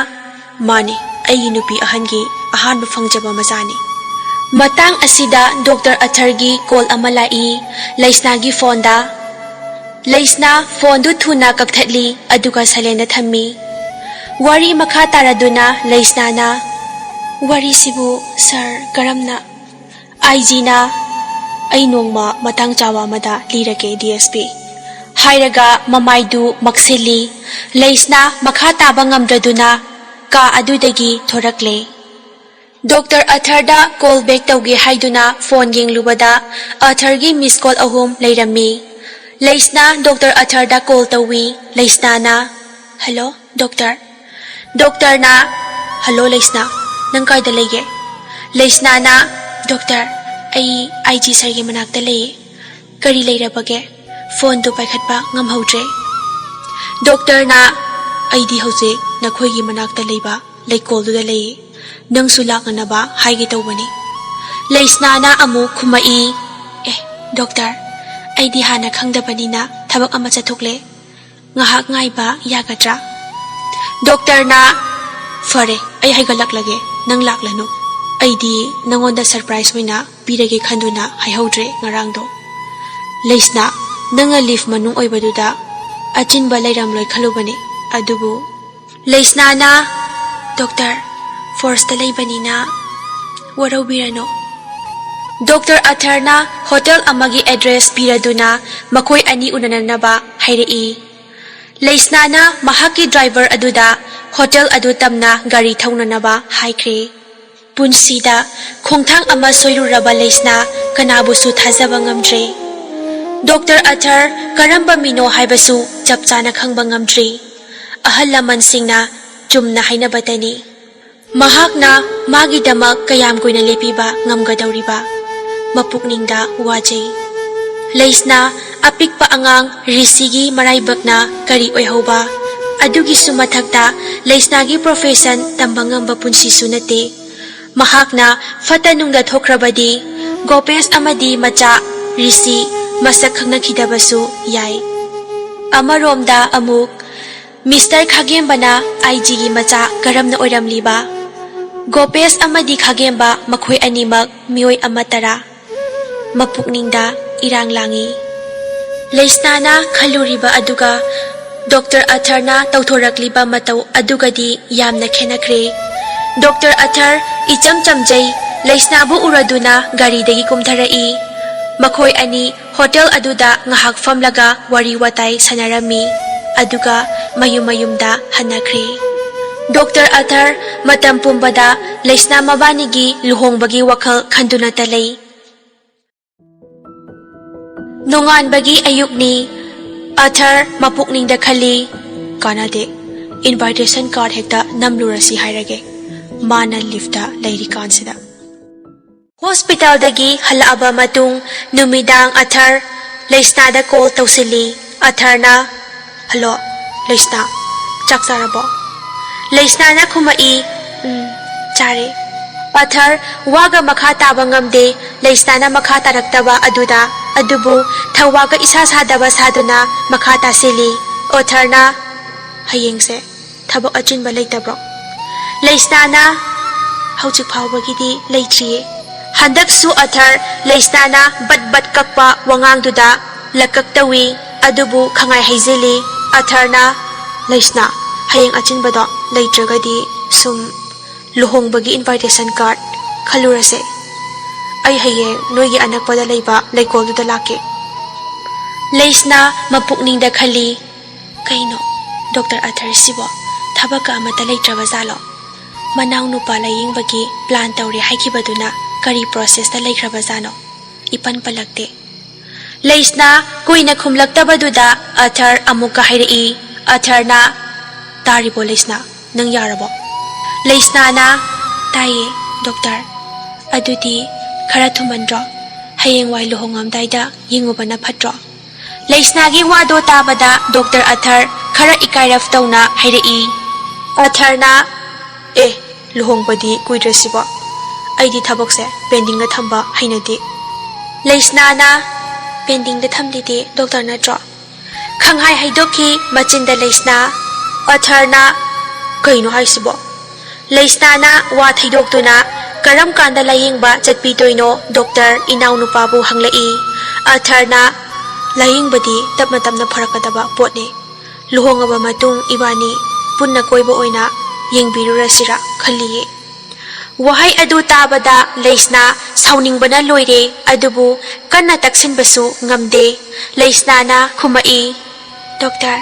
"ꯃꯥꯅꯤ, ꯑꯩꯒꯤ ꯅꯨꯄꯤ ꯑꯍꯟꯒꯤ ꯑꯍꯥꯟꯕ ꯐꯪꯖꯕ ꯃꯆꯥꯅꯤ." ꯃꯇꯥꯡ ꯑꯁꯤꯗ ꯗꯣꯛꯇꯔ ꯑꯊꯔꯒꯤ ꯀꯣꯜ ꯑꯃ ꯂꯥꯛꯏ ꯂꯩꯁꯅꯥꯒꯤ ꯐꯣꯟꯗ꯫ ꯂꯩꯁꯅꯥ ꯐꯣꯟꯗꯨ ꯊꯨꯅ ꯀꯛꯊꯠꯂꯤ ꯑꯗꯨꯒ ꯁꯥꯏꯂꯦꯟꯗ ꯊꯝꯃꯤ꯫ ꯋꯥꯔꯤ ꯃꯈꯥ ꯇꯥꯔꯗꯨꯅ ꯂꯩꯁꯅꯥꯅ "ꯋꯥꯔꯤꯁꯤꯕꯨ ꯁꯔ ꯀꯔꯝꯅ?" IGꯅ "ꯑꯩ ꯅꯣꯡꯃ ꯃꯇꯥꯡ ꯆꯥꯕ ꯑꯃꯗ ꯂꯤꯔꯒꯦ DSP." ꯍꯥꯏꯔꯒ ꯃꯃꯥꯏꯗꯨ ꯃꯛꯁꯤꯜꯂꯤ꯫ ꯂꯩꯁꯅꯥ ꯃꯈꯥ ꯇꯥꯕ ꯉꯝꯗ꯭ꯔꯗꯨꯅ ꯀꯥ ꯑꯗꯨꯗꯒꯤ ꯊꯣꯔꯛꯂꯦ꯫ ꯗꯣꯛꯇꯔ ꯑꯊꯔꯗ ꯀꯣꯜ ꯕꯦꯛ ꯇꯧꯒꯦ ꯍꯥꯏꯗꯨꯅ ꯐꯣꯟ ꯌꯦꯡꯂꯨꯕꯗ ꯑꯊꯔꯒꯤ ꯃꯤꯁ ꯀꯣꯜ 3 ꯂꯩꯔꯝꯃꯤ꯫ ꯂꯩꯁꯅꯥ ꯗꯣꯛꯇꯔ ꯑꯊꯔꯗ ꯀꯣꯜ ꯇꯧꯋꯤ꯫ ꯂꯩꯁꯅꯥꯅ "ꯍꯜꯂꯣ, ꯗꯣꯛꯇꯔ." ꯗꯣꯛꯇꯔꯅ "ꯍꯜꯂꯣ ꯂꯩꯁꯅꯥ, ꯅꯪ ꯀꯥꯏꯗ ꯂꯩꯒꯦ?" ꯂꯩꯁꯅꯥꯅ "ꯗꯣꯛꯇꯔ, ꯑꯩ IG ꯁꯔꯒꯤ ꯃꯅꯥꯛꯇ ꯂꯩꯌꯦ." "ꯀꯔꯤ ꯂꯩꯔꯕꯒꯦ?" "ꯐꯣꯟꯗꯨ ꯄꯥꯏꯈꯠꯄ ꯉꯝꯍꯧꯗ꯭ꯔꯦ." ꯗꯣꯛꯇꯔꯅ "ꯑꯩꯗꯤ ꯍꯧꯖꯤꯛ ꯅꯈꯣꯏꯒꯤ ꯃꯅꯥꯛꯇ ꯂꯩꯕ ꯂꯩꯀꯣꯜꯗꯨꯗ ꯂꯩꯌꯦ꯫ ꯅꯪꯁꯨ ꯂꯥꯛꯅꯅꯕ ꯍꯥꯏꯒꯦ ꯇꯧꯕꯅꯤ." ꯂꯩꯁꯅꯥꯅ ꯑꯃꯨꯛ ꯈꯨꯝꯃꯛꯏ, "ꯑꯦ ꯗꯣꯛꯇꯔ, ꯑꯩꯗꯤ ꯍꯥꯟꯅ ꯈꯪꯗꯕꯅꯤꯅ ꯊꯕꯛ ꯑꯃ ꯆꯠꯊꯣꯛꯂꯦ. ꯉꯥꯏꯍꯥꯛ ꯉꯥꯏꯕ ꯌꯥꯒꯗ꯭ꯔꯥ?" ꯗꯣꯛꯇꯔꯅ "ꯐꯔꯦ, ꯑꯩ ꯍꯥꯏꯒꯠꯂꯛꯂꯒꯦ. ꯅꯪ ꯂꯥꯛꯂꯅꯨ. ꯑꯩꯗꯤ ꯅꯪꯉꯣꯟꯗ ꯁꯔꯄ꯭ꯔꯥꯏꯖ ꯑꯣꯏꯅ ꯄꯤꯔꯒꯦ ꯈꯟꯗꯨꯅ ꯍꯥꯏꯍꯧꯗ꯭ꯔꯦ ꯉꯔꯥꯡꯗꯣ." ꯂꯩꯁꯅꯥ, ꯅꯪꯅ ꯂꯤꯐ ꯃꯅꯨꯡ ꯑꯣꯏꯕꯗꯨꯗ ꯑꯆꯤꯟꯕ ꯂꯩꯔꯝꯂꯣꯏ ꯈꯜꯂꯨꯕꯅꯤ, ꯑꯗꯨꯕꯨ..." ꯂꯩꯁꯅꯥꯅ "ꯗꯣꯛꯇꯔ, ꯐꯣꯔꯁꯇ ꯂꯩꯕꯅꯤꯅ ꯋꯥꯔꯧꯕꯤꯔꯅꯨ." ꯗꯣꯛꯇꯔ ꯑꯊꯔꯅ ꯍꯣꯇꯦꯜ ꯑꯃꯒꯤ ꯑꯦꯗ꯭ꯔꯦꯁ ꯄꯤꯔꯗꯨꯅ ꯃꯈꯣꯏ ꯑꯅꯤ ꯎꯅꯅꯅꯕ ꯍꯥꯏꯔꯛꯏ꯫ ꯂꯩꯁꯅꯥꯅ ꯃꯍꯥꯛꯀꯤ ꯗ꯭ꯔꯥꯏꯚꯔ ꯑꯗꯨꯗ ꯍꯣꯇꯦꯜ ꯑꯗꯨ ꯇꯝꯅ ꯒꯥꯔꯤ ꯊꯧꯅꯅꯕ ꯍꯥꯏꯈ꯭ꯔꯦ꯫ ꯄꯨꯟꯁꯤꯗ ꯈꯣꯡꯊꯥꯡ ꯑꯃ ꯁꯣꯏꯔꯨꯔꯕ ꯂꯩꯁꯅꯥ ꯀꯅꯥꯕꯨꯁꯨ ꯊꯥꯖꯕ ꯉꯝꯗ꯭ꯔꯦ꯫ ꯗꯣꯛꯇꯔ ꯑꯊꯔ ꯀꯔꯝꯕ ꯃꯤꯅꯣ ꯍꯥꯏꯕꯁꯨ ꯆꯞ ꯆꯥꯅ ꯈꯪꯕ ꯉꯝꯗ꯭ꯔꯤ꯫ ꯑꯍꯜ ꯂꯃꯟꯁꯤꯡꯅ ꯆꯨꯝꯅ ꯍꯥꯏꯅꯕꯇꯅꯤ꯫ ꯃꯍꯥꯛꯅ ꯃꯥꯒꯤꯗꯃꯛ ꯀꯌꯥꯝ ꯀꯨꯏꯅ ꯂꯦꯞꯄꯤꯕ ꯉꯝꯒꯗꯧꯔꯤꯕ? ꯃꯄꯨꯛꯅꯤꯡꯗ ꯋꯥꯖꯩ꯫ ꯂꯩꯁꯅꯥ ꯑꯄꯤꯛꯄ ꯑꯉꯥꯡ ꯔꯤꯁꯤꯒꯤ ꯃꯔꯥꯏꯕꯛꯅ ꯀꯔꯤ ꯑꯣꯏꯍꯧꯕ, ꯑꯗꯨꯒꯤꯁꯨ ꯃꯊꯛꯇ ꯂꯩꯁꯅꯥꯒꯤ ꯄ꯭ꯔꯣꯐꯦꯁꯟ ꯇꯝꯕ ꯉꯝꯕ ꯄꯨꯟꯁꯤꯁꯨ ꯅꯠꯇꯦ꯫ ꯃꯍꯥꯛꯅ ꯐꯠꯇ ꯅꯨꯡꯗ ꯊꯣꯛꯈ꯭ꯔꯕꯗꯤ ꯒꯣꯄꯦꯁ ꯑꯃꯗꯤ ꯃꯆꯥ ꯔꯤꯁꯤ ꯃꯁꯛ ꯈꯪꯅꯈꯤꯗꯕꯁꯨ ꯌꯥꯏ꯫ ꯑꯃꯔꯣꯝꯗ ꯑꯃꯨꯛ ꯃꯤꯁꯇꯔ ꯈꯥꯒꯦꯝꯕꯅ IGꯒꯤ ꯃꯆꯥ ꯀꯔꯝꯅ ꯑꯣꯏꯔꯝꯂꯤꯕ? ꯒꯣꯄꯦꯁ ꯑꯃꯗꯤ ꯈꯥꯒꯦꯝꯕ ꯃꯈꯣꯏ ꯑꯅꯤꯃꯛ ꯃꯤꯑꯣꯏ ꯑꯃꯠꯇꯔꯥ? ꯃꯄꯨꯛꯅꯤꯡꯗ ꯏꯔꯥꯡ ꯂꯥꯡꯏ꯫ ꯂꯩꯁꯅꯥꯅ ꯈꯜꯂꯨꯔꯤꯕ ꯑꯗꯨꯒ ꯗꯣꯛꯇꯔ ꯑꯊꯔꯅ ꯇꯧꯊꯣꯔꯛꯂꯤꯕ ꯃꯇꯧ ꯑꯗꯨꯒꯗꯤ ꯌꯥꯝꯅ ꯈꯦꯟꯅꯈ꯭ꯔꯦ꯫ ꯗꯣꯛꯇꯔ ꯑꯊꯔ ꯏꯆꯝ ꯆꯝꯖꯩ ꯂꯩꯁꯅꯥꯕꯨ ꯎꯔꯗꯨꯅ ꯒꯥꯔꯤꯗꯒꯤ ꯀꯨꯝꯊꯔꯛꯏ꯫ ꯃꯈꯣꯏ ꯑꯅꯤ ꯍꯣꯇꯦꯜ ꯑꯗꯨꯗ ꯉꯥꯏꯍꯥꯛ ꯐꯝꯂꯒ ꯋꯥꯔꯤ ꯋꯥꯇꯥꯏ ꯁꯥꯟꯅꯔꯝꯃꯤ, ꯑꯗꯨꯒ ꯃꯌꯨꯝꯗ ꯍꯟꯅꯈ꯭ꯔꯦ꯫ ꯗꯣꯛꯇꯔ ꯑꯊꯔ ꯃꯇꯝ ꯄꯨꯝꯕꯗ ꯂꯩꯁꯅꯥ ꯃꯕꯥꯅꯤꯒꯤ ꯂꯨꯍꯣꯡꯕꯒꯤ ꯋꯥꯈꯜ ꯈꯟꯗꯨꯅꯇ ꯂꯩ꯫ ꯅꯣꯡꯉꯥꯟꯕꯒꯤ ꯑꯌꯨꯛꯅꯤ꯫ ꯑꯊꯔ ꯃꯄꯨꯛꯅꯤꯡꯗ ꯈꯜꯂꯤ, ꯀꯥꯟꯅꯗꯦ, ꯏꯟꯚꯥꯏꯇꯦꯁꯟ ꯀꯥꯔꯗ ꯍꯦꯛꯇ ꯅꯝꯂꯨꯔꯁꯤ ꯍꯥꯏꯔꯒꯦ, ꯃꯥꯅ ꯂꯤꯐꯇ ꯂꯩꯔꯤꯀꯥꯟꯁꯤꯗ꯫ ꯍꯣꯁꯄꯤꯇꯥꯜꯗꯒꯤ ꯍꯜꯂꯛꯑꯕ ꯃꯇꯨꯡ ꯅꯨꯃꯤꯗꯥꯡ ꯑꯊꯔ ꯂꯩꯁꯅꯥꯗ ꯀꯣꯜ ꯇꯧꯁꯤꯜꯂꯤ꯫ ꯑꯊꯔꯅ "ꯍꯜꯂꯣ ꯂꯩꯁꯅꯥ, ꯆꯥꯛ ꯆꯥꯔꯕꯣ?" ꯂꯩꯁꯅꯥꯅ ꯈꯨꯝꯃꯛꯏ, ꯆꯥꯔꯦ꯫ ꯑꯊꯔ ꯋꯥꯒ ꯃꯈꯥ ꯇꯥꯕ ꯉꯝꯗꯦ꯫ ꯂꯩꯁꯅꯥꯅ ꯃꯈꯥ ꯇꯥꯔꯛꯇꯕ ꯑꯗꯨꯕꯨ ꯊꯧꯋꯥꯒ ꯏꯁꯥ ꯁꯥꯗꯕ ꯁꯥꯗꯨꯅ ꯃꯈꯥ ꯇꯥꯁꯤꯜꯂꯤ꯫ ꯑꯊꯔꯅ "ꯍꯌꯦꯡꯁꯦ ꯊꯕꯛ ꯑꯆꯤꯟꯕ ꯂꯩꯇꯕ꯭ꯔꯣ?" ꯂꯩꯁꯅꯥꯅ "ꯍꯧꯖꯤꯛ ꯐꯥꯎꯕꯒꯤꯗꯤ ꯂꯩꯇ꯭ꯔꯤꯌꯦ." ꯍꯟꯗꯛꯁꯨ ꯑꯊꯔ ꯂꯩꯁꯅꯥꯅ ꯕꯠ ꯀꯛꯄ ꯋꯥꯉꯥꯡꯗꯨꯗ ꯂꯀꯛ ꯇꯧꯏ, ꯑꯗꯨꯕꯨ ꯈꯪꯉꯥꯏ ꯍꯩꯖꯤꯜꯂꯤ꯫ ꯑꯊꯔꯅ "ꯂꯩꯁꯅꯥ, ꯍꯌꯦꯡ ꯑꯆꯤꯟꯕꯗꯣ ꯂꯩꯇ꯭ꯔꯒꯗꯤ ꯁꯨꯝ ꯂꯨꯍꯣꯡꯕꯒꯤ ꯏꯟꯚꯥꯏꯇꯦꯁꯟ ꯀꯥꯔꯗ ꯈꯜꯂꯨꯔꯁꯦ꯫ ꯑꯩ ꯍꯌꯦꯡ ꯅꯣꯏꯒꯤ ꯑꯅꯛꯄꯗ ꯂꯩꯕ ꯂꯩꯀꯣꯜꯗꯨꯗ ꯂꯥꯛꯀꯦ." ꯂꯩꯁꯅꯥ ꯃꯄꯨꯛꯅꯤꯡꯗ ꯈꯜꯂꯤ, ꯀꯩꯅꯣ ꯗꯣꯛꯇꯔ ꯑꯊꯔꯁꯤꯕꯣ ꯊꯕꯛꯀ ꯑꯃꯠꯇ ꯂꯩꯇ꯭ꯔꯕ ꯖꯥꯠꯂꯣ? ꯃꯅꯥꯎ ꯅꯨꯄꯥ ꯂꯥꯌꯦꯡꯕꯒꯤ ꯄ꯭ꯂꯥꯟ ꯇꯧꯔꯦ ꯍꯥꯏꯈꯤꯕꯗꯨꯅ ꯀꯔꯤ ꯄ꯭ꯔꯣꯁꯦꯁꯇ ꯂꯩꯈ꯭ꯔꯕꯖꯥꯠꯅꯣ? ꯏꯄꯟ ꯄꯜꯂꯛꯇꯦ꯫ ꯂꯩꯁꯅꯥ ꯀꯨꯏꯅ ꯈꯨꯝꯂꯛꯇꯕꯗꯨꯗ ꯑꯊꯔ ꯑꯃꯨꯛꯀ ꯍꯥꯏꯔꯛꯏ꯫ ꯑꯊꯔꯅ "ꯇꯥꯔꯤꯕꯣ ꯂꯩꯁꯅꯥ, ꯅꯪ ꯌꯥꯔꯕꯣ?" ꯂꯩꯁꯅꯥꯅ "ꯇꯥꯏꯌꯦ ꯗꯣꯛꯇꯔ, ꯑꯗꯨꯗꯤ ꯈꯔ ꯊꯨꯃꯟꯗ꯭ꯔꯣ? ꯍꯌꯦꯡꯋꯥꯏ ꯂꯨꯍꯣꯡꯉꯝꯗꯥꯏꯗ ꯌꯦꯡꯉꯨꯕꯅ ꯐꯠꯇ꯭ꯔꯣ?" ꯂꯩꯁꯅꯥꯒꯤ ꯋꯥꯗꯣ ꯇꯥꯕꯗ ꯗꯣꯛꯇꯔ ꯑꯊꯔ ꯈꯔ ꯏꯀꯥꯏꯔꯞ ꯇꯧꯅ ꯍꯥꯏꯔꯛꯏ꯫ ꯑꯊꯔꯅ ꯂꯨꯍꯣꯡꯕꯗꯤ ꯀꯨꯏꯗ꯭ꯔꯁꯤꯕꯣ? ꯑꯩꯗꯤ ꯊꯕꯛꯁꯦ ꯄꯦꯟꯗꯤꯡꯗ ꯊꯝꯕ ꯍꯩꯅꯗꯦ." ꯂꯩꯁꯅꯥꯅ "ꯄꯦꯟꯗꯤꯡꯗ ꯊꯝꯂꯤꯗꯤ ꯗꯣꯛꯇꯔ ꯅꯠꯇ꯭ꯔꯣ?" ꯈꯪꯍꯥꯏ ꯍꯩꯗꯣꯛꯈꯤ ꯃꯆꯤꯟꯗ ꯂꯩꯁꯅꯥ꯫ ꯑꯊꯔꯅ "ꯀꯩꯅꯣ ꯍꯥꯏꯁꯤꯕꯣ?" ꯂꯩꯁꯅꯥꯅ ꯋꯥ ꯊꯩꯗꯣꯛꯇꯨꯅ ꯀꯔꯝ ꯀꯥꯟꯗ ꯂꯥꯌꯦꯡꯕ ꯆꯠꯄꯤꯗꯣꯏꯅꯣ ꯗꯣꯛꯇꯔ ꯏꯅꯥꯎꯅꯨꯄꯥꯕꯨ ꯍꯪꯂꯛꯏ꯫ ꯑꯊꯔꯅ "ꯂꯥꯌꯦꯡꯕꯗꯤ ꯇꯞꯅ ꯇꯞꯅ ꯐꯔꯛꯀꯗꯕ ꯄꯣꯠꯅꯤ꯫ ꯂꯨꯍꯣꯡꯉꯕ ꯃꯇꯨꯡ ꯏꯕꯥꯅꯤ ꯄꯨꯟꯅ ꯀꯣꯏꯕ ꯑꯣꯏꯅ ꯌꯦꯡꯕꯤꯔꯨꯔꯁꯤꯔꯥ ꯈꯜꯂꯤꯌꯦ." ꯋꯥꯍꯩ ꯑꯗꯨ ꯇꯥꯕꯗ ꯂꯩꯁꯅꯥ ꯁꯥꯎꯅꯤꯡꯕꯅ ꯂꯣꯏꯔꯦ, ꯑꯗꯨꯕꯨ ꯀꯟꯅ ꯇꯛꯁꯤꯟꯕꯁꯨ ꯉꯝꯗꯦ꯫ ꯂꯩꯁꯅꯥꯅ ꯈꯨꯝꯃꯛꯏ, "ꯗꯣꯛꯇꯔ,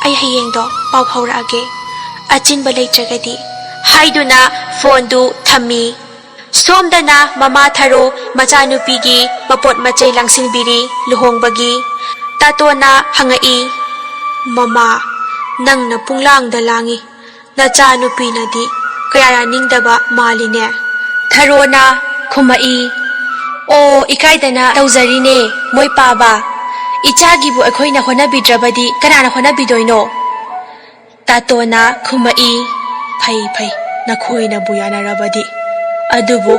ꯑꯩ ꯍꯌꯦꯡꯗꯣ ꯄꯥꯎ ꯐꯥꯎꯔꯛꯑꯒꯦ, ꯑꯆꯤꯟꯕ ꯂꯩꯇ꯭ꯔꯒꯗꯤ" ꯍꯥꯏꯗꯨꯅ ꯐꯣꯟꯗꯨ ꯊꯝꯃꯤ꯫ ꯁꯣꯝꯗꯅ ꯃꯃꯥ ꯊꯔꯣ ꯃꯆꯥꯅꯨꯄꯤꯒꯤ ꯃꯄꯣꯠ ꯃꯆꯩ ꯂꯥꯡꯁꯤꯟꯕꯤꯔꯤ ꯂꯨꯍꯣꯡꯕꯒꯤ꯫ ꯇꯥꯇꯣꯟꯅ ꯍꯪꯉꯛꯏ, "ꯃꯃꯥ, ꯅꯪꯅ ꯄꯨꯡꯂꯥꯡꯗ ꯂꯥꯡꯉꯤ, ꯅꯆꯥꯅꯨꯄꯤꯅꯗꯤ ꯀꯌꯥ ꯌꯥꯅꯤꯡꯗꯕ ꯃꯥꯜꯂꯤꯅꯦ?" ꯊꯔꯣꯅ ꯈꯨꯝꯃꯛꯏ, "ꯑꯣ, ꯏꯀꯥꯏꯗꯅ ꯇꯧꯖꯔꯤꯅꯦ ꯃꯣꯏ ꯄꯥꯕ꯫ ꯏꯆꯥꯒꯤꯕꯨ ꯑꯩꯈꯣꯏꯅ ꯍꯣꯠꯅꯕꯤꯗ꯭ꯔꯕꯗꯤ ꯀꯅꯥꯅ ꯍꯣꯠꯅꯕꯤꯗꯣꯏꯅꯣ?" ꯇꯥꯇꯣꯟꯅ ꯈꯨꯝꯃꯛꯏ, "ꯐꯩ, ꯅꯈꯣꯏꯅꯕꯨ ꯌꯥꯅꯔꯕꯗꯤ, ꯑꯗꯨꯕꯨ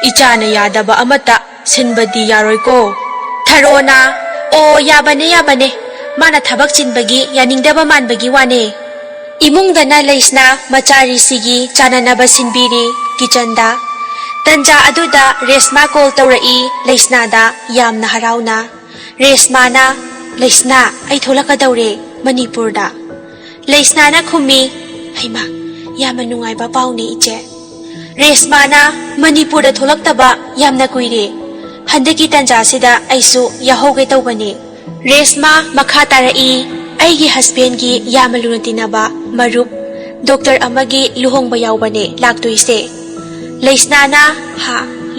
ꯏꯆꯥꯅ ꯌꯥꯗꯕ ꯑꯃꯠꯇ ꯁꯤꯟꯕꯗꯤ ꯌꯥꯔꯣꯏꯀꯣ." ꯊꯔꯣꯅ "ꯑꯣ, ꯌꯥꯕꯅꯦ, ꯃꯥꯅ ꯊꯕꯛ ꯆꯤꯟꯕꯒꯤ ꯌꯥꯅꯤꯡꯗꯕ ꯃꯥꯟꯕꯒꯤ ꯋꯥꯅꯦ." ꯏꯃꯨꯡꯗꯅ ꯂꯩꯁꯅꯥ ꯃꯆꯥꯔꯤꯁꯤꯒꯤ ꯆꯥꯅꯅꯕ ꯁꯤꯟꯕꯤꯔꯤ ꯀꯤꯆꯟꯗ꯫ ꯇꯟꯖꯥ ꯑꯗꯨꯗ ꯔꯦꯁꯃꯥ ꯀꯣꯜ ꯇꯧꯔꯛꯏ ꯂꯩꯁꯅꯥꯗ ꯌꯥꯝꯅ ꯍꯔꯥꯎꯅ꯫ ꯔꯦꯁꯃꯥꯅ "ꯂꯩꯁꯅꯥ, ꯑꯩ ꯊꯣꯛꯂꯛꯀꯗꯧꯔꯦ ꯃꯅꯤꯄꯨꯔꯗ." ꯂꯩꯁꯅꯥꯅ ꯈꯨꯝꯃꯤ, "ꯍꯩꯃꯥ, ꯌꯥꯝꯅ ꯅꯨꯡꯉꯥꯏꯕ ꯄꯥꯎꯅꯦ ꯏꯆꯦ." ꯔꯦꯁꯃꯥꯅ "ꯃꯅꯤꯄꯨꯔꯗ ꯊꯣꯛꯂꯛꯇꯕ ꯌꯥꯝꯅ ꯀꯨꯏꯔꯦ, ꯍꯟꯗꯛꯀꯤ ꯇꯟꯖꯥꯁꯤꯗ ꯑꯩꯁꯨ ꯌꯥꯍꯧꯒꯦ ꯇꯧꯕꯅꯦ." ꯔꯦꯁꯃꯥ ꯃꯈꯥ ꯇꯥꯔꯛꯏ, "ꯑꯩꯒꯤ ꯍꯁꯕꯦꯟꯒꯤ ꯌꯥꯝꯅ ꯂꯨꯅ ꯇꯤꯟꯅꯕ ꯃꯔꯨꯞ ꯗꯣꯛꯇꯔ ꯑꯃꯒꯤ ꯂꯨꯍꯣꯡꯕ ꯌꯥꯎꯕꯅꯦ ꯂꯥꯛꯇꯣꯏꯁꯦ." ꯂꯩꯁꯅꯥꯅ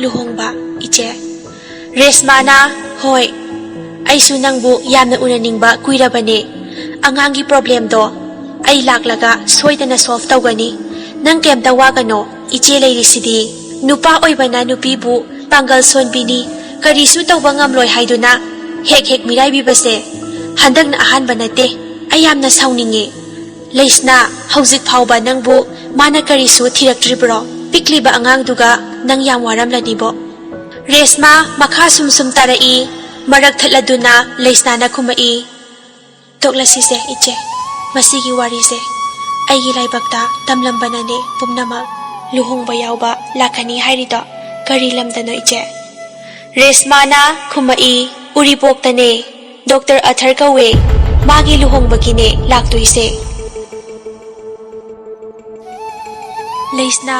"ꯂꯨꯍꯣꯡꯕ ꯏꯆꯦ?" ꯔꯦꯁꯃꯥꯅ "ꯍꯣꯏ, ꯑꯩꯁꯨ ꯅꯪꯕꯨ ꯌꯥꯝꯅ ꯎꯅꯅꯤꯡꯕ ꯀꯨꯏꯔꯕꯅꯦ꯫ ꯑꯉꯥꯡꯒꯤ ꯄ꯭ꯔꯣꯕ꯭ꯂꯦꯝꯗꯣ ꯑꯩ ꯂꯥꯛꯂꯒ ꯁꯣꯏꯗꯅ ꯁꯣꯜꯚ ꯇꯧꯒꯅꯤ꯫ ꯅꯪ ꯀꯩꯝꯇ ꯋꯥꯒꯅꯣ, ꯏꯆꯦ ꯂꯩꯔꯤꯁꯤꯗꯤ." ꯅꯨꯄꯥ ꯑꯣꯏꯕꯅ ꯅꯨꯄꯤꯕꯨ ꯄꯥꯡꯒꯜ ꯁꯣꯟꯕꯤꯅꯤ, ꯀꯔꯤꯁꯨ ꯇꯧꯕ ꯉꯝꯂꯣꯏ ꯍꯥꯏꯗꯨꯅ ꯍꯦꯛ ꯃꯤꯔꯥꯏꯕꯤꯕꯁꯦ ꯍꯟꯗꯛꯅ ꯑꯍꯥꯟꯕ ꯅꯠꯇꯦ꯫ ꯑꯩ ꯌꯥꯝꯅ ꯁꯥꯎꯅꯤꯡꯉꯦ꯫ ꯂꯩꯁꯅꯥ, ꯍꯧꯖꯤꯛ ꯐꯥꯎꯕ ꯅꯪꯕꯨ ꯃꯥꯅ ꯀꯔꯤꯁꯨ ꯊꯤꯔꯛꯇ꯭ꯔꯤꯕ꯭ꯔꯣ? ꯄꯤꯛꯂꯤꯕ ꯑꯉꯥꯡꯗꯨꯒ ꯅꯪ ꯌꯥꯝ ꯋꯥꯔꯝꯂꯅꯤꯕꯣ." ꯔꯦꯁꯃꯥ ꯃꯈꯥ ꯁꯨꯝ ꯇꯥꯔꯛꯏ꯫ ꯃꯔꯛ ꯊꯠꯂꯗꯨꯅ ꯂꯩꯁꯅꯥꯅ ꯈꯨꯝꯃꯛꯏ, "ꯇꯣꯛꯂꯁꯤꯁꯦ ꯏꯆꯦ, ꯃꯁꯤꯒꯤ ꯋꯥꯔꯤꯁꯦ ꯑꯩꯒꯤ ꯂꯥꯏꯕꯛꯇ ꯇꯝꯂꯝꯕꯅꯅꯦ ꯄꯨꯝꯅꯃꯛ꯫ ꯂꯨꯍꯣꯡꯕ ꯌꯥꯎꯕ ꯂꯥꯛꯀꯅꯤ ꯍꯥꯏꯔꯤꯗꯣ ꯀꯔꯤ ꯂꯝꯗꯅꯣ ꯏꯆꯦ?" ꯔꯦꯁꯃꯥꯅ ꯈꯨꯝꯃꯛꯏ, "ꯎꯔꯤꯄꯣꯛꯇꯅꯦ, ꯗꯣꯛꯇꯔ ꯑꯊꯔ ꯀꯧꯋꯦ, ꯃꯥꯒꯤ ꯂꯨꯍꯣꯡꯕꯒꯤꯅꯦ ꯂꯥꯛꯇꯣꯏꯁꯦ." ꯂꯩꯁꯅꯥ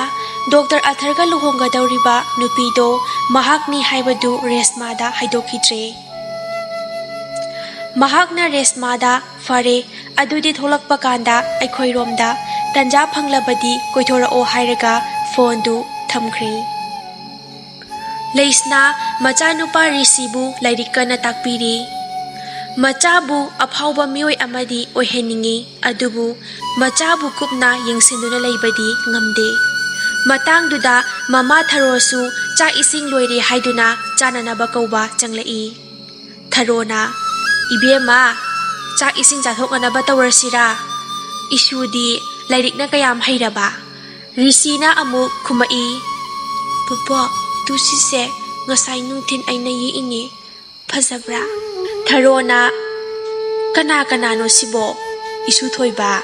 ꯗꯣꯛꯇꯔ ꯑꯊꯔꯒ ꯂꯨꯍꯣꯡꯒꯗꯧꯔꯤꯕ ꯅꯨꯄꯤꯗꯣ ꯃꯍꯥꯛꯅꯤ ꯍꯥꯏꯕꯗꯨ ꯔꯦꯁꯃꯥꯗ ꯍꯥꯏꯗꯣꯛꯈꯤꯗ꯭ꯔꯦ꯫ ꯃꯍꯥꯛꯅ ꯔꯦꯁꯃꯥꯗ "ꯐꯔꯦ, ꯑꯗꯨꯗꯤ ꯊꯣꯛꯂꯛꯄ ꯀꯥꯟꯗ ꯑꯩꯈꯣꯏꯔꯣꯝꯗ ꯇꯟꯖꯥ ꯐꯪꯂꯕꯗꯤ ꯀꯣꯏꯊꯣꯔꯛꯑꯣ" ꯍꯥꯏꯔꯒ ꯐꯣꯟꯗꯨ ꯊꯝꯈ꯭ꯔꯦ꯫ ꯂꯩꯁꯅꯥ ꯃꯆꯥꯅꯨꯄꯥ ꯔꯤꯁꯤꯕꯨ ꯂꯥꯏꯔꯤꯛ ꯀꯟꯅ ꯇꯥꯛꯄꯤꯔꯤ꯫ ꯃꯆꯥꯕꯨ ꯑꯐꯥꯎꯕ ꯃꯤꯑꯣꯏ ꯑꯃꯗꯤ ꯑꯣꯏꯍꯟꯅꯤꯡꯉꯤ, ꯑꯗꯨꯕꯨ ꯃꯆꯥꯕꯨ ꯀꯨꯞꯅ ꯌꯦꯡꯁꯤꯟꯗꯨꯅ ꯂꯩꯕꯗꯤ ꯉꯝꯗꯦ꯫ Matangduda mama Tharosu chak ising loire haiduna chananaba kauba changlai. Tharona ibema chak ising chathoknaba tawrasira. Isudi lairikna kayam hairaba. Risina amuk khumai. Papa tusise ngasai nungthin aina yiingi phajabra. Tharona kana no sibo isu thoiba.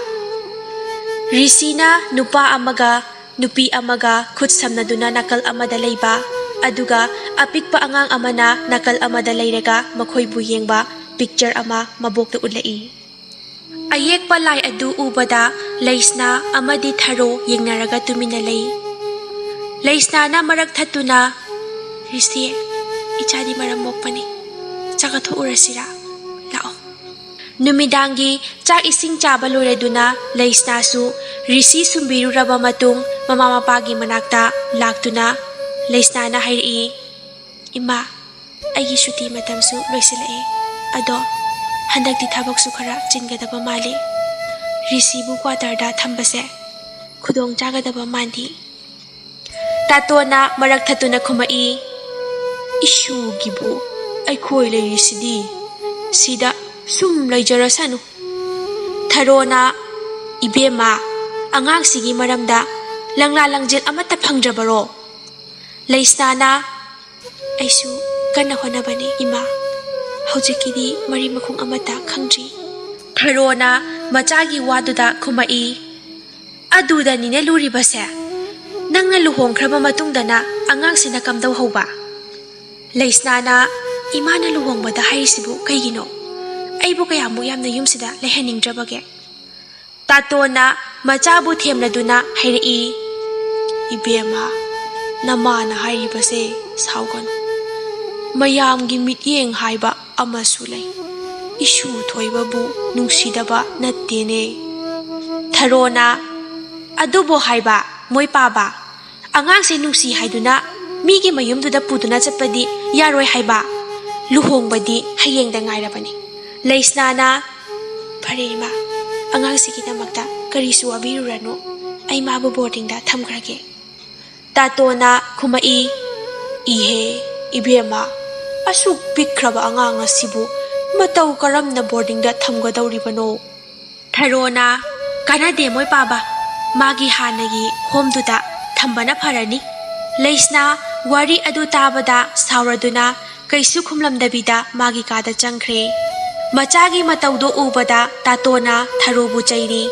Risina nupa amaga nupi amaga khut samnaduna nakal amada leiba aduga apikpa angang amana nakal amada leiraga makhoibu yengba picture ama mabokta ulai. Ayekpa lai adu ubada Leisna amadi Tharo yengnaraga tumina lei. Leisna na marak thatuna Risi ichadi maram mokpani chakatho urasira lao. Numidangi chak ising chaba loireduna Leisna su Risi sumbiru raba matung mama mapagi manakta laktuna Leisna na hairi. Ima aigi shuti matamsu loisilai. Ado handakti thabaksu khara chingadaba mali. Risi bu quarterda thambase khudong chagadaba mandi. Tatona marak thatuna khumai. Ishu gibu aikhoi leirisidi sida sum leijarasanu. Tharona ibema angang sigi maramda langla langjel amata phangjabaro. Leisnana aisu kana honabani ima hojikidi mari makhung amata khangji. Tharona machagi waduda khumai. Aduda nine luribase nangna luhongkhraba matungdana angangsina kamdau hauba. Leisnana imana luhongbada hairisibu kaigino aibu kayamu yamna yumsida lehaningdrabage. Tatona machabu themladuna hairi. Ibema namana hairibase sauganu mayamgi mityeng haiba amasu lei. Ishu thoibabu nungsidaba nattene. Tharona adubo haiba moi paba angangse nungsi haiduna migi mayumduda puduna chatpadi yaroi haiba luhongbadi hayengda ngairabani. Leisnana pharema angangsigidamakta karisu abirurano ai mabu boardingda thamgrage. Tatona khumai. Ihe ibema asuk pikhraba angang asibu matau karamna boardingda thamgadawribano. Tharona kanade moi paba magi hanagi homduda thambana pharani. Leisna wari adu tabada sauraduna kaisu khumlamdabida magi kada changkhre. Machagi mataudo ubada tatona Tharobu chairi.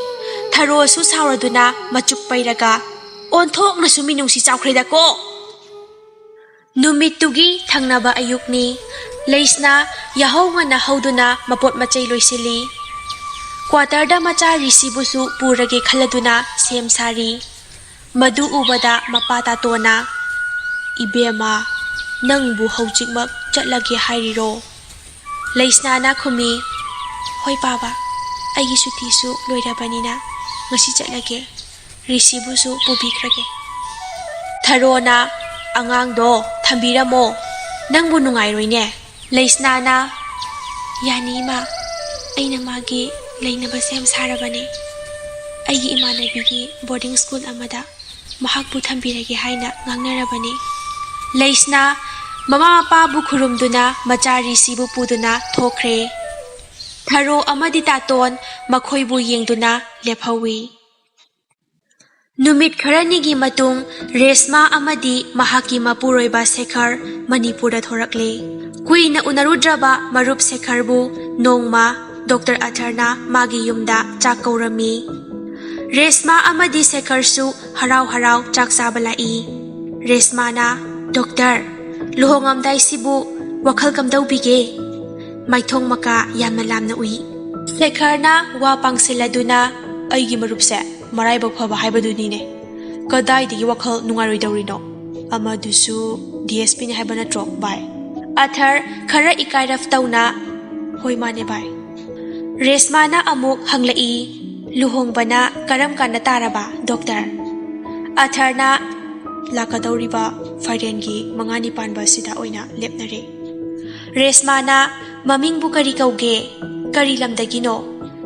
Tharo su sauraduna machuk pairaga onthokna suminungsi chawkhreda ko. Numitugi thangnaba ayukni. Leisna yahongana hauduna mapot machai loisili. Quarterda macha Risibusu purage khaladuna sem sari. Madu ubada mapata tona. Ibema nangbu haujikmak chatlage hairiro. Leisnana khumi. Hoi baba aigi sutisu loirabanina ngasi chatlage. Risibusu pubikrage. Tharona angangdo thambiramo nangbu nungairoine. Leisnana yani ma aina magi lainaba sem sarabane. Aigi imanabigi boarding school amada mahakbu thambirage haina ngangnarabane. Leisna mama mapa bu khurumduna macha Risibu puduna thokre. Tharo amadi taton makhoibu yengduna lephawi. Numit kharanigi matung Resma amadi mahaki mapuroiba Sekhar Manipurda thorakle. Kuina unarudraba marup Sekharbu nongma Dr. Atharna magi yumda chak kaurami. Resma amadi Sekharsu harau harau chak sabalai. Resmana Doctor luhongamdai sibu wakhal kamdau bige. Maithong maka yamna lamna ui. Sekharna wa pangsiladuna aigi marupse maraibak phaba haibadunine. Kadaidagi wakhal nungaroidawrino amadusu DSP ni haibana tro bai. Athar khara ikairaf tauna hoi mane bai. Resmana amuk hanglai luhongbana karam kana taraba Doctor. Atharna lakadawriba Fairengi mangani panba sida oina lepnare. Resmana mamingbu kari kauge kari lamdagino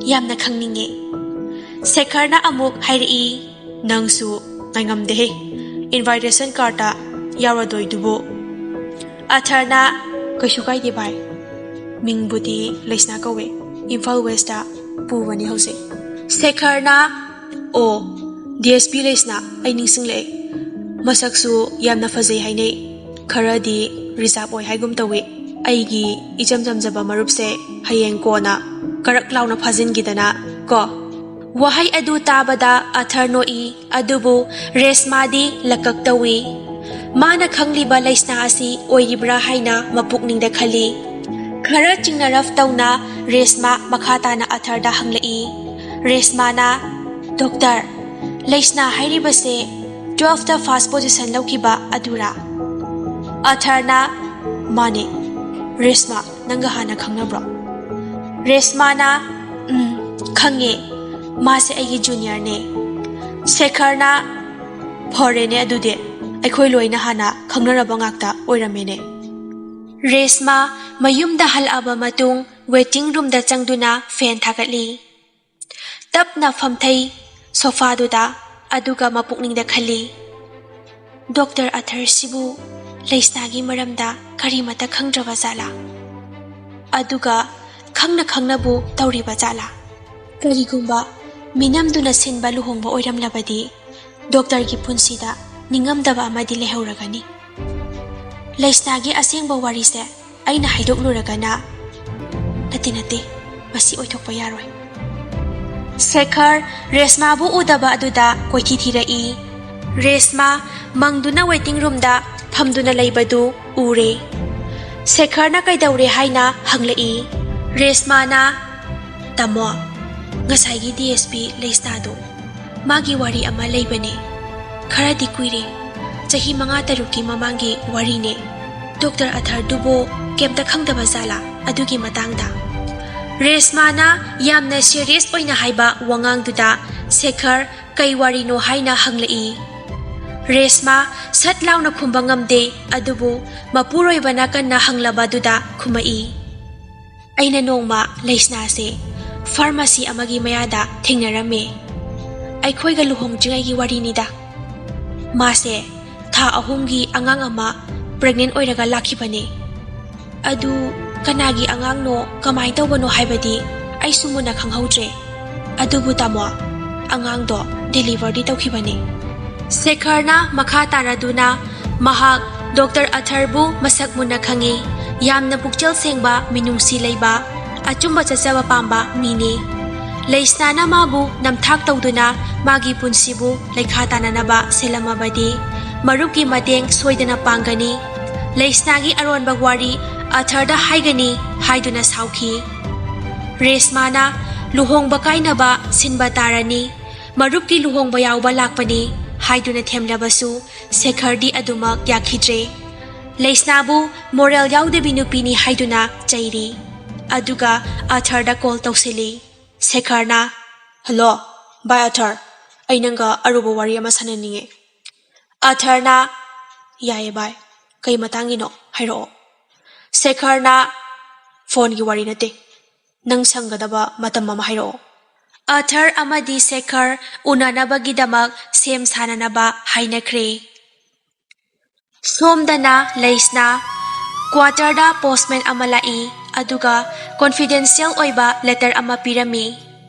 yamna khangninge. Sekharna amuk hairi nangsu ngaingamde invitation card ꯌꯥꯎꯔꯗꯣꯏꯗꯨꯕꯨ ꯑꯊꯔꯅ ꯀꯩꯁꯨ ꯀꯥꯏꯗꯦ ꯚꯥꯏ ꯃꯤꯡꯕꯨꯗꯤ ꯂꯩꯁꯅꯥ ꯀꯧꯋꯦ ꯏꯝꯐꯥꯜ ꯋꯦꯁꯇ ꯄꯨꯕꯅꯤ ꯍꯧꯖꯤꯛ ꯁꯦꯈꯔꯅ ꯑꯣ DSP ꯂꯩꯁꯅꯥ ꯑꯩ ꯅꯤꯡꯁꯤꯡꯂꯛꯑꯦ ꯃꯁꯛꯁꯨ ꯌꯥꯝꯅ ꯐꯖꯩ ꯍꯥꯏꯅꯩ ꯈꯔꯗꯤ ꯔꯤꯖꯥꯔꯕ ꯑꯣꯏ ꯍꯥꯏꯒꯨꯝ ꯇꯧꯏ ꯑꯩꯒꯤ ꯏꯆꯝ ꯆꯝꯖꯕ ꯃꯔꯨꯞꯁꯦ ꯍꯌꯦꯡ ꯀꯣꯟꯅ ꯀꯔꯛ ꯂꯥꯎꯅ ꯐꯥꯖꯤꯟꯈꯤꯗꯅ ꯀꯣ ꯋꯥꯍꯩ ꯑꯗꯨ ꯇꯥꯕꯗ ꯑꯊꯔ ꯅꯣꯛꯏ ꯑꯗꯨꯕꯨ ꯔꯦꯁꯃꯥꯗꯤ ꯂꯀꯛ ꯇꯧꯏ ꯃꯥꯅ ꯈꯪꯂꯤꯕ ꯂꯩꯁꯅꯥ ꯑꯁꯤ ꯑꯣꯏꯔꯤꯕ꯭ꯔꯥ ꯍꯥꯏꯅ ꯃꯄꯨꯛꯅꯤꯡꯗ ꯈꯜꯂꯤ ꯈꯔ ꯆꯤꯡꯅꯔꯞ ꯇꯧꯅ ꯔꯦꯁꯃꯥ ꯃꯈꯥ ꯇꯥꯅ ꯑꯊꯔꯗ ꯍꯪꯂꯛꯏ ꯔꯦꯁꯃꯥꯅ ꯗꯣꯛꯇꯔ ꯂꯩꯁꯅꯥ ꯍꯥꯏꯔꯤꯕꯁꯦ 12th ꯐꯥꯔꯁꯠ ꯄꯣꯖꯤꯁꯟ ꯂꯧꯈꯤꯕ ꯑꯗꯨꯔꯥ ꯑꯊꯔꯅ ꯃꯥꯅꯦ ꯔꯦꯁꯃꯥ ꯅꯪꯒ ꯍꯥꯟꯅ ꯈꯪꯅꯕ꯭ꯔꯣ ꯔꯦꯁꯃꯥꯅ ꯈꯪꯉꯦ ꯃꯥꯁꯦ ꯑꯩꯒꯤ ꯖꯨꯅꯤꯌꯔꯅꯦ ꯁꯦꯈꯔꯅ ꯐꯔꯦꯅꯦ ꯑꯗꯨꯗꯤ ꯑꯩꯈꯣꯏ ꯂꯣꯏꯅ ꯍꯥꯟꯅ ꯈꯪꯅꯔꯕ ꯉꯥꯛꯇ ꯑꯣꯏꯔꯝꯃꯦꯅꯦ ꯔꯦꯁꯃꯥ ꯃꯌꯨꯝꯗ ꯍꯜꯂꯛꯑꯕ ꯃꯇꯨꯡ ꯋꯦꯇꯤꯡ ꯔꯨꯝꯗ ꯆꯪꯗꯨꯅ ꯐꯦꯟ ꯊꯥꯒꯠꯂꯤ ꯇꯞꯅ ꯐꯝꯊꯩ ꯁꯣꯐꯥꯗꯨꯗ ꯑꯗꯨꯒ ꯃꯄꯨꯛꯅꯤꯡꯗ ꯈꯜꯂꯤ ꯗꯣꯛꯇꯔ ꯑꯊꯔꯁꯤꯕꯨ ꯂꯩꯁꯅꯥꯒꯤ ꯃꯔꯝꯗ ꯀꯔꯤꯃꯠꯇ ꯈꯪꯗ꯭ꯔꯕ ꯖꯥꯠꯂꯥ ꯑꯗꯨꯒ ꯈꯪꯅ ꯈꯪꯅꯕꯨ ꯇꯧꯔꯤꯕ ꯖꯥꯠꯂꯥ ꯀꯔꯤꯒꯨꯝꯕ ꯃꯤꯅꯝꯗꯨꯅ ꯁꯤꯟꯕ ꯂꯨꯍꯣꯡꯕ ꯑꯣꯏꯔꯝꯂꯕꯗꯤ ꯗꯣꯛꯇꯔꯒꯤ ꯄꯨꯟꯁꯤꯗ ꯅꯤꯡꯉꯝꯗꯕ ꯑꯃꯗꯤ ꯂꯩꯍꯧꯔꯒꯅꯤ ꯂꯩꯁꯅꯥꯒꯤ ꯑꯁꯦꯡꯕ ꯋꯥꯔꯤꯁꯦ ꯑꯩꯅ ꯍꯥꯏꯗꯣꯛꯂꯨꯔꯒꯅ ꯅꯠꯇꯦ ꯃꯁꯤ ꯑꯣꯏꯊꯣꯛꯄ ꯌꯥꯔꯣꯏ ꯁꯦꯈꯔ ꯔꯦꯁꯃꯥꯕꯨ ꯎꯗꯕ ꯑꯗꯨꯗ ꯀꯣꯏꯊꯤ ꯊꯤꯔꯛꯏ ꯔꯦꯁꯃꯥ ꯃꯪꯗꯨꯅ ꯋꯦꯇꯤꯡ ꯔꯨꯝꯗ ꯐꯝꯗꯨꯅ ꯂꯩꯕꯗꯨ ꯎꯔꯦ ꯁꯦꯈꯔꯅ ꯀꯩꯗꯧꯔꯦ ꯍꯥꯏꯅ ꯍꯪꯂꯛꯏ ꯔꯦꯁꯃꯥꯅ ꯇꯥꯃꯣ ꯉꯁꯥꯏꯒꯤ DSP ꯂꯩꯁꯅꯥꯗꯣ ꯃꯥꯒꯤ ꯋꯥꯔꯤ ꯑꯃ ꯂꯩꯕꯅꯦ ꯈꯔꯗꯤ ꯀꯨꯏꯔꯦ ꯆꯍꯤ 5-6ꯀꯤ ꯃꯃꯥꯡꯒꯤ ꯋꯥꯔꯤꯅꯦ ꯗꯣꯛꯇꯔ ꯑꯊꯔꯗꯨꯕꯨ ꯀꯩꯝꯇ ꯈꯪꯗꯕ ꯖꯥꯠꯂꯥ ꯑꯗꯨꯒꯤ ꯃꯇꯥꯡꯗ ꯔꯦꯁꯃꯥꯅ ꯌꯥꯝꯅ ꯁꯤꯔꯤꯌꯁ ꯑꯣꯏꯅ ꯍꯥꯏꯕ ꯋꯥꯉꯥꯡꯗꯨꯗ ꯁꯦꯈꯔ ꯀꯩ ꯋꯥꯔꯤꯅꯣ ꯍꯥꯏꯅ ꯍꯪꯂꯛꯏ ꯔꯦꯁꯃꯥ ꯁꯠ ꯂꯥꯎꯅ ꯈꯨꯝꯕ ꯉꯝꯗꯦ ꯑꯗꯨꯕꯨ ꯃꯄꯨꯔꯣꯏꯕꯅ ꯀꯟꯅ ꯍꯪꯂꯕꯗꯨꯗ ꯈꯨꯝꯃꯛꯏ ꯑꯩꯅ ꯅꯣꯡꯃ ꯂꯩꯁꯅꯥꯁꯦ ꯐꯥꯔꯃꯥꯁꯤ ꯑꯃꯒꯤ ꯃꯌꯥꯗ ꯊꯦꯡꯅꯔꯝꯃꯦ ꯑꯩꯈꯣꯏꯒ ꯂꯨꯍꯣꯡꯗ꯭ꯔꯤꯉꯩꯒꯤ ꯋꯥꯔꯤꯅꯤꯗ ꯃꯥꯁꯦ ꯊꯥ 3ꯒꯤ ꯑꯉꯥꯡ ꯑꯃ ꯄ꯭ꯔꯦꯒꯅꯦꯟ ꯑꯣꯏꯔꯒ ꯂꯥꯛꯈꯤꯕꯅꯦ ꯑꯗꯨ ꯀꯅꯥꯒꯤ ꯑꯉꯥꯡꯅꯣ ꯀꯃꯥꯏꯅ ꯇꯧꯕꯅꯣ ꯍꯥꯏꯕꯗꯤ ꯑꯩꯁꯨ ꯃꯨꯟꯅ ꯈꯪꯍꯧꯗ꯭ꯔꯦ ꯑꯗꯨꯕꯨ ꯇꯥꯃꯣ ꯑꯉꯥꯡꯗꯣ ꯗꯦꯂꯤꯚꯔꯗꯤ ꯇꯧꯈꯤꯕꯅꯦ ꯁꯦꯈꯔꯅ ꯃꯈꯥ ꯇꯥꯔꯗꯨꯅ ꯃꯍꯥꯛ ꯗꯣꯛꯇꯔ ꯑꯊꯔꯕꯨ ꯃꯁꯛ ꯃꯨꯟꯅ ꯈꯪꯉꯤ ꯌꯥꯝꯅ ꯄꯨꯛꯆꯦꯜ ꯁꯦꯡꯕ ꯃꯤꯅꯨꯡꯁꯤ ꯂꯩꯕ ꯑꯆꯨꯝꯕ ꯆꯠꯆꯕ ꯄꯥꯝꯕ ꯃꯤꯅꯤ ꯂꯩꯁꯅꯥꯅ ꯃꯥꯕꯨ ꯅꯝꯊꯥꯛ ꯇꯧꯗꯨꯅ ꯃꯥꯒꯤ ꯄꯨꯟꯁꯤꯕꯨ ꯂꯩꯈꯥ ꯇꯥꯅꯅꯕ ꯁꯤꯜꯂꯝꯃꯕꯗꯤ ꯃꯔꯨꯞꯀꯤ ꯃꯇꯦꯡ ꯁꯣꯏꯗꯅ ꯄꯥꯡꯒꯅꯤ ꯂꯩꯁꯅꯥꯒꯤ ꯑꯔꯣꯟꯕ ꯋꯥꯔꯤ ꯑꯊꯔꯗ ꯍꯥꯏꯒꯅꯤ ꯍꯥꯏꯗꯨꯅ ꯁꯥꯎꯈꯤ ꯔꯦꯁꯃꯥꯅ ꯂꯨꯍꯣꯡꯕ ꯀꯥꯏꯅꯕ ꯁꯤꯟꯕ ꯇꯥꯔꯅꯤ ꯃꯔꯨꯞꯀꯤ ꯂꯨꯍꯣꯡꯕ ꯌꯥꯎꯕ ꯂꯥꯛꯄꯅꯤ ꯍꯥꯏꯗꯨꯅ ꯊꯦꯝꯂꯕꯁꯨ ꯁꯦꯈꯔꯗꯤ ꯑꯗꯨꯃꯛ ꯌꯥꯈꯤꯗ꯭ꯔꯦ ꯂꯩꯁꯅꯥꯕꯨ ꯃꯣꯔꯦꯜ ꯌꯥꯎꯗꯕꯤ ꯅꯨꯄꯤꯅꯤ ꯍꯥꯏꯗꯨꯅ ꯆꯩꯔꯤ ꯑꯗꯨꯒ ꯑꯊꯔꯗ ꯀꯣꯜ ꯇꯧꯁꯤꯜꯂꯤ ꯁꯦꯈꯔꯅ ꯍꯜꯂꯣ ꯕꯥꯏ ꯑꯊꯔ ꯑꯩ ꯅꯪꯒ ꯑꯔꯨꯕ ꯋꯥꯔꯤ ꯑꯃ ꯁꯥꯟꯅꯅꯤꯡꯉꯦ ꯑꯊꯔꯅ ꯌꯥꯏꯌꯦ ꯕꯥꯏ ꯀꯩ ꯃꯇꯥꯡꯒꯤꯅꯣ ꯍꯥꯏꯔꯛꯑꯣ ꯁꯦꯈꯔꯅ ꯐꯣꯟꯒꯤ ꯋꯥꯔꯤ ꯅꯠꯇꯦ ꯅꯪ ꯁꯪꯒꯗꯕ ꯃꯇꯝ ꯑꯃ ꯍꯥꯏꯔꯛꯑꯣ ꯑꯊꯔ ꯑꯃꯗꯤ ꯁꯦꯈꯔ ꯎꯅꯅꯕꯒꯤꯗꯃꯛ ꯁꯦꯝ ꯁꯥꯅꯅꯕ ꯍꯥꯏꯅꯈ꯭ꯔꯦ ꯁꯣꯝꯗꯅ ꯂꯩꯁꯅꯥ ꯀ꯭ꯋꯥꯇꯔꯗ ꯄꯣꯁꯠꯃꯦꯟ ꯑꯃ ꯂꯥꯛꯏ ꯑꯗꯨꯒ ꯀꯣꯟꯐꯤꯗꯦꯟꯁꯤꯌꯦꯜ ꯑꯣꯏꯕ ꯂꯦꯇꯔ ꯑꯃ ꯄꯤꯔꯝꯃꯤ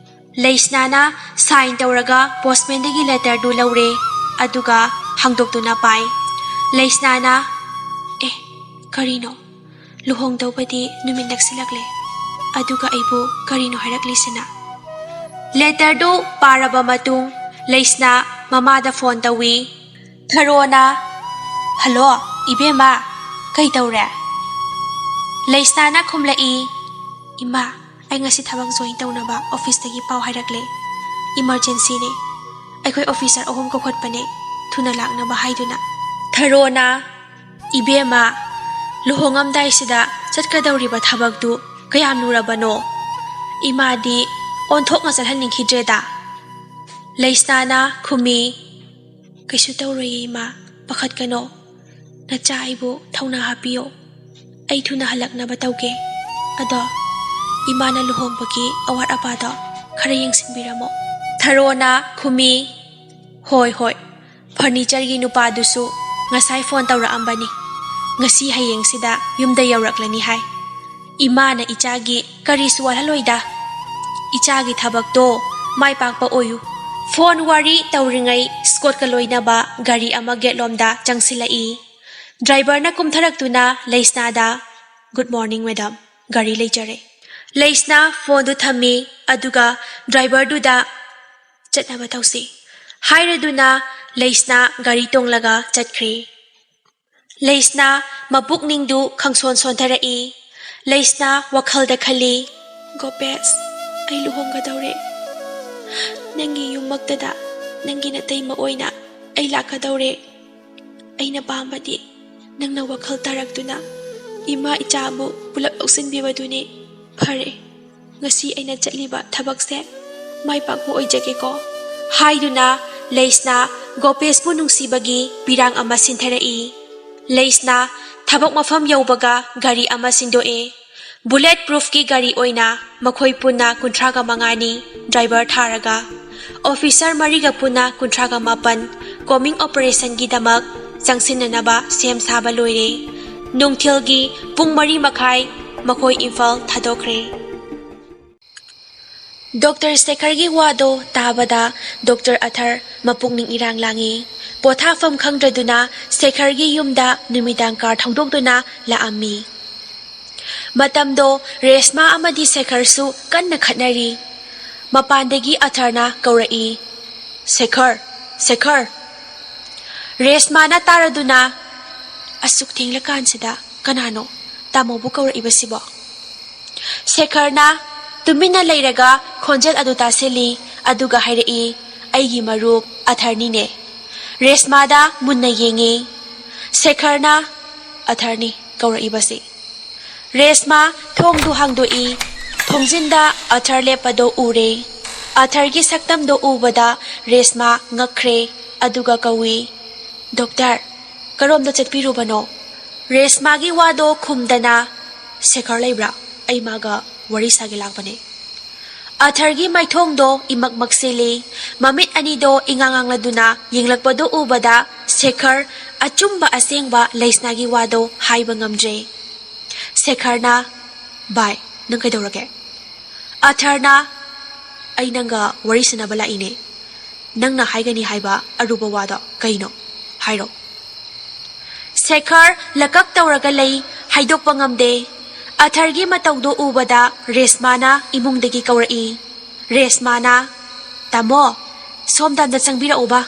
ꯂꯩꯁꯅꯥꯅ ꯁꯥꯏꯟ ꯇꯧꯔꯒ ꯄꯣꯁꯠꯃꯦꯟꯗꯒꯤ ꯂꯦꯇꯔꯗꯨ ꯂꯧꯔꯦ ꯑꯗꯨꯒ ꯍꯥꯡꯗꯣꯛꯇꯨꯅ ꯄꯥꯏ ꯂꯩꯁꯅꯥꯅ ꯀꯔꯤꯅꯣ ꯂꯨꯍꯣꯡꯗꯧꯕꯗꯤ ꯅꯨꯃꯤꯠ ꯅꯛꯁꯤꯜꯂꯛꯂꯦ ꯑꯗꯨꯒ ꯑꯩꯕꯨ ꯀꯔꯤꯅꯣ ꯍꯥꯏꯔꯛꯂꯤꯁꯤꯅ ꯂꯦꯇꯔꯗꯨ ꯄꯥꯔꯕ ꯃꯇꯨꯡ ꯂꯩꯁꯅꯥ ꯃꯃꯥꯗ ꯐꯣꯟ ꯇꯧꯏ ꯊꯔꯣꯅ ꯍꯜꯂꯣ ꯏꯕꯦꯝꯃ ꯀꯩ ꯇꯧꯔꯦ ꯂꯩꯁꯅꯥꯅ ꯈꯨꯝꯂꯛꯏ ꯏꯃꯥ ꯑꯩ ꯉꯁꯤ ꯊꯕꯛ ꯖꯣꯏꯟ ꯇꯧꯅꯕ ꯑꯣꯐꯤꯁꯇꯒꯤ ꯄꯥꯎ ꯍꯥꯏꯔꯛꯂꯦ ꯏꯃꯔꯖꯦꯟꯁꯤꯅꯦ ꯑꯩꯈꯣꯏ ꯑꯣꯐꯤꯁꯔ 3 ꯀꯧꯈꯠꯄꯅꯦ ꯊꯨꯅ ꯂꯥꯛꯅꯕ ꯍꯥꯏꯗꯨꯅ ꯊꯔꯣꯅ ꯏꯕꯦꯝꯃ ꯂꯨꯍꯣꯡꯉꯝꯗꯥꯏꯁꯤꯗ ꯆꯠꯀꯗꯧꯔꯤꯕ ꯊꯕꯛꯇꯨ ꯀꯌꯥꯝ ꯂꯨꯔꯕꯅꯣ ꯏꯃꯥꯗꯤ ꯑꯣꯟꯊꯣꯛꯅ ꯆꯠꯍꯟꯅꯤꯡꯈꯤꯗ꯭ꯔꯦꯗ ꯂꯩꯁꯅꯥꯅ ꯈꯨꯝꯃꯤ ꯀꯩꯁꯨ ꯇꯧꯔꯣꯏꯌꯦ ꯏꯃꯥ ꯄꯥꯈꯠꯀꯅꯣ ꯅꯆꯥ ꯑꯩꯕꯨ ꯊꯧꯅꯥ ꯍꯥꯞꯄꯤꯌꯣ ꯑꯩ ꯊꯨꯅ ꯍꯜꯂꯛꯅꯕ ꯇꯧꯒꯦ ꯑꯗꯣ ꯏꯃꯥꯅ ꯂꯨꯍꯣꯡꯕꯒꯤ ꯑꯋꯥꯠ ꯑꯄꯥꯗꯣ ꯈꯔ ꯌꯦꯡꯁꯤꯟꯕꯤꯔꯝꯃꯣ ꯊꯔꯣꯅ ꯈꯨꯝꯃꯤ ꯍꯣꯏ ꯐꯔꯅꯤꯆꯔꯒꯤ ꯅꯨꯄꯥꯗꯨꯁꯨ ꯉꯁꯥꯏ ꯐꯣꯟ ꯇꯧꯔꯛꯑꯝꯕꯅꯤ ꯉꯁꯤ ꯍꯌꯦꯡꯁꯤꯗ ꯌꯨꯝꯗ ꯌꯧꯔꯛꯂꯅꯤ ꯍꯥꯏ ꯏꯃꯥꯅ ꯏꯆꯥꯒꯤ ꯀꯔꯤꯁꯨ ꯋꯥꯠꯍꯜꯂꯣꯏꯗ ꯏꯆꯥꯒꯤ ꯊꯕꯛꯇꯣ ꯃꯥꯏ ꯄꯥꯛꯄ ꯑꯣꯏꯌꯨ ꯐꯣꯟ ꯋꯥꯔꯤ ꯇꯧꯔꯤꯉꯩ ꯁ꯭ꯀꯣꯠꯀ ꯂꯣꯏꯅꯕ ꯒꯥꯔꯤ ꯑꯃ ꯒꯦꯠꯂꯣꯝꯗ ꯆꯪꯁꯤꯜꯂꯛꯏ ꯗ꯭ꯔꯥꯏꯚꯔꯅ ꯀꯨꯝꯊꯔꯛꯇꯨꯅ ꯂꯩꯁꯅꯥꯗ ꯒꯨꯗ ꯃꯣꯔꯅꯤꯡ ꯃꯦꯗꯥꯝ ꯒꯥꯔꯤ ꯂꯩꯖꯔꯦ ꯂꯩꯁꯅꯥ ꯐꯣꯟꯗꯨ ꯊꯝꯃꯤ ꯑꯗꯨꯒ ꯗ꯭ꯔꯥꯏꯚꯔꯗꯨꯗ ꯆꯠꯅꯕ ꯇꯧꯁꯤ ꯍꯥꯏꯔꯗꯨꯅ ꯂꯩꯁꯅꯥ ꯒꯥꯔꯤ ꯇꯣꯡꯂꯒ ꯆꯠꯈ꯭ꯔꯦ ꯂꯩꯁꯅꯥ ꯃꯄꯨꯛꯅꯤꯡꯗꯨ ꯈꯪꯁꯣꯟ ꯁꯣꯟꯊꯔꯛꯏ ꯂꯩꯁꯅꯥ ꯋꯥꯈꯜꯗ ꯈꯜꯂꯤ ꯒꯣꯄꯦꯁ ꯑꯩ ꯂꯨꯍꯣꯡꯒꯗꯧꯔꯦ ꯅꯪꯒꯤ ꯌꯨꯝꯃꯛꯇꯗ ꯅꯪꯒꯤ ꯅꯇꯩꯃ ꯑꯣꯏꯅ ꯑꯩ ꯂꯥꯛꯀꯗꯧꯔꯦ ꯑꯩꯅ ꯄꯥꯝꯕꯗꯤ ꯅꯪꯅ ꯋꯥꯈꯜ ꯇꯥꯔꯛꯇꯨꯅ ꯏꯃꯥ ꯏꯆꯥꯕꯨ ꯄꯨꯂꯞ ꯂꯧꯁꯤꯟꯕꯤꯕꯗꯨꯅꯤ ꯐꯔꯦ ꯉꯁꯤ ꯑꯩꯅ ꯆꯠꯂꯤꯕ ꯊꯕꯛꯁꯦ ꯃꯥꯏ ꯄꯥꯛꯄ ꯑꯣꯏꯖꯒꯦꯀꯣ ꯍꯥꯏꯗꯨꯅ ꯂꯩꯁꯅꯥ ꯒꯣꯄꯦꯁꯄꯨ ꯅꯨꯡꯁꯤꯕꯒꯤ ꯄꯤꯔꯥꯡ ꯑꯃ ꯁꯤꯟꯊꯔꯛꯏ ꯂꯩꯁꯅꯥ ꯊꯕꯛ ꯃꯐꯝ ꯌꯧꯕꯒ ꯒꯥꯔꯤ ꯑꯃ ꯁꯤꯟꯗꯣꯛꯑꯦ ꯕꯨꯂꯦꯠ ꯄ꯭ꯔꯨꯐꯀꯤ ꯒꯥꯔꯤ ꯑꯣꯏꯅ ꯃꯈꯣꯏ ꯄꯨꯟꯅ 35ꯅꯤ ꯗ꯭ꯔꯥꯏꯚꯔ ꯊꯥꯔꯒ ꯑꯣꯐꯤꯁꯔ 4ꯒ ꯄꯨꯟꯅ 38 ꯀꯣꯃꯤꯡ ꯑꯣꯄꯔꯦꯁꯟꯒꯤꯗꯃꯛ ꯆꯪꯁꯤꯟꯅꯅꯕ ꯁꯦꯝ ꯁꯥꯕ ꯂꯣꯏꯔꯦ ꯅꯨꯡꯊꯤꯜꯒꯤ ꯄꯨꯡ 4:30 ꯃꯈꯣꯏ ꯏꯝꯐꯥꯜ ꯊꯥꯗꯣꯛꯈ꯭ꯔꯦ ꯗꯣꯛꯇꯔ ꯁꯦꯈꯔꯒꯤ ꯋꯥꯗꯣ ꯇꯥꯕꯗ ꯗꯣꯛꯇꯔ ꯑꯊꯔ ꯃꯄꯨꯛꯅꯤꯡ ꯏꯔꯥꯡ ꯂꯥꯡꯏ ꯄꯣꯊꯥꯐꯝ ꯈꯪꯗ꯭ꯔꯗꯨꯅ ꯁꯦꯈꯔꯒꯤ ꯌꯨꯝꯗ ꯅꯨꯃꯤꯗꯥꯡ ꯀꯥꯔ ꯊꯧꯗꯣꯛꯇꯨꯅ ꯂꯥꯛꯑꯝꯃꯤ ꯃꯇꯝꯗꯣ ꯔꯦꯁꯃꯥ ꯑꯃꯗꯤ ꯁꯦꯈꯔꯁꯨ ꯀꯟꯅ ꯈꯠꯅꯔꯤ ꯃꯄꯥꯟꯗꯒꯤ ꯑꯊꯔꯅ ꯀꯧꯔꯛꯏ ꯁꯦꯈꯔ ꯁꯦꯈꯔ ꯔꯦꯁꯃꯥꯅ ꯇꯥꯔꯗꯨꯅ ꯑꯁꯨꯛ ꯊꯦꯡꯂꯀꯥꯟꯁꯤꯗ ꯀꯅꯥꯅꯣ ꯇꯥꯃꯣꯕꯨ ꯀꯧꯔꯛꯏꯕꯁꯤꯕꯣ ꯁꯦꯈꯔꯅ ꯇꯨꯃꯤꯟꯅ ꯂꯩꯔꯒ ꯈꯣꯟꯖꯦꯜ ꯑꯗꯨ ꯇꯥꯁꯤꯜꯂꯤ ꯑꯗꯨꯒ ꯍꯥꯏꯔꯛꯏ ꯑꯩꯒꯤ ꯃꯔꯨꯞ ꯑꯊꯔꯅꯤꯅꯦ ꯔꯦꯁꯃꯥꯗ ꯃꯨꯟꯅ ꯌꯦꯡꯉꯤ ꯁꯦꯈꯔꯅ ꯑꯊꯔꯅꯤ ꯀꯧꯔꯛꯏꯕꯁꯤ ꯔꯦꯁꯃꯥ ꯊꯣꯡꯗꯨ ꯍꯥꯡꯗꯣꯛꯏ ꯊꯣꯡꯖꯤꯟꯗ ꯑꯊꯔ ꯂꯦꯞꯄꯗꯣ ꯎꯔꯦ ꯑꯊꯔꯒꯤ ꯁꯛꯇꯝꯗꯣ ꯎꯕꯗ ꯔꯦꯁꯃꯥ ꯉꯛꯈ꯭ꯔꯦ ꯑꯗꯨꯒ ꯀꯧꯏ ꯗꯣꯛꯇꯔ ꯀꯔꯣꯝꯗ ꯆꯠꯄꯤꯔꯨꯕꯅꯣ ꯔꯦꯁꯃꯥꯒꯤ ꯋꯥꯗꯣ ꯈꯨꯝꯗꯅ ꯁꯦꯈꯔ ꯂꯩꯕ꯭ꯔꯥ ꯑꯩ ꯃꯥꯒ ꯋꯥꯔꯤ ꯁꯥꯒꯦ ꯂꯥꯛꯄꯅꯦ ꯑꯊꯔꯒꯤ ꯃꯥꯏꯊꯣꯡꯗꯣ ꯏꯃꯛ ꯃꯛꯁꯤꯜꯂꯤ ꯃꯃꯤꯠ ꯑꯅꯤꯗꯣ ꯏꯉꯥꯡꯉꯥꯡꯂꯗꯨꯅ ꯌꯦꯡꯂꯛꯄꯗꯣ ꯎꯕꯗ ꯁꯦꯈꯔ ꯑꯆꯨꯝꯕ ꯑꯁꯦꯡꯕ ꯂꯩꯁꯅꯥꯒꯤ ꯋꯥꯗꯣ ꯍꯥꯏꯕ ꯉꯝꯗ꯭ꯔꯦ ꯁꯦꯈꯔꯅ ꯕꯥꯏ ꯅꯪ ꯀꯩꯗꯧꯔꯒꯦ ꯑꯊꯔꯅ ꯑꯩ ꯅꯪꯒ ꯋꯥꯔꯤ ꯁꯥꯟꯅꯕ ꯂꯥꯛꯏꯅꯦ ꯅꯪꯅ ꯍꯥꯏꯒꯅꯤ ꯍꯥꯏꯕ ꯑꯔꯨꯕ ꯋꯥꯗꯣ ꯀꯩꯅꯣ ꯍꯥꯏꯔꯣ ꯁꯦꯈꯔ ꯂꯀꯛ ꯇꯧꯔꯒ ꯂꯩ ꯍꯥꯏꯗꯣꯛꯄ ꯉꯝꯗꯦ ꯑꯊꯔꯒꯤ ꯃꯇꯧꯗꯣ ꯎꯕꯗ ꯔꯦꯁꯃꯥꯅ ꯏꯃꯨꯡꯗꯒꯤ ꯀꯧꯔꯛꯏ ꯔꯦꯁꯃꯥꯅ ꯇꯥꯃꯣ ꯁꯣꯝꯗ ꯑꯝꯇ ꯆꯪꯕꯤꯔꯛꯎꯕ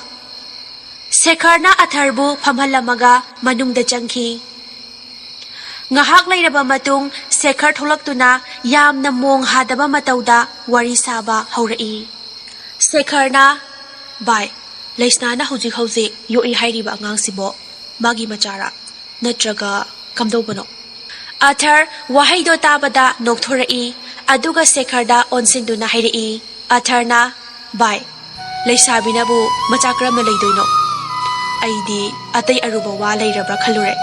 ꯁꯦꯈꯔꯅ ꯑꯊꯔꯕꯨ ꯐꯝꯍꯜꯂꯝꯃꯒ ꯃꯅꯨꯡꯗ ꯆꯪꯈꯤ ꯉꯥꯏꯍꯥꯛ ꯂꯩꯔꯕ ꯃꯇꯨꯡ ꯁꯦꯈꯔ ꯊꯣꯛꯂꯛꯇꯨꯅ ꯌꯥꯝꯅ ꯃꯣꯡ ꯍꯥꯗꯕ ꯃꯇꯧꯗ ꯋꯥꯔꯤ ꯁꯥꯕ ꯍꯧꯔꯛꯏ ꯁꯦꯈꯔꯅ ꯕꯥꯏ ꯂꯩꯁꯅꯥꯅ ꯍꯧꯖꯤꯛ ꯌꯣꯛꯏ ꯍꯥꯏꯔꯤꯕ ꯑꯉꯥꯡꯁꯤꯕꯣ ꯃꯥꯒꯤ ꯃꯆꯥꯔꯥ ꯅꯠꯇ꯭ꯔꯒ ꯀꯝꯗꯧꯕꯅꯣ ꯑꯊꯔ ꯋꯥꯍꯩꯗꯣ ꯇꯥꯕꯗ ꯅꯣꯛꯊꯣꯔꯛꯏ ꯑꯗꯨꯒ ꯁꯦꯈꯔꯗ ꯑꯣꯟꯁꯤꯟꯗꯨꯅ ꯍꯥꯏꯔꯛꯏ ꯑꯊꯔꯅ ꯕꯥꯏ ꯂꯩꯁꯥꯕꯤꯅꯕꯨ ꯃꯆꯥ ꯀꯔꯝꯅ ꯂꯩꯗꯣꯏꯅꯣ ꯑꯩꯗꯤ ꯑꯇꯩ ꯑꯔꯨꯕ ꯋꯥ ꯂꯩꯔꯕ꯭ꯔꯥ ꯈꯜꯂꯨꯔꯦ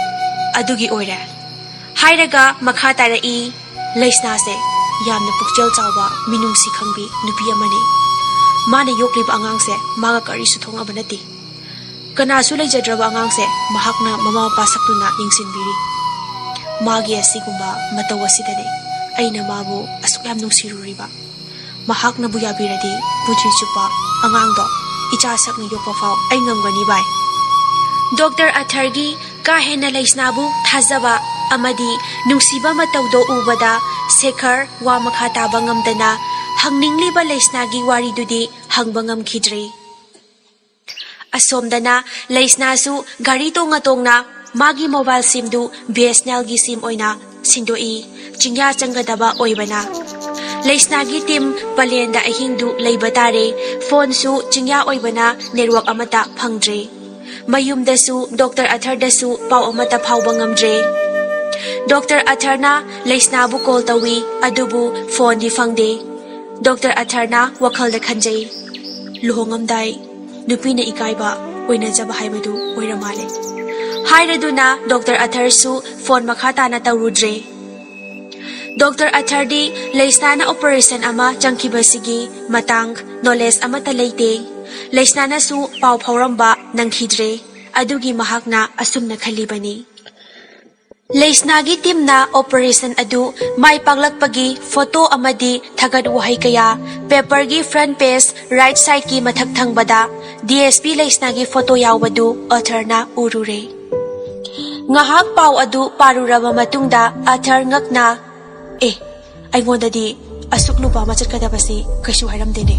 ꯑꯗꯨꯒꯤ ꯑꯣꯏꯔꯦ ꯍꯥꯏꯔꯒ ꯃꯈꯥ ꯇꯥꯔꯛꯏ ꯂꯩꯁꯅꯥꯁꯦ ꯌꯥꯝꯅ ꯄꯨꯛꯆꯦꯜ ꯆꯥꯎꯕ ꯃꯤꯅꯨꯡꯁꯤ ꯈꯪꯕꯤ ꯅꯨꯄꯤ ꯑꯃꯅꯤ ꯃꯥꯅ ꯌꯣꯛꯂꯤꯕ ꯑꯉꯥꯡꯁꯦ ꯃꯥꯒ ꯀꯔꯤꯁꯨ ꯊꯣꯛꯅꯕ ꯅꯠꯇꯦ ꯀꯅꯥꯁꯨ ꯂꯩꯖꯗ꯭ꯔꯕ ꯑꯉꯥꯡꯁꯦ ꯃꯍꯥꯛꯅ ꯃꯃꯥ ꯃꯄꯥ ꯁꯛꯇꯨꯅ ꯌꯦꯡꯁꯤꯟꯕꯤꯔꯤ ꯃꯥꯒꯤ ꯑꯁꯤꯒꯨꯝꯕ ꯃꯇꯧ ꯑꯁꯤꯗꯅꯤ ꯑꯩꯅ ꯃꯥꯕꯨ ꯑꯁꯨꯛ ꯌꯥꯝ ꯅꯨꯡꯁꯤꯔꯨꯔꯤꯕ ꯃꯍꯥꯛꯅꯕꯨ ꯌꯥꯕꯤꯔꯗꯤ ꯄꯨꯟꯁꯤ ꯆꯨꯞꯄ ꯑꯉꯥꯡꯗꯣ ꯏꯆꯥ ꯁꯛꯅ ꯌꯣꯛꯄ ꯐꯥꯎ ꯑꯩ ꯉꯝꯒꯅꯤ ꯚꯥꯏ ꯗꯣꯛꯇꯔ ꯑꯊꯔꯒꯤ ꯀꯥ ꯍꯦꯟꯅ ꯂꯩꯁꯅꯥꯕꯨ ꯊꯥꯖꯕ ꯑꯃꯗꯤ ꯅꯨꯡꯁꯤꯕ ꯃꯇꯧꯗꯣ ꯎꯕꯗ ꯁꯦꯈꯔ ꯋꯥ ꯃꯈꯥ ꯇꯥꯕ ꯉꯝꯗꯅ ꯍꯪꯅꯤꯡꯂꯤꯕ ꯂꯩꯁꯅꯥꯒꯤ ꯋꯥꯔꯤꯗꯨꯗꯤ ꯍꯪꯕ ꯉꯝꯈꯤꯗ꯭ꯔꯦ ꯑꯁꯣꯝꯗꯅ ꯂꯩꯁꯅꯥꯁꯨ ꯒꯥꯔꯤ ꯇꯣꯡꯅ ꯇꯣꯡꯅ ꯃꯥꯒꯤ ꯃꯣꯕꯥꯏꯜ ꯁꯤꯝꯗꯨ BSNLꯒꯤ ꯁꯤꯝ ꯑꯣꯏꯅ ꯁꯤꯟꯗꯣꯛꯏ ꯆꯤꯡꯌꯥ ꯆꯪꯒꯗꯕ ꯑꯣꯏꯕꯅ ꯂꯩꯁꯅꯥꯒꯤ ꯇꯤꯝ ꯄꯂꯦꯟꯗ ꯑꯍꯤꯡꯗꯨ ꯂꯩꯕ ꯇꯥꯔꯦ ꯐꯣꯟꯁꯨ ꯆꯤꯡꯌꯥ ꯑꯣꯏꯕꯅ ꯅꯦꯠꯋꯥꯛ ꯑꯃꯠꯇ ꯐꯪꯗ꯭ꯔꯦ ꯃꯌꯨꯝꯗꯁꯨ ꯗꯣꯛꯇꯔ ꯑꯊꯔꯗꯁꯨ ꯄꯥꯎ ꯑꯃꯠꯇ ꯐꯥꯎꯕ ꯉꯝꯗ꯭ꯔꯦ ꯗꯣꯛꯇꯔ ꯑꯊꯔꯅ ꯂꯩꯁꯅꯥꯕꯨ ꯀꯣꯜ ꯇꯧꯏ ꯑꯗꯨꯕꯨ ꯐꯣꯟꯗꯤ ꯐꯪꯗꯦ ꯗꯣꯛꯇꯔ ꯑꯊꯔꯅ ꯋꯥꯈꯜꯗ ꯈꯟꯖꯩ ꯂꯨꯍꯣꯡꯉꯝꯗꯥꯏ ꯅꯨꯄꯤꯅ ꯏꯀꯥꯏꯕ ꯑꯣꯏꯅꯖꯕ ꯍꯥꯏꯕꯗꯨ ꯑꯣꯏꯔ ꯃꯥꯜꯂꯦ ꯍꯥꯏꯔꯗꯨꯅ ꯗꯣꯛꯇꯔ ꯑꯊꯔꯁꯨ ꯐꯣꯟ ꯃꯈꯥ ꯇꯥꯅ ꯇꯧꯔꯨꯗ꯭ꯔꯦ ꯗꯣꯛꯇꯔ ꯑꯊꯔꯗꯤ ꯂꯩꯁꯅꯥꯅ ꯑꯣꯄꯔꯦꯁꯟ ꯑꯃ ꯆꯪꯈꯤꯕꯁꯤꯒꯤ ꯃꯇꯥꯡ ꯅꯣꯂꯦꯖ ꯑꯃꯠꯇ ꯂꯩꯇꯦ ꯂꯩꯁꯅꯥꯅꯁꯨ ꯄꯥꯎ ꯐꯥꯎꯔꯝꯕ ꯅꯪꯈꯤꯗ꯭ꯔꯦ ꯑꯗꯨꯒꯤ ꯃꯍꯥꯛꯅ ꯑꯁꯨꯝꯅ ꯈꯜꯂꯤꯕꯅꯤ ꯂꯩꯁꯅꯥꯒꯤ ꯇꯤꯝꯅ ꯑꯣꯄꯔꯦꯁꯟ ꯑꯗꯨ ꯃꯥꯏ ꯄꯥꯛꯂꯛꯄꯒꯤ ꯐꯣꯇꯣ ꯑꯃꯗꯤ ꯊꯥꯒꯠ ꯋꯥꯍꯩ ꯀꯌꯥ ꯄꯦꯄꯔꯒꯤ ꯐ꯭ꯔꯟꯠ ꯄꯦꯖ ꯔꯥꯏꯠ ꯁꯥꯏꯗꯀꯤ ꯃꯊꯛ ꯊꯪꯕꯗ DSP ꯂꯩꯁꯅꯥꯒꯤ ꯐꯣꯇꯣ ꯌꯥꯎꯕꯗꯨ ꯑꯊꯔꯅ ꯎꯔꯨꯔꯦ ꯉꯍꯥꯛ ꯄꯥꯎ ꯑꯗꯨ ꯄꯥꯔꯨꯔꯕ ꯃꯇꯨꯡꯗ ꯑꯊꯔ ꯉꯛꯅ ꯑꯩꯉꯣꯟꯗꯗꯤ ꯑꯁꯨꯛ ꯂꯨꯕ ꯑꯃ ꯆꯠꯀꯗꯕꯁꯤ ꯀꯩꯁꯨ ꯍꯥꯏꯔꯝꯗꯦꯅꯦ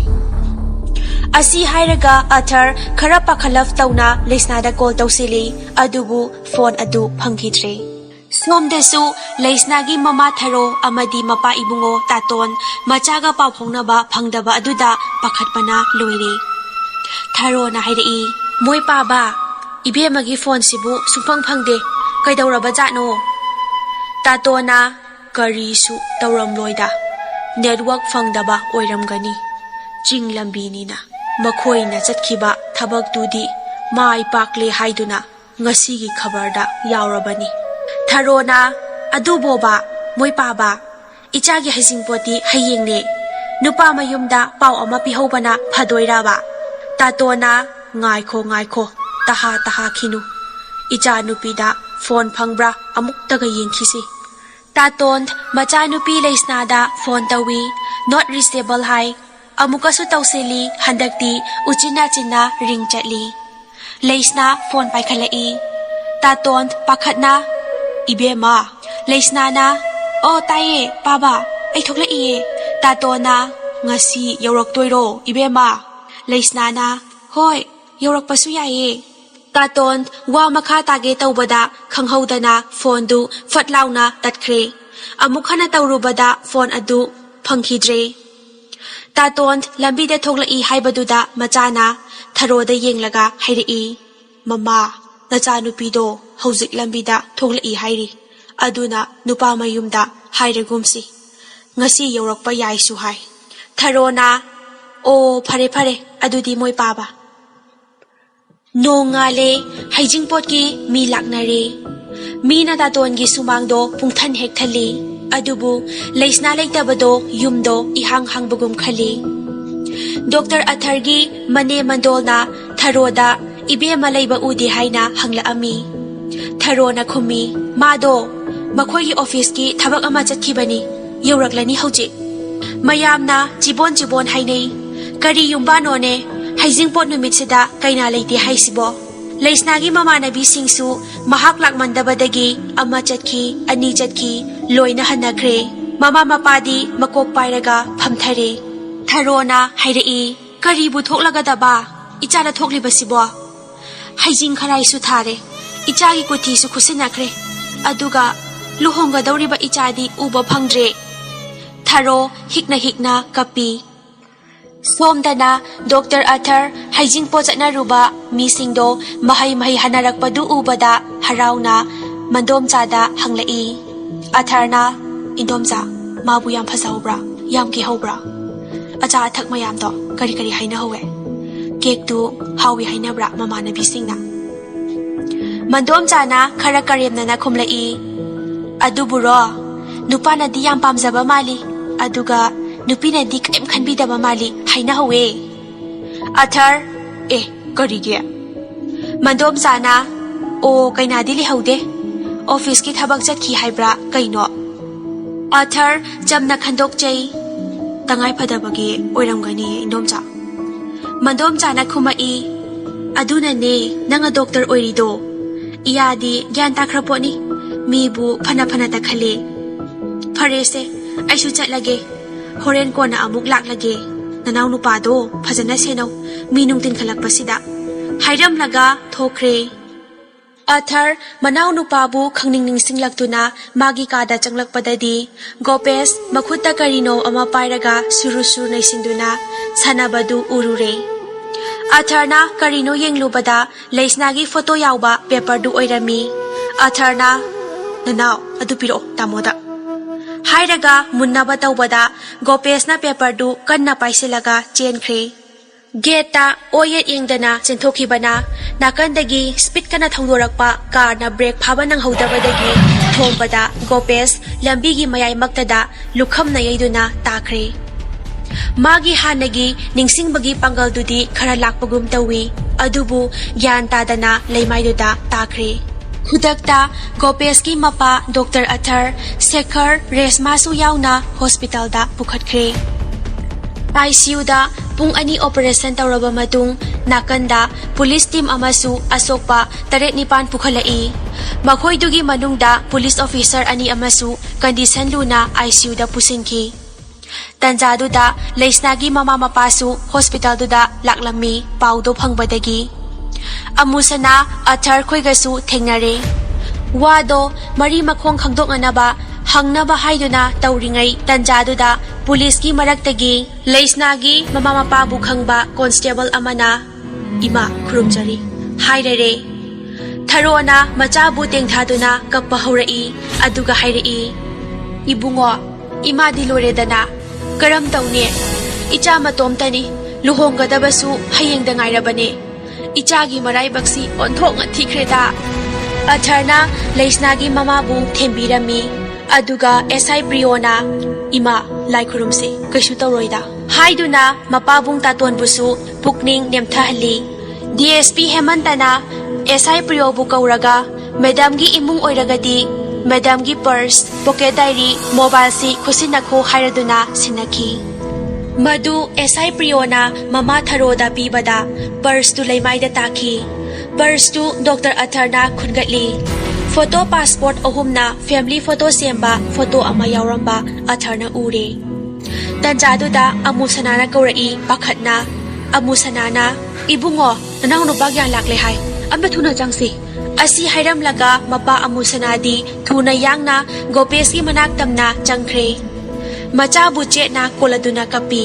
ꯑꯁꯤ ꯍꯥꯏꯔꯒ ꯑꯊꯔ ꯈꯔ ꯄꯥꯈꯠꯂꯞ ꯇꯧꯅ ꯂꯩꯁꯅꯥꯗ ꯀꯣꯜ ꯇꯧꯁꯤꯜꯂꯤ ꯑꯗꯨꯕꯨ ꯐꯣꯟ ꯑꯗꯨ ꯐꯪꯈꯤꯗ꯭ꯔꯦ ꯁꯣꯝꯗꯁꯨ ꯂꯩꯁꯅꯥꯒꯤ ꯃꯃꯥ ꯊꯔꯣ ꯑꯃꯗꯤ ꯃꯄꯥ ꯏꯕꯨꯡꯉꯣ ꯇꯥꯇꯣꯟ ꯃꯆꯥꯒ ꯄꯥꯎ ꯐꯥꯎꯅꯕ ꯐꯪꯗꯕ ꯑꯗꯨꯗ ꯄꯥꯈꯠꯄꯅ ꯂꯣꯏꯔꯦ ꯊꯔꯣꯅ ꯍꯥꯏꯔꯛꯏ ꯃꯣꯏ ꯄꯥꯕ ꯏꯕꯦꯝꯃꯒꯤ ꯐꯣꯟꯁꯤꯕꯨ ꯁꯨꯡꯐꯪ ꯐꯪꯗꯦ ꯀꯩꯗꯧꯔꯕꯖꯥꯠꯅꯣ ꯇꯥꯇꯣꯅ ꯀꯔꯤꯁꯨ ꯇꯧꯔꯝꯂꯣꯏꯗ ꯅꯦꯠꯋꯥꯔꯛ ꯐꯪꯗꯕ ꯑꯣꯏꯔꯝꯒꯅꯤ ꯆꯤꯡ ꯂꯝꯕꯤꯅꯤꯅ ꯃꯈꯣꯏꯅ ꯆꯠꯈꯤꯕ ꯊꯕꯛꯇꯨꯗꯤ ꯃꯥꯏ ꯄꯥꯛꯂꯦ ꯍꯥꯏꯗꯨꯅ ꯉꯁꯤꯒꯤ ꯈꯕꯔꯗ ꯌꯥꯎꯔꯕꯅꯤ ꯊꯔꯣꯅ ꯑꯗꯨꯕꯣꯕ ꯃꯣꯏ ꯄꯥꯕ ꯏꯆꯥꯒꯤ ꯍꯩꯖꯤꯡꯄꯣꯠꯇꯤ ꯍꯌꯦꯡꯅꯦ ꯅꯨꯄꯥ ꯃꯌꯨꯝꯗ ꯄꯥꯎ ꯑꯃ ꯄꯤꯍꯧꯕꯅ ꯐꯗꯣꯏꯔꯕ ꯇꯥꯇꯣꯅ ꯉꯥꯏꯈꯣ ꯇꯍꯥꯈꯤꯅꯨ ꯏꯆꯥ ꯅꯨꯄꯤꯗ ꯐꯣꯟ ꯐꯪꯕ꯭ꯔꯥ ꯑꯃꯨꯛꯇꯒ ꯌꯦꯡꯈꯤꯁꯤ ꯇꯥꯇꯣꯟ ꯃꯆꯥꯅꯨꯄꯤ ꯂꯩꯁꯅꯥꯗ ꯐꯣꯟ ꯇꯧꯏ ꯅꯣꯠ ꯔꯤꯆꯦꯕꯜ ꯍꯥꯏ ꯑꯃꯨꯛꯀꯁꯨ ꯇꯧꯁꯤꯜꯂꯤ ꯍꯟꯗꯛꯇꯤ ꯎꯆꯤꯟꯅꯥꯆꯤꯟꯅ ꯔꯤꯡ ꯆꯠꯂꯤ ꯂꯩꯁꯅꯥ ꯐꯣꯟ ꯄꯥꯏꯈꯠꯂꯛꯏ ꯇꯥꯇꯣꯟ ꯄꯥꯈꯠꯅ ꯏꯕꯦꯝꯃ ꯂꯩꯁꯅꯥꯅ ꯇꯥꯏꯌꯦ ꯄꯥꯕ ꯑꯩ ꯊꯣꯛꯂꯛꯏꯌꯦ ꯇꯥꯇꯣꯅ ꯉꯁꯤ ꯌꯧꯔꯛꯇꯣꯏꯔꯣ ꯏꯕꯦꯝꯃ ꯂꯩꯁꯅꯥꯅ ꯍꯣꯏ ꯌꯧꯔꯛꯄꯁꯨ ꯌꯥꯏꯌꯦ ꯇꯥꯇꯣꯟ ꯋꯥ ꯃꯈꯥ ꯇꯥꯒꯦ ꯇꯧꯕꯗ ꯈꯪꯍꯧꯗꯅ ꯐꯣꯟꯗꯨ ꯐꯠ ꯂꯥꯎꯅ ꯇꯠꯈ꯭ꯔꯦ ꯑꯃꯨꯛ ꯍꯟꯅ ꯇꯧꯔꯨꯕꯗ ꯐꯣꯟ ꯑꯗꯨ ꯐꯪꯈꯤꯗ꯭ꯔꯦ ꯇꯥꯇꯣꯟ ꯂꯝꯕꯤꯗ ꯊꯣꯛꯂꯛꯏ ꯍꯥꯏꯕꯗꯨꯗ ꯃꯆꯥꯅ ꯊꯔꯣꯗ ꯌꯦꯡꯂꯒ ꯍꯥꯏꯔꯛꯏ ꯃꯃꯥ ꯅꯆꯥꯅꯨꯄꯤꯗꯣ ꯍꯧꯖꯤꯛ ꯂꯝꯕꯤꯗ ꯊꯣꯛꯂꯛꯏ ꯍꯥꯏꯔꯤ ꯑꯗꯨꯅ ꯅꯨꯄꯥ ꯃꯌꯨꯝꯗ ꯍꯥꯏꯔꯒꯨꯝꯁꯤ ꯉꯁꯤ ꯌꯧꯔꯛꯄ ꯌꯥꯏꯁꯨ ꯍꯥꯏ ꯊꯔꯣꯅ ꯐꯔꯦ ꯑꯗꯨꯗꯤ ꯃꯣꯏ ꯄꯥꯕ ꯅꯣꯡꯉꯥꯜꯂꯦ ꯍꯩꯖꯤꯡꯄꯣꯠꯀꯤ ꯃꯤ ꯂꯥꯛꯅꯔꯦ ꯃꯤꯅ ꯇꯥꯇꯣꯟꯒꯤ ꯁꯨꯃꯥꯡꯗꯣ ꯄꯨꯡꯊꯟ ꯍꯦꯛ ꯊꯜꯂꯤ ꯑꯗꯨꯕꯨ ꯂꯩꯁꯅꯥ ꯂꯩꯇꯕꯗꯣ ꯌꯨꯝꯗꯣ ꯏꯍꯥꯡ ꯍꯥꯡꯕꯒꯨꯝ ꯈꯜꯂꯤ ꯗꯣꯛꯇꯔ ꯑꯊꯔꯒꯤ ꯃꯅꯦ ꯃꯟꯗꯣꯜꯅ ꯊꯔꯣꯗ ꯏꯕꯦꯝꯃ ꯂꯩꯕ ꯎꯗꯦ ꯍꯥꯏꯅ ꯍꯪꯂꯛꯑꯝꯃꯤ ꯊꯔꯣꯅ ꯈꯨꯝꯃꯤ ꯃꯥꯗꯣ ꯃꯈꯣꯏꯒꯤ ꯑꯣꯐꯤꯁꯀꯤ ꯊꯕꯛ ꯑꯃ ꯆꯠꯈꯤꯕꯅꯤ ꯌꯧꯔꯛꯂꯅꯤ ꯍꯧꯖꯤꯛ ꯃꯌꯥꯝꯅ ꯆꯤꯕꯣꯟ ꯍꯥꯏꯅꯩ ꯀꯔꯤ ꯌꯨꯝꯕꯥꯅꯣꯅꯦ ꯍꯩꯖꯤꯡꯄꯣꯠ ꯅꯨꯃꯤꯠꯁꯤꯗ ꯀꯩꯅꯥ ꯂꯩꯇꯦ ꯍꯥꯏꯁꯤꯕꯣ ꯂꯩꯁꯅꯥꯒꯤ ꯃꯃꯥꯟꯅꯕꯤꯁꯤꯡꯁꯨ ꯃꯍꯥꯛ ꯂꯥꯛꯃꯟꯗꯕꯗꯒꯤ ꯑꯃ ꯆꯠꯈꯤ ꯑꯅꯤ ꯆꯠꯈꯤ ꯂꯣꯏꯅ ꯍꯟꯅꯈ꯭ꯔꯦ ꯃꯃꯥ ꯃꯄꯥꯗꯤ ꯃꯀꯣꯛ ꯄꯥꯏꯔꯒ ꯐꯝꯊꯔꯦ ꯊꯔꯣꯅ ꯍꯥꯏꯔꯛꯏ ꯀꯔꯤꯕꯨ ꯊꯣꯛꯂꯒꯗꯕ ꯏꯆꯥꯗ ꯊꯣꯛꯂꯤꯕꯁꯤꯕꯣ ꯍꯩꯖꯤꯡ ꯈꯔꯥꯏꯁꯨ ꯊꯥꯔꯦ ꯏꯆꯥꯒꯤ ꯀꯨꯊꯤꯁꯨ ꯈꯨꯠꯁꯤꯟꯅꯈ꯭ꯔꯦ ꯑꯗꯨꯒ ꯂꯨꯍꯣꯡꯒꯗꯧꯔꯤꯕ ꯏꯆꯥꯗꯤ ꯎꯕ ꯐꯪꯗ꯭ꯔꯦ ꯊꯔꯣ ꯍꯤꯛꯅ ꯀꯞꯄꯤ ꯁꯣꯝꯗꯅ ꯗꯣꯛꯇꯔ ꯑꯊꯔ ꯍꯩꯖꯤꯡꯄꯣꯠ ꯆꯠꯅꯔꯨꯕ ꯃꯤꯁꯤꯡꯗꯣ ꯃꯍꯩ ꯍꯟꯅꯔꯛꯄꯗꯨ ꯎꯕꯗ ꯍꯔꯥꯎꯅ ꯃꯟꯗꯣꯝꯆꯥꯗ ꯍꯪꯂꯛꯏ ꯑꯊꯔꯅ ꯏꯟꯗꯣꯝꯆꯥ ꯃꯥꯕꯨ ꯌꯥꯝ ꯐꯖꯍꯧꯕ꯭ꯔꯥ ꯌꯥꯝ ꯀꯦꯍꯧꯕ꯭ꯔꯥ ꯑꯆꯥ ꯑꯊꯛ ꯃꯌꯥꯝꯗꯣ ꯀꯔꯤ ꯍꯥꯏꯅꯍꯧꯋꯦ ꯀꯦꯛꯇꯨ ꯍꯥꯎꯋꯤ ꯍꯥꯏꯅꯕ꯭ꯔꯥ ꯃꯃꯥꯟꯅꯕꯤꯁꯤꯡꯅ ꯃꯟꯗꯣꯝꯆꯥꯅ ꯈꯔ ꯀꯔꯦꯝꯅꯅ ꯈꯨꯝꯂꯛꯏ ꯑꯗꯨꯕꯨꯔꯣ ꯅꯨꯄꯥꯅꯗꯤ ꯌꯥꯝ ꯄꯥꯝꯖꯕ ꯃꯥꯜꯂꯤ ꯑꯗꯨꯒ ꯅꯨꯄꯤꯅꯗꯤ ꯀꯔꯤꯝ ꯈꯟꯕꯤꯗꯕ ꯃꯥꯜꯂꯤ ꯍꯥꯏꯅꯍꯧꯋꯦ ꯑꯊꯔ ꯀꯔꯤꯒꯤ ꯃꯟꯗꯣꯝꯆꯥꯅ ꯀꯩꯅꯥꯗꯤ ꯂꯩꯍꯧꯗꯦ ꯑꯣꯐꯤꯁꯀꯤ ꯊꯕꯛ ꯆꯠꯈꯤ ꯍꯥꯏꯕ꯭ꯔꯥ ꯀꯩꯅꯣ ꯑꯊꯔ ꯆꯝꯅ ꯈꯟꯗꯣꯛꯆꯩ ꯇꯉꯥꯏꯐꯗꯕꯒꯤ ꯑꯣꯏꯔꯝꯒꯅꯤ ꯏꯟꯗꯣꯝꯆꯥ ꯃꯟꯗꯣꯝꯆꯥꯅ ꯈꯨꯝꯃꯛꯏ ꯑꯗꯨꯅꯅꯦ ꯅꯪꯅ ꯗꯣꯛꯇꯔ ꯑꯣꯏꯔꯤꯗꯣ ꯏꯌꯥꯗꯤ ꯒ꯭ꯌꯥꯟ ꯇꯥꯈ꯭ꯔ ꯄꯣꯠꯅꯤ ꯃꯤꯕꯨ ꯐꯅꯇ ꯈꯜꯂꯦ ꯐꯔꯦꯁꯦ ꯑꯩꯁꯨ ꯆꯠꯂꯒꯦ ꯍꯣꯔꯦꯟ ꯀꯣꯟꯅ ꯑꯃꯨꯛ ꯂꯥꯛꯂꯒꯦ ꯅꯅꯥꯎ ꯅꯨꯄꯥꯗꯣ ꯐꯖꯅ ꯁꯦꯟꯅꯧ ꯃꯤ ꯅꯨꯡ ꯇꯤꯟꯈꯠꯂꯛꯄꯁꯤꯗ ꯍꯥꯏꯔꯝꯂꯒ ꯊꯣꯛꯈ꯭ꯔꯦ ꯑꯊꯔ ꯃꯅꯥꯎ ꯅꯨꯄꯥꯕꯨ ꯈꯪꯅꯤꯡ ꯅꯤꯡꯁꯤꯡꯂꯛꯇꯨꯅ ꯃꯥꯒꯤ ꯀꯥꯗ ꯆꯪꯂꯛꯄꯗꯗꯤ ꯒꯣꯄꯦꯁ ꯃꯈꯨꯠꯇ ꯀꯔꯤꯅꯣ ꯑꯃ ꯄꯥꯏꯔꯒ ꯁꯨꯔꯨ ꯅꯩꯁꯤꯟꯗꯨꯅ ꯁꯥꯟꯅꯕꯗꯨ ꯎꯔꯨꯔꯦ ꯑꯊꯔꯅ ꯀꯔꯤꯅꯣ ꯌꯦꯡꯂꯨꯕꯗ ꯂꯩꯁꯅꯥꯒꯤ ꯐꯣꯇꯣ ꯌꯥꯎꯕ ꯄꯦꯄꯔꯗꯨ ꯑꯣꯏꯔꯝꯃꯤ ꯑꯊꯔꯅ ꯅꯅꯥꯎ ꯑꯗꯨ ꯄꯤꯔꯛꯑꯣ ꯇꯥꯃꯣꯗ ꯍꯥꯏꯔꯒ ꯃꯨꯟꯅꯕ ꯇꯧꯕꯗ ꯒꯣꯄꯦꯁꯅ ꯄꯦꯄꯔꯗꯨ ꯀꯟꯅ ꯄꯥꯏꯁꯤꯜꯂꯒ ꯆꯦꯟꯈ꯭ꯔꯦ ꯒꯦꯠꯇ ꯑꯣꯌꯦꯠ ꯌꯦꯡꯗꯅ ꯆꯦꯟꯊꯣꯛꯈꯤꯕꯅ ꯅꯥꯀꯟꯗꯒꯤ ꯁ꯭ꯄꯤꯠ ꯀꯟꯅ ꯊꯧꯗꯣꯔꯛꯄ ꯀꯥꯔꯅ ꯕ꯭ꯔꯦꯛ ꯐꯥꯕ ꯅꯪꯍꯧꯗꯕꯗꯒꯤ ꯊꯣꯝꯕꯗ ꯒꯣꯄꯦꯁ ꯂꯝꯕꯤꯒꯤ ꯃꯌꯥꯏꯃꯛꯇꯗ ꯂꯨꯈꯝꯅ ꯌꯩꯗꯨꯅ ꯇꯥꯈ꯭ꯔꯦ Magi hanagi ningsingbagi pangaldudi khara lakpagum tawi adubu gyan tadana leimaiduda takri. Khudakta Gopesh ki mapa Dr. Athar Shekhar Resma su yauna hospital da pukhatkre. ICU da pung ani operation tawraba matung nakanda police team amasu asokpa taret nipan pukhalai. Makhoidugi manungda police officer ani amasu condition luna ICU da pusinki. Tanjaduda Leisnagi mama mapasu hospital duda laklami paudo phangbadagi. Amusana Athar khoigasu thengnare. Wado mari makhong khangdoknaba hangnaba haiduna tawringai tanjaduda police ki maraktagi Leisnagi mama mapabu khangba constable amana ima khurumjari hairere. Tharona machabu tengthaduna kappa haurai aduga hairai. Ibungo ima diloredana karam taune icha matomtani luhongadabasu hayengda ngairabane. Ichagi maraibaksi onthok thikhreda. Atharna Leisnagi mamabu thembirami aduga SI Priona ima laikhurumse kaishu tawroida haiduna mapabung tatonbusu pukning nemthahali. DSP Hemantana SI Priyobu kauraga madam gi imung oiragadi madam gi purse pocket diary mobile si khusinakho hairaduna sinaki. Madu SI Priona mama Tharoda pibada purse tu leimaida taki. Purse tu Dr. Atharna khungatli. Photo passport ahumna family photo semba photo ama yauramba Atharna ure. Tanjaduda amusanana kaurai pakhatna. Amusanana ibungo nanaw nupa gyan lakle hai ambe thuna jangsi. Asi hairam laga mapa amusanadi thuna yangna Gopesh ki manak tamna changkhre. Macha buche na koladuna kapi.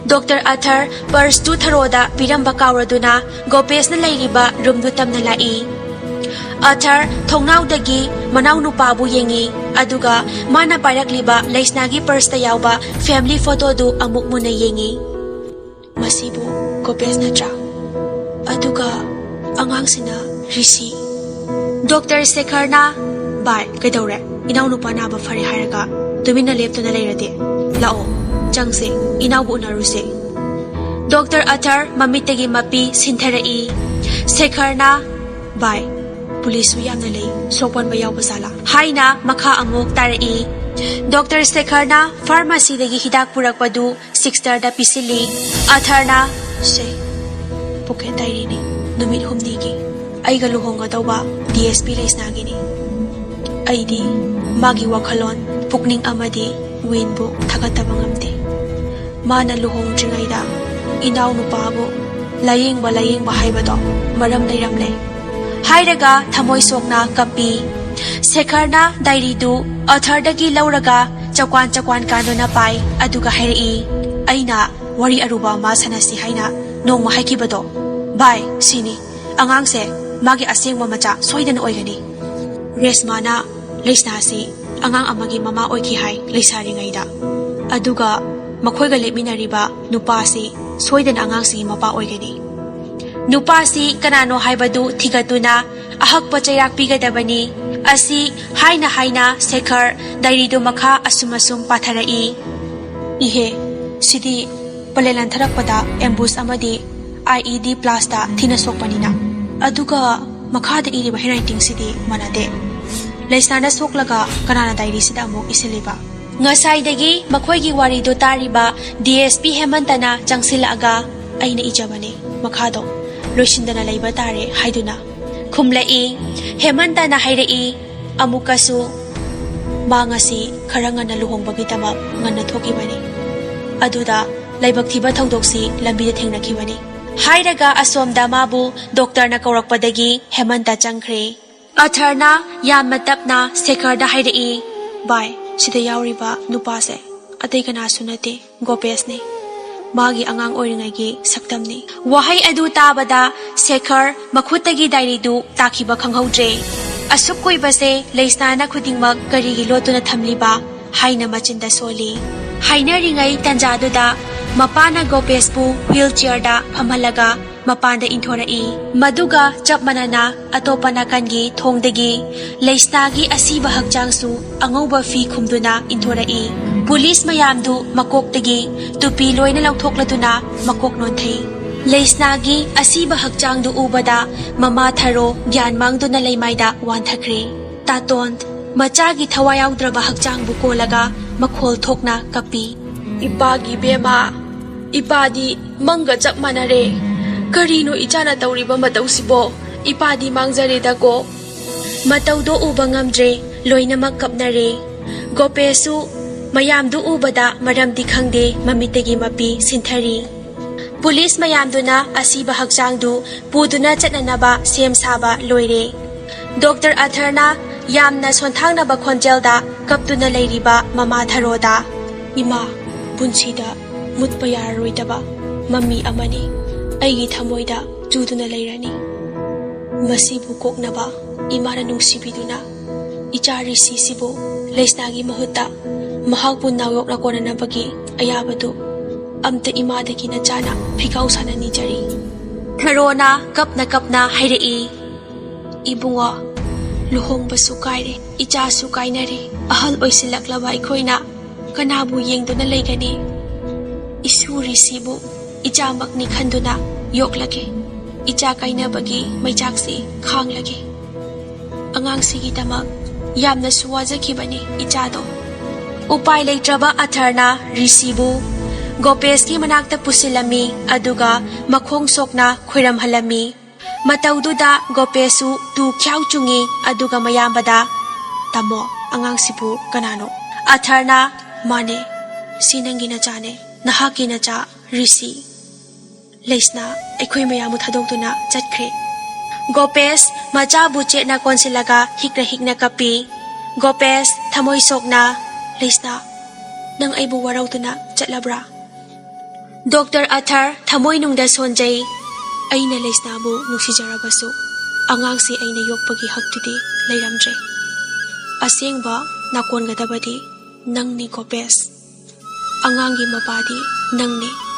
Dr. Athar purse tu Tharoda piramba kauraduna Gopesh na lairiba room du tamna lai. Athar thongnawdagi manaw nupabu yengi aduga mana pairakliba Leisnagi purse ta yawba family photo du amuk muna yengi. Masibu Gopesh natra aduga angangsina Rishi. Dr. Shekhar na bai kaidawre inaw nupa na ba fari hairaga tumina leptuna lairade lao changse inabu unaruse. Dr. Athar mamitagi mapi sintharai. Shekhar na bai police yamna lei sopon ba yaw basala haina makha amuk tarai. Dr. Shekhar na pharmacy dagi hidak purakpadu 6 star da pisili. Athar na se pocket diary ni numit humni gi aiga luhonga tawba DSP Leisnagi ni. Aidi magi wakhalon pukning amadi winbu thagataba ngamte. Mana luhong jingayda inaw nupabu layeng ba haibado maram leiramle. Hairaga thamoy sokna kapi. Shekhar na diary du Athar dagi lauraga chakwan kano na pai aduga hairai. Aina wari aruba ma sanasi haina nong mahaikibado. Bai sini angang se magi asengwa macha soidana oigani. Resma na Leisnasi angang amagi mama oiki hai leisari ngaida. Aduga makhoiga lepminariba nupasi soidana angang si mapa oigani. Nupasi kanano haibadu thigatuna ahakpa chairak pigadabani. Asi haina Shekhar diary du makha asum patharai. Ihe sidi palelan tharakpada ambush amadi IED plus da thina sokpanina. Aduga makha da iriba handwriting sidi manade. Leisnana soklaga kanana diary sida amuk isiliba. Ngasaidagi makhoigi wari do tariba DSP Hemantana changsilaga aina ijabane makhado loisindana leiba tare haiduna khumlai. Hemantana hairai amukasu mangasi kharangana luhongbagi tamak ngana thokibani. Aduda laibak thiba thongdoksi lambida thengnakibani. Hairaga asomda mabu doctor na kaurakpadagi Hemanta changkhre. Atharna yamma tapna Shekhar da hairai bai sida yauriba nupase atai kana sunate Gopesh ne magi angang oiringagi saktamni. Wahai adu tabada Shekhar makhutagi diary du takiba khanghaudre. Asuk koibase Leisnana khudingmak karigi lotuna thamliba haina machinda soli. Haina ringai tanjaduda mapana Gopesh pu wheelchair da phamhalaga mapanda inthorai. Maduga chapmanana atopana kangi thongdagi Leisnagi asiba hakchangsu angauba fi khumduna inthorai. Pulis mayamdu makoktagi tupi loina lawthokladuna makok nonthei. Leisnagi asiba hakchangdu ubada mama tharo gyan mangduna leimaida wanthakre. Taton machagi thawayawdraba hakchangbu kolaga makhol thokna kapi. Ipagi bema ipadi manga chap manare karino ichana tawriba matawsibo ipadi mangjare dago. Matawdo uba ngamdre loinamak kapnare. Gopesu mayamdu ubada maramdi khangde mamitagi mapi sinthari. Pulis mayamduna asiba hakchangdu puduna chatnanaba sem saba loire. Dr. Atharna yamna sonthangnaba khonjelda kaptuna leiriba mama tharoda. Ima punsida mutpa yararoidaba mami amani aigi thamoida chuduna leirani. Masibu koknaba imana nungsibiduna ichari sisibu leisnagi mahutta mahakpu nawyokna konanabagi ayabadu amta imadagi na chana phikau sana nijari. Tharona kapna hairei. Ibunga luhongbasu kaire ichasu kainare ahal oisilaklaba aikoina kanabu yengduna leigani. Isuri sibu ichamakni khanduna yoklage icha kainabagi maichaksi khanglage. Angangsigi damak yamna suwajaki ichado. Upay leitraba Atharna risibu Gopeski manakta pusilami aduga makhong sokna khwiramhalami. Matawduda Gopesu tu kyaw chungi aduga mayambada tamo angang sibu kanano. Atharna mane sinangi na chane nahaki na cha risi. Leisna aikhoy mayamu thadokduna chatkre. Gopes macha buche na konsilaga hikna kapi. Gopes thamoy sokna Leisna nang aibu warawduna chatlabra. Dr. Athar thamoy nungda sonjay aina Leisnabu nuksijarabasu angangsi aina yokpagi haktudi leiramdre. Asengba nakongadabadi nangni Gopes angangi mapadi nangni.